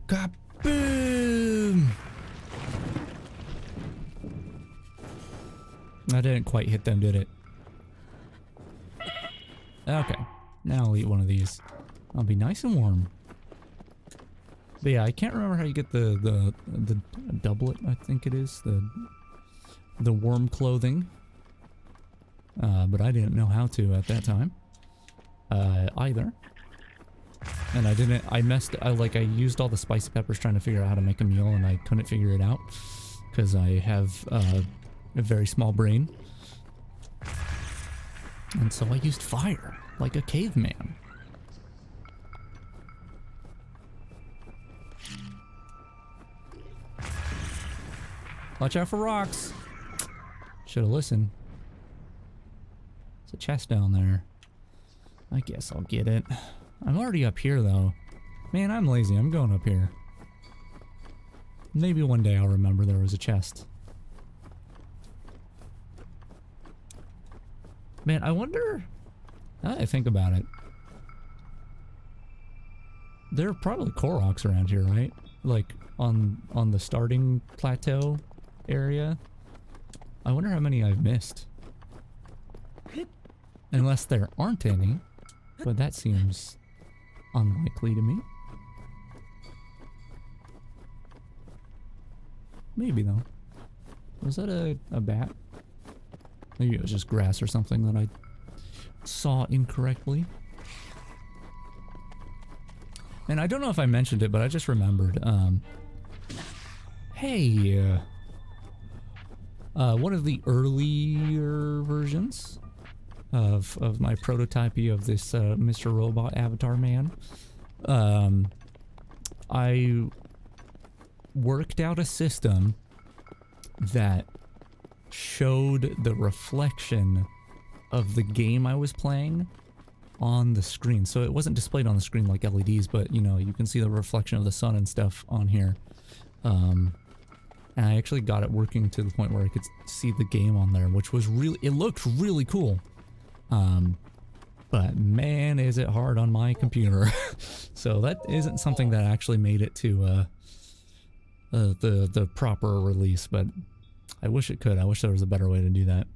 [SPEAKER 1] Kaboom! I didn't quite hit them, did it? Okay. Now I'll eat one of these. I'll be nice and warm. But yeah, I can't remember how you get the doublet, I think it is. The worm clothing. But I didn't know how to at that time. Either. And I used all the spicy peppers trying to figure out how to make a meal, and I couldn't figure it out. Because I have a very small brain. And so I used fire, like a caveman. Watch out for rocks. Should have listened. There's a chest down there. I guess I'll get it. I'm already up here though. Man, I'm lazy. I'm going up here. Maybe one day I'll remember there was a chest. Man, I wonder... Now that I think about it. There are probably Koroks around here, right? Like, on the starting plateau area. I wonder how many I've missed. Unless there aren't any. But that seems unlikely to me. Maybe, though. Was that a bat? Maybe it was just grass or something that I saw incorrectly. And I don't know if I mentioned it, but I just remembered. Hey, one of the earlier versions of my prototype of this Mr. Robot Avatar Man, I worked out a system that showed the reflection of the game I was playing on the screen. So it wasn't displayed on the screen like LEDs, but you know, you can see the reflection of the sun and stuff on here. And I actually got it working to the point where I could see the game on there, which was really, it looked really cool. But man, is it hard on my computer. So that isn't something that actually made it to the proper release, but I wish it could. I wish there was a better way to do that.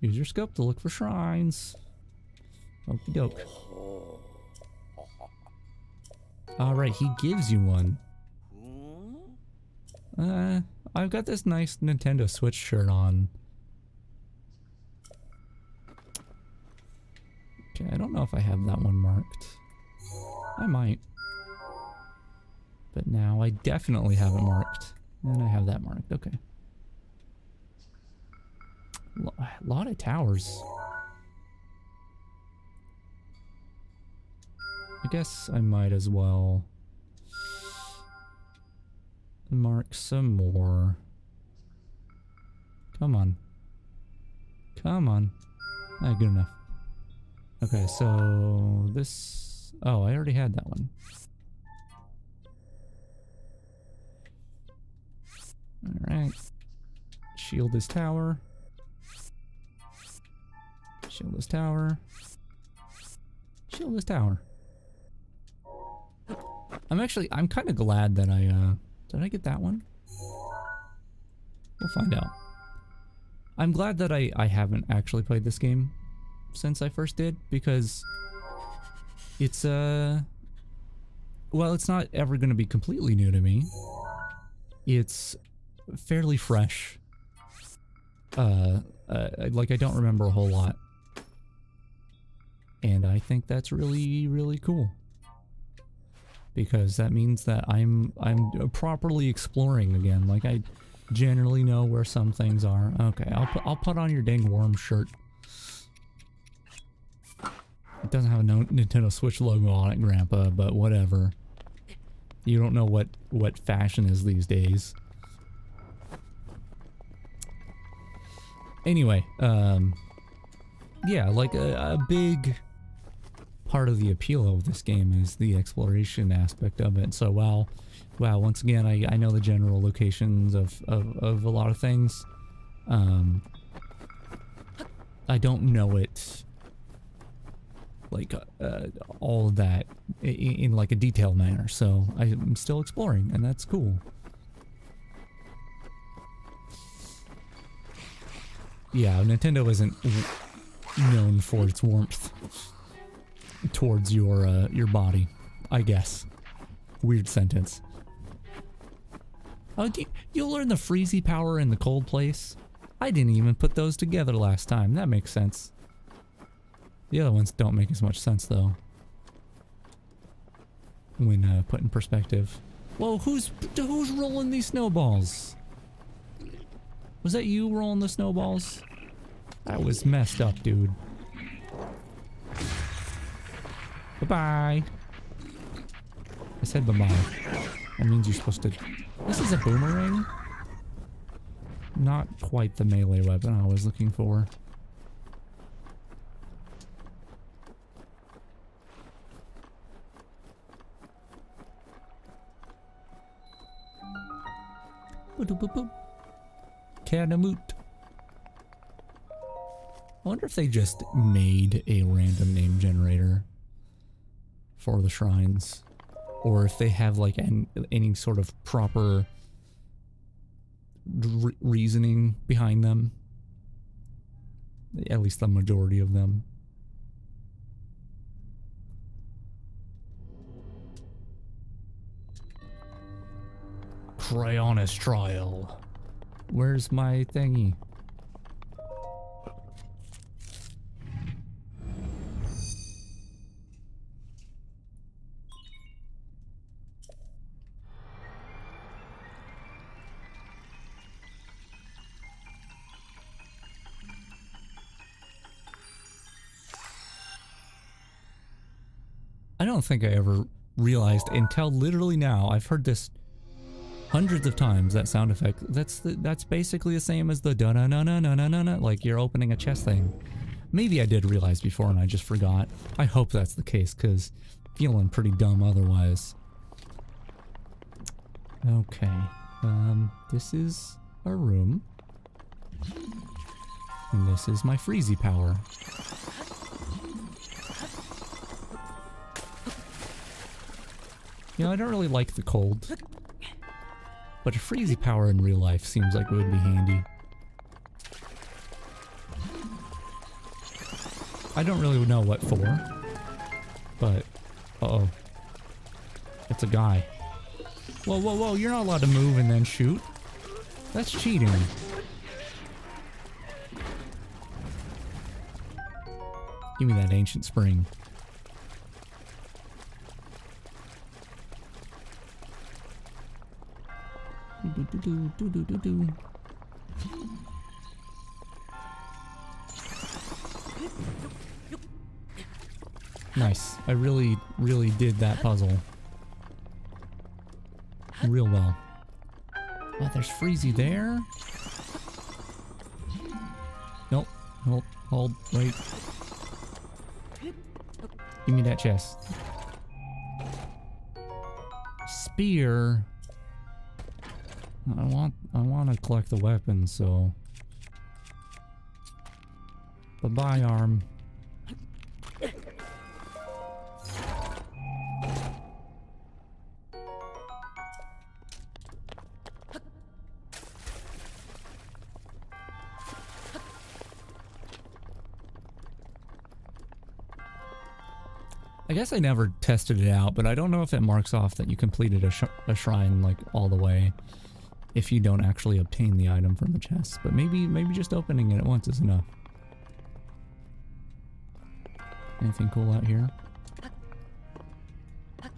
[SPEAKER 1] Use your scope to look for shrines. Okie doke. Alright, he gives you one. I've got this nice Nintendo Switch shirt on. Okay, I don't know if I have that one marked. I might. But now I definitely have it marked. And I have that marked, okay. A lot of towers. I guess I might as well mark some more. Come on. Come on. Ah, good enough. Okay, so this... Oh, I already had that one. Alright. Shield this tower. Shield this tower. Shield this tower. I'm kind of glad that did I get that one? We'll find out. I'm glad that I haven't actually played this game since I first did, because it's, well, it's not ever going to be completely new to me. It's fairly fresh. Like, I don't remember a whole lot. And I think that's really, really cool. Because that means that I'm properly exploring again. Like, I generally know where some things are. Okay, I'll put on your dang worm shirt. It doesn't have a Nintendo Switch logo on it, Grandpa, but whatever. You don't know what fashion is these days. Anyway, yeah, like a big part of the appeal of this game is the exploration aspect of it. So wow, once again, I know the general locations of a lot of things. I don't know it like all of that in like a detailed manner, so I'm still exploring, and that's cool. Yeah, Nintendo isn't known for its warmth towards your body, I guess. Weird sentence. Oh, you'll learn the freezy power in the cold place? I didn't even put those together last time. That makes sense. The other ones don't make as much sense, though, when put in perspective. Whoa, who's rolling these snowballs? Was that you rolling the snowballs? That was messed up, dude. Bye-bye. I said bye-bye. That means you're supposed to... This is a boomerang? Not quite the melee weapon I was looking for. Boop-a-boop-boop. Catamoot. I wonder if they just made a random name generator for the shrines, or if they have like any sort of proper reasoning behind them. At least the majority of them. Cryonis trial. Where's my thingy? I don't think I ever realized until literally now. I've heard this hundreds of times, that sound effect. That's basically the same as the da-na-na-na-na-na-na, like you're opening a chest thing. Maybe I did realize before and I just forgot. I hope that's the case, because feeling pretty dumb otherwise. Okay. This is a room. And this is my freezy power. You know, I don't really like the cold. But a freezy power in real life seems like it would be handy. I don't really know what for. But, uh-oh. It's a guy. Whoa, whoa, whoa, you're not allowed to move and then shoot. That's cheating. Give me that ancient spring. Do. Nice. I really did that puzzle real well. Oh, there's Freezy there. Nope. Hold. Wait. Give me that chest. Spear. I want to collect the weapons, so. Bye-bye, arm. I guess I never tested it out, but I don't know if it marks off that you completed a shrine like all the way if you don't actually obtain the item from the chest. But maybe just opening it at once is enough. Anything cool out here? I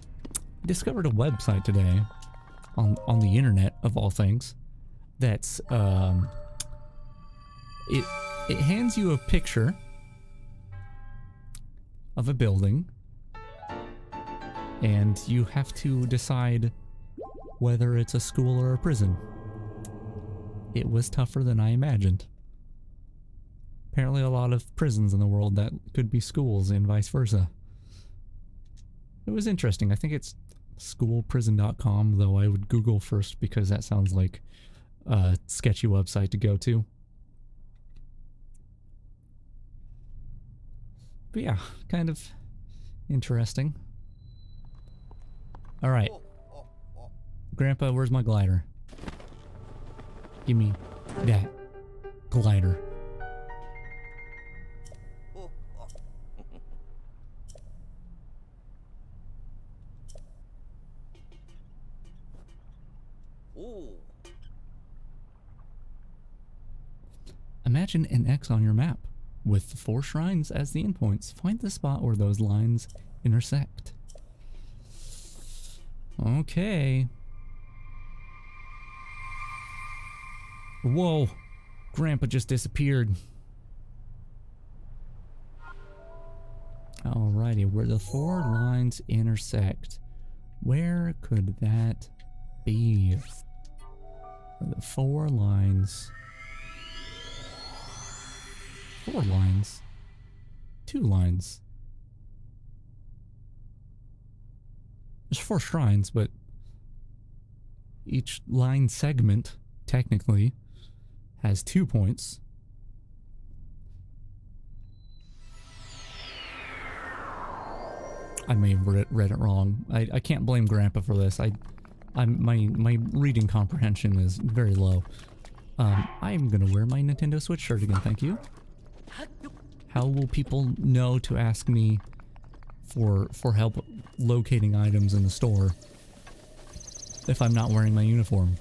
[SPEAKER 1] discovered a website today on the internet of all things that's it hands you a picture of a building and you have to decide whether it's a school or a prison. It was tougher than I imagined. Apparently a lot of prisons in the world that could be schools and vice versa. It was interesting. I think it's schoolprison.com, though I would Google first because that sounds like a sketchy website to go to. But yeah, kind of interesting. Alright. Grandpa, where's my glider? Give me that glider. Imagine an X on your map with 4 shrines as the endpoints. Find the spot where those lines intersect. Okay. Whoa. Grandpa just disappeared. Alrighty, where the 4 lines intersect. Where could that be? Where the 4 lines... 4 lines? 2 lines? There's 4 shrines, but each line segment technically has 2 points. I may have read it wrong. I can't blame Grandpa for this. My reading comprehension is very low. I'm gonna wear my Nintendo Switch shirt again, thank you. How will people know to ask me for help locating items in the store if I'm not wearing my uniform?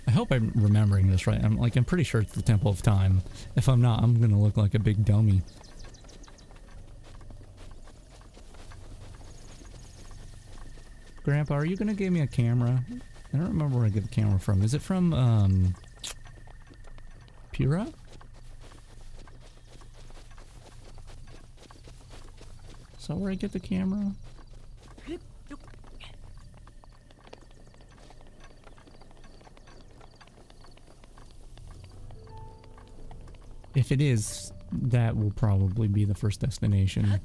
[SPEAKER 1] I hope I'm remembering this right. I'm pretty sure it's the Temple of Time. If I'm not, I'm gonna look like a big dummy. Grandpa, are you gonna give me a camera? I don't remember where I get the camera from. Is it from, Pura? Is that where I get the camera? If it is, that will probably be the first destination.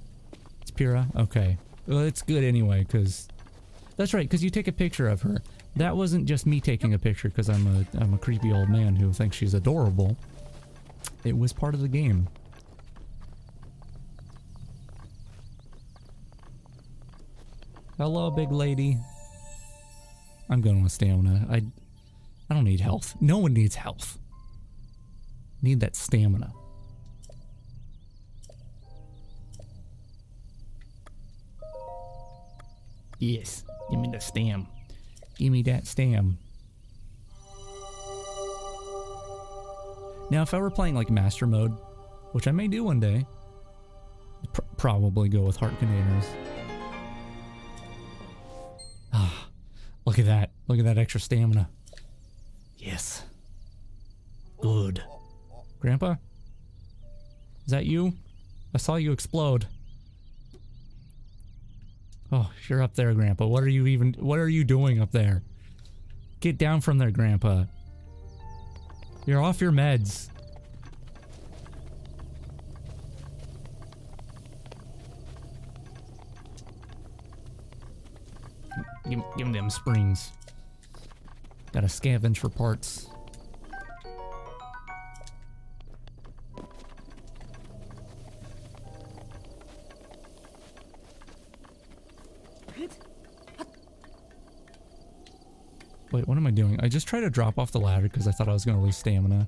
[SPEAKER 1] It's Pura? Okay. Well, it's good anyway, because... That's right, because you take a picture of her. That wasn't just me taking a picture because I'm a creepy old man who thinks she's adorable. It was part of the game. Hello, big lady. I'm going with stamina. I don't need health. No one needs health. Need that stamina. Yes, give me the stam. Give me that stam. Now, if I were playing like master mode, which I may do one day, probably go with heart containers. Ah, look at that. Look at that extra stamina. Yes. Good. Grandpa? Is that you? I saw you explode. Oh, you're up there, Grandpa. What are you doing up there? Get down from there, Grandpa. You're off your meds. Give him them springs. Gotta scavenge for parts. Wait, what am I doing? I just tried to drop off the ladder because I thought I was going to lose stamina.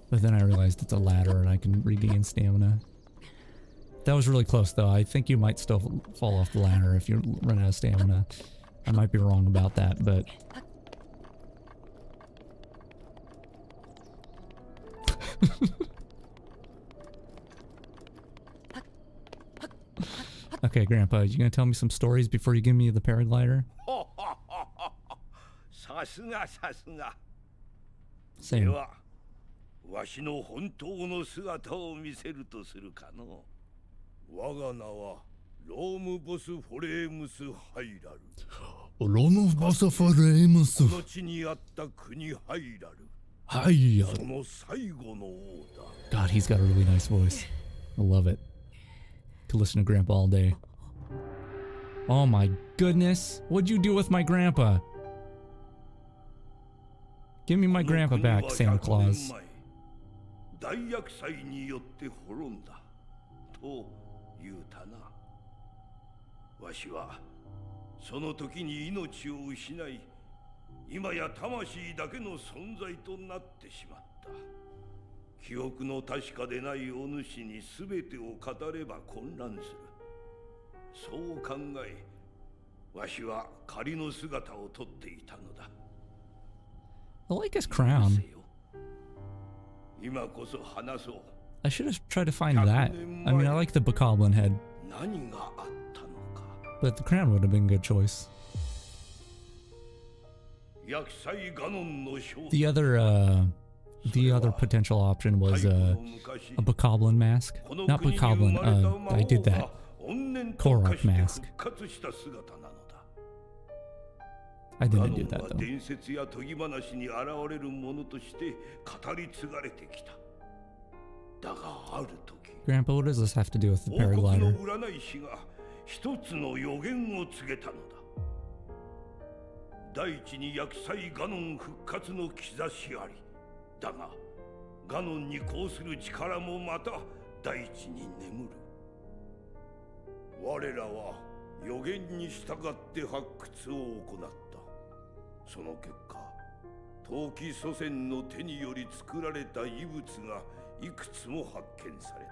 [SPEAKER 1] But then I realized it's a ladder and I can regain stamina. That was really close though. I think you might still fall off the ladder if you run out of stamina. I might be wrong about that, but... Okay, Grandpa, you gonna tell me some stories before you give me the paraglider? Same.
[SPEAKER 2] わしの本当の姿を見せるとするかの。我が名はロームボス・フォレームス・ハイラル。
[SPEAKER 1] ロームボス・フォレームス。
[SPEAKER 2] この地にあった国ハイラル。
[SPEAKER 1] ハイラル。
[SPEAKER 2] その最後の王だ。
[SPEAKER 1] God, he's got a really nice voice. I love it. Could listen to Grandpa all day. Oh my goodness. What'd you do with my grandpa? Give me my grandpa back, Santa Claus.
[SPEAKER 2] 大厄災によって滅んだと言うたな。わしはその時に命を失い、今や魂だけの存在となってしまった。記憶の確かでないお主に全てを語れば混乱する。そう考え、わしは仮の姿をとっていたのだ。
[SPEAKER 1] I like his crown.
[SPEAKER 2] 今こそ話そう。
[SPEAKER 1] I should have tried to find that. I mean, I like the bokoblin head.
[SPEAKER 2] 何があったのか。
[SPEAKER 1] But the crown would have been a good choice. The other potential option was a bokoblin mask. Not bokoblin, I did that. Korok mask. I
[SPEAKER 2] ガ
[SPEAKER 1] didn't
[SPEAKER 2] ノ
[SPEAKER 1] do
[SPEAKER 2] ン
[SPEAKER 1] that
[SPEAKER 2] は
[SPEAKER 1] though.
[SPEAKER 2] 伝説や研ぎ話に現れるものとして語り継がれてきた。だがある時、
[SPEAKER 1] Grandpa, what does this have to do with the
[SPEAKER 2] 王国の
[SPEAKER 1] paraglider?
[SPEAKER 2] 占い師が一つの予言を告げたのだ。大地に厄災ガノン復活の兆しあり。だがガノンに抗する力もまた大地に眠る。我らは予言に従って発掘を行った。その結果、陶器祖先の手により作られた遺物がいくつも発見された。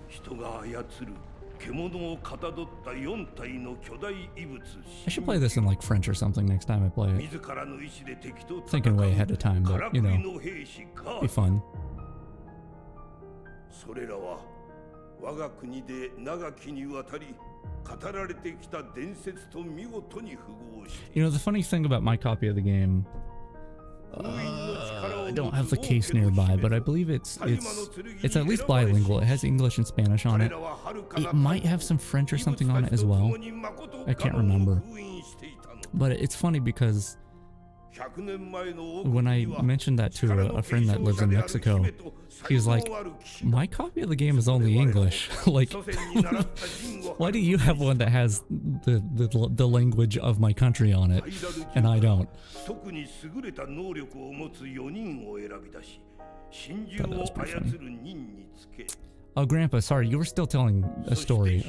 [SPEAKER 2] 人が操る獣をかたどった4体の巨大遺物。
[SPEAKER 1] I should play this in like French or something next time I play it.
[SPEAKER 2] 自らの意志で敵と
[SPEAKER 1] Thinking way ahead of time,
[SPEAKER 2] か
[SPEAKER 1] but
[SPEAKER 2] らく
[SPEAKER 1] you
[SPEAKER 2] り
[SPEAKER 1] know,
[SPEAKER 2] の兵士ガ
[SPEAKER 1] be
[SPEAKER 2] ー
[SPEAKER 1] fun.
[SPEAKER 2] それらは我が国で長きにわたり語られてきた伝説と見事に符合してい
[SPEAKER 1] You
[SPEAKER 2] る。
[SPEAKER 1] know, the funny thing about my copy of the game, I don't have the case nearby, but I believe it's at least bilingual. It has English and Spanish on it. It might have some French or something on it as well. I can't remember. But it's funny because when I mentioned that to a friend that lives in Mexico, he was like, my copy of the game is only English. Like, why do you have one that has the language of my country on it and I don't?
[SPEAKER 2] 特に優れた能力を持つ4人を選び出し、真珠を操る任につけ。
[SPEAKER 1] Oh, Grandpa, sorry, you were still telling a story.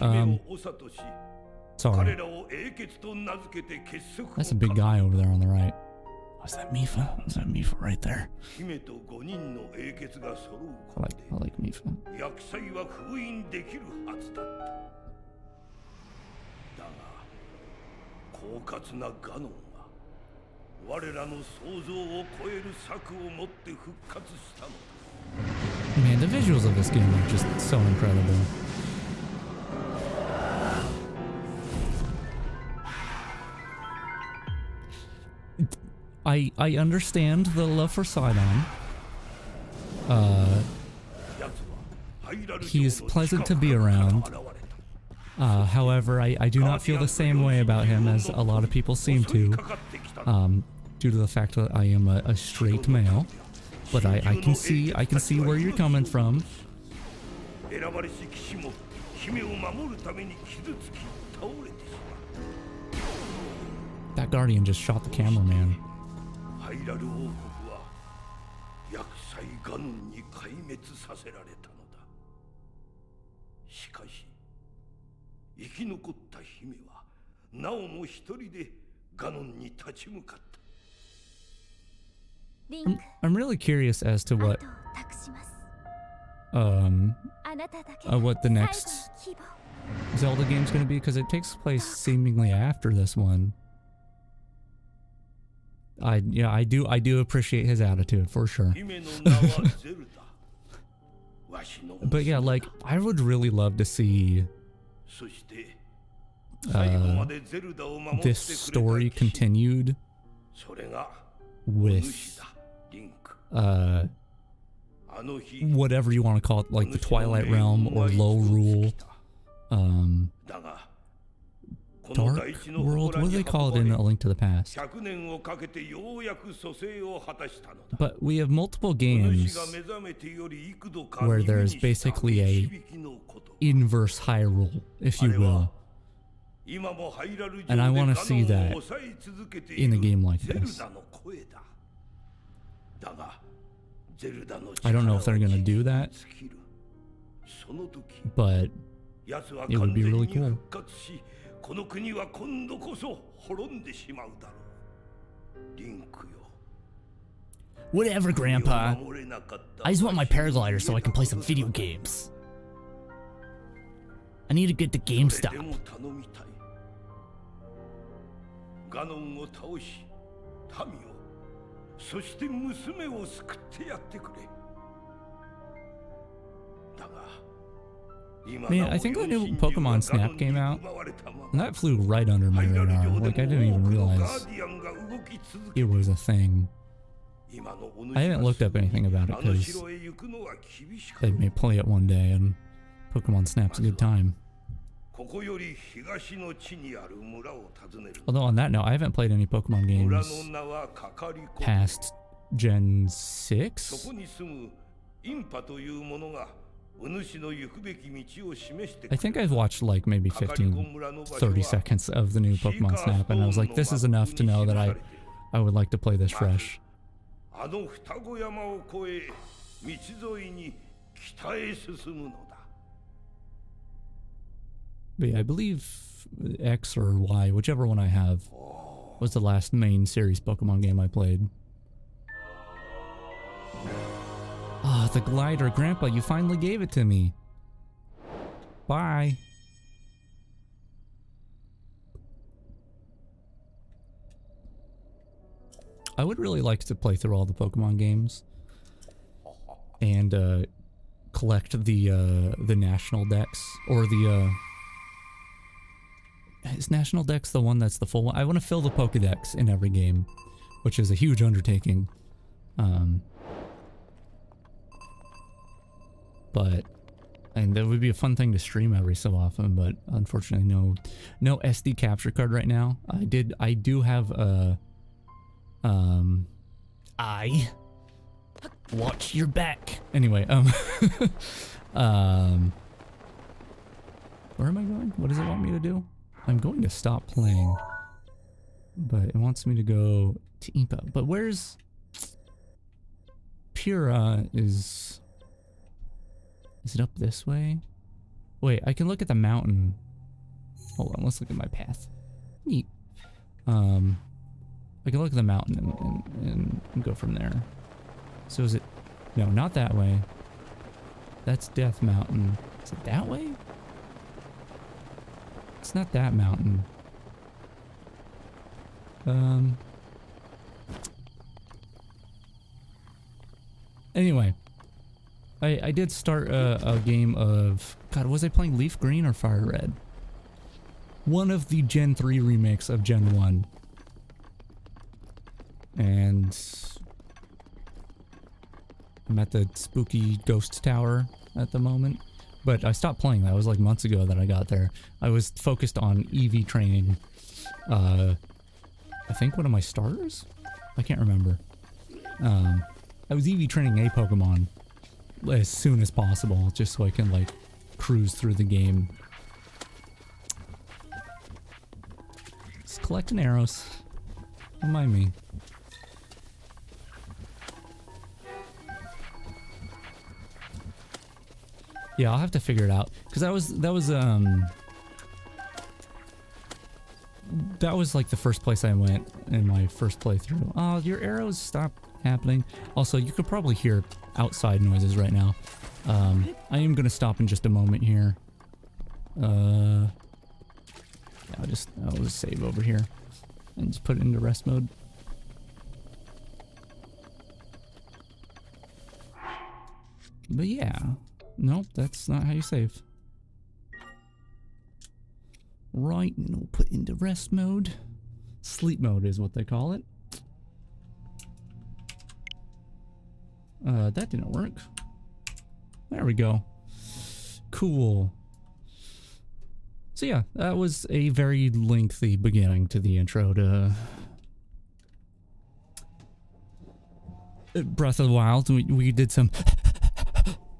[SPEAKER 1] Sorry. That's a big guy over there on the right. Was that Mifa? Was that Mifa right there? I like Mifa.
[SPEAKER 2] 厄災は封印できるはずだった。だが、狡猾なガノンは我らの想像を超える策を持って復活したのだ。
[SPEAKER 1] Man, the visuals of this game are just so incredible. I understand the love for Sidon. He is pleasant to be around. However, I do not feel the same way about him as a lot of people seem to, due to the fact that I am a straight male. But I can see where you're coming from. That guardian just shot the cameraman. I'm really curious as to what the next Zelda game's gonna be, because it takes place seemingly after this one. I do appreciate his attitude for sure. But yeah, like I would really love to see this story continued with whatever you want to call it, like the Twilight Realm or Low Rule, Dark World. What do they call it in A Link to the Past? But we have multiple games where there's basically a inverse Hyrule, if you will. And I want to see that in a game like this. I don't know if they're going to do that, but it would be really cool. Whatever, Grandpa. I just want my paraglider so I can play some video games. I need to get to GameStop. Man, I think the new Pokemon Snap came out, and that flew right under my radar. Like, I didn't even realize it was a thing. I haven't looked up anything about it because I may play it one day, and Pokemon Snap's a good time. Although on that note, I haven't played any Pokemon games past Gen 6. I think I've watched like maybe 15, 30 seconds of the new Pokemon Snap, and I was like, this is enough to know that I would like to play this fresh. But yeah, I believe X or Y, whichever one I have, was the last main series Pokemon game I played. Ah, the glider. Grandpa, you finally gave it to me. Bye. I would really like to play through all the Pokemon games and collect the National Dex, or the is National Dex the one that's the full one? I want to fill the Pokedex in every game, which is a huge undertaking. And that would be a fun thing to stream every so often, but unfortunately no SD capture card right now. I do have a watch your back. Anyway, where am I going? What does it want me to do? I'm going to stop playing, but it wants me to go to Impa. But where's Pura? Is it up this way? Wait, I can look at the mountain. Hold on, let's look at my path. Neat. I can look at the mountain and go from there. So is it... No, not that way. That's Death Mountain. Is it that way? It's not that mountain. Anyway. I did start a game of... God, was I playing Leaf Green or Fire Red? One of the Gen 3 remakes of Gen 1. And... I'm at the spooky ghost tower at the moment. But I stopped playing that. It was like months ago that I got there. I was focused on EV training. I think one of my starters? I can't remember. I was EV training a Pokemon as soon as possible, just so I can like cruise through the game. Just collecting arrows. Don't mind me. Yeah, I'll have to figure it out, because that was like the first place I went in my first playthrough. Oh, your arrows stop happening. Also, you could probably hear outside noises right now. I am gonna stop in just a moment here. Yeah, I'll just save over here and just put it into rest mode. But yeah. Nope, that's not how you save. Right, and we'll put into rest mode. Sleep mode is what they call it. That didn't work. There we go. Cool. So yeah, that was a very lengthy beginning to the intro to Breath of the Wild. We did some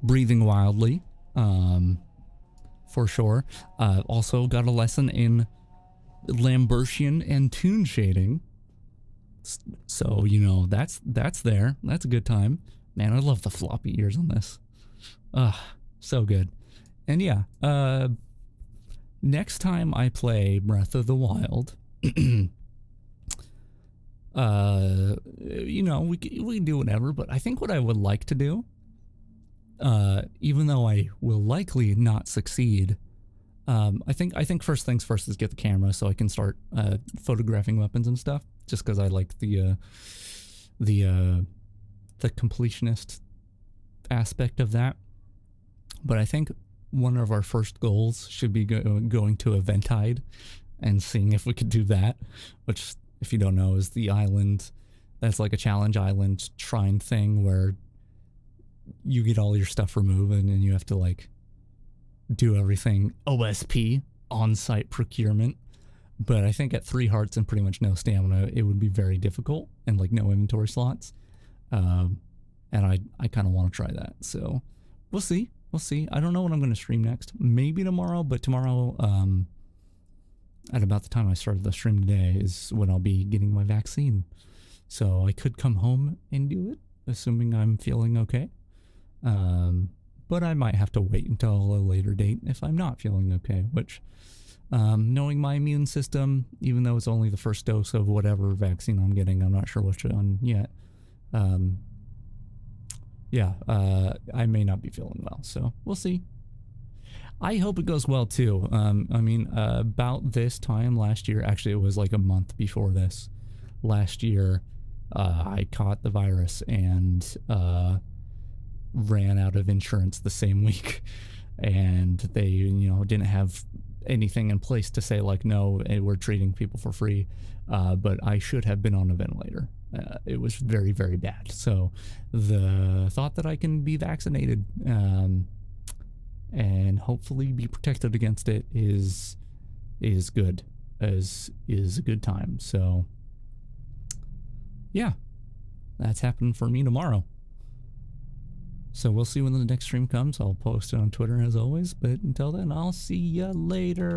[SPEAKER 1] breathing wildly, for sure. Also got a lesson in Lambertian and tune shading. So, you know, that's there. That's a good time. Man, I love the floppy ears on this. So good. And yeah, next time I play Breath of the Wild, you know, we can do whatever, but I think what I would like to do, even though I will likely not succeed, I think first things first is get the camera so I can start photographing weapons and stuff, just because I like the completionist aspect of that. But I think one of our first goals should be going to Eventide and seeing if we could do that, which, if you don't know, is the island that's like a challenge island shrine thing where you get all your stuff removed and then you have to like do everything OSP on-site procurement. But I think at 3 hearts and pretty much no stamina, it would be very difficult, and like no inventory slots. And I kind of want to try that. So we'll see. We'll see. I don't know what I'm going to stream next. Maybe tomorrow, but tomorrow, at about the time I started the stream today, is when I'll be getting my vaccine. So I could come home and do it, assuming I'm feeling okay. But I might have to wait until a later date if I'm not feeling okay, which, knowing my immune system, even though it's only the first dose of whatever vaccine I'm getting, I'm not sure which one yet. Yeah, I may not be feeling well, so we'll see. I hope it goes well too. I mean, about this time last year, actually it was like a month before this, last year, I caught the virus and ran out of insurance the same week, and they, you know, didn't have anything in place to say like, no, we're treating people for free, but I should have been on a ventilator. It was very, very bad. So the thought that I can be vaccinated and hopefully be protected against it is good, is a good time. So yeah, that's happening for me tomorrow. So we'll see when the next stream comes. I'll post it on Twitter as always, but until then, I'll see ya later.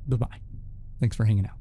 [SPEAKER 1] Bye-bye. Thanks for hanging out.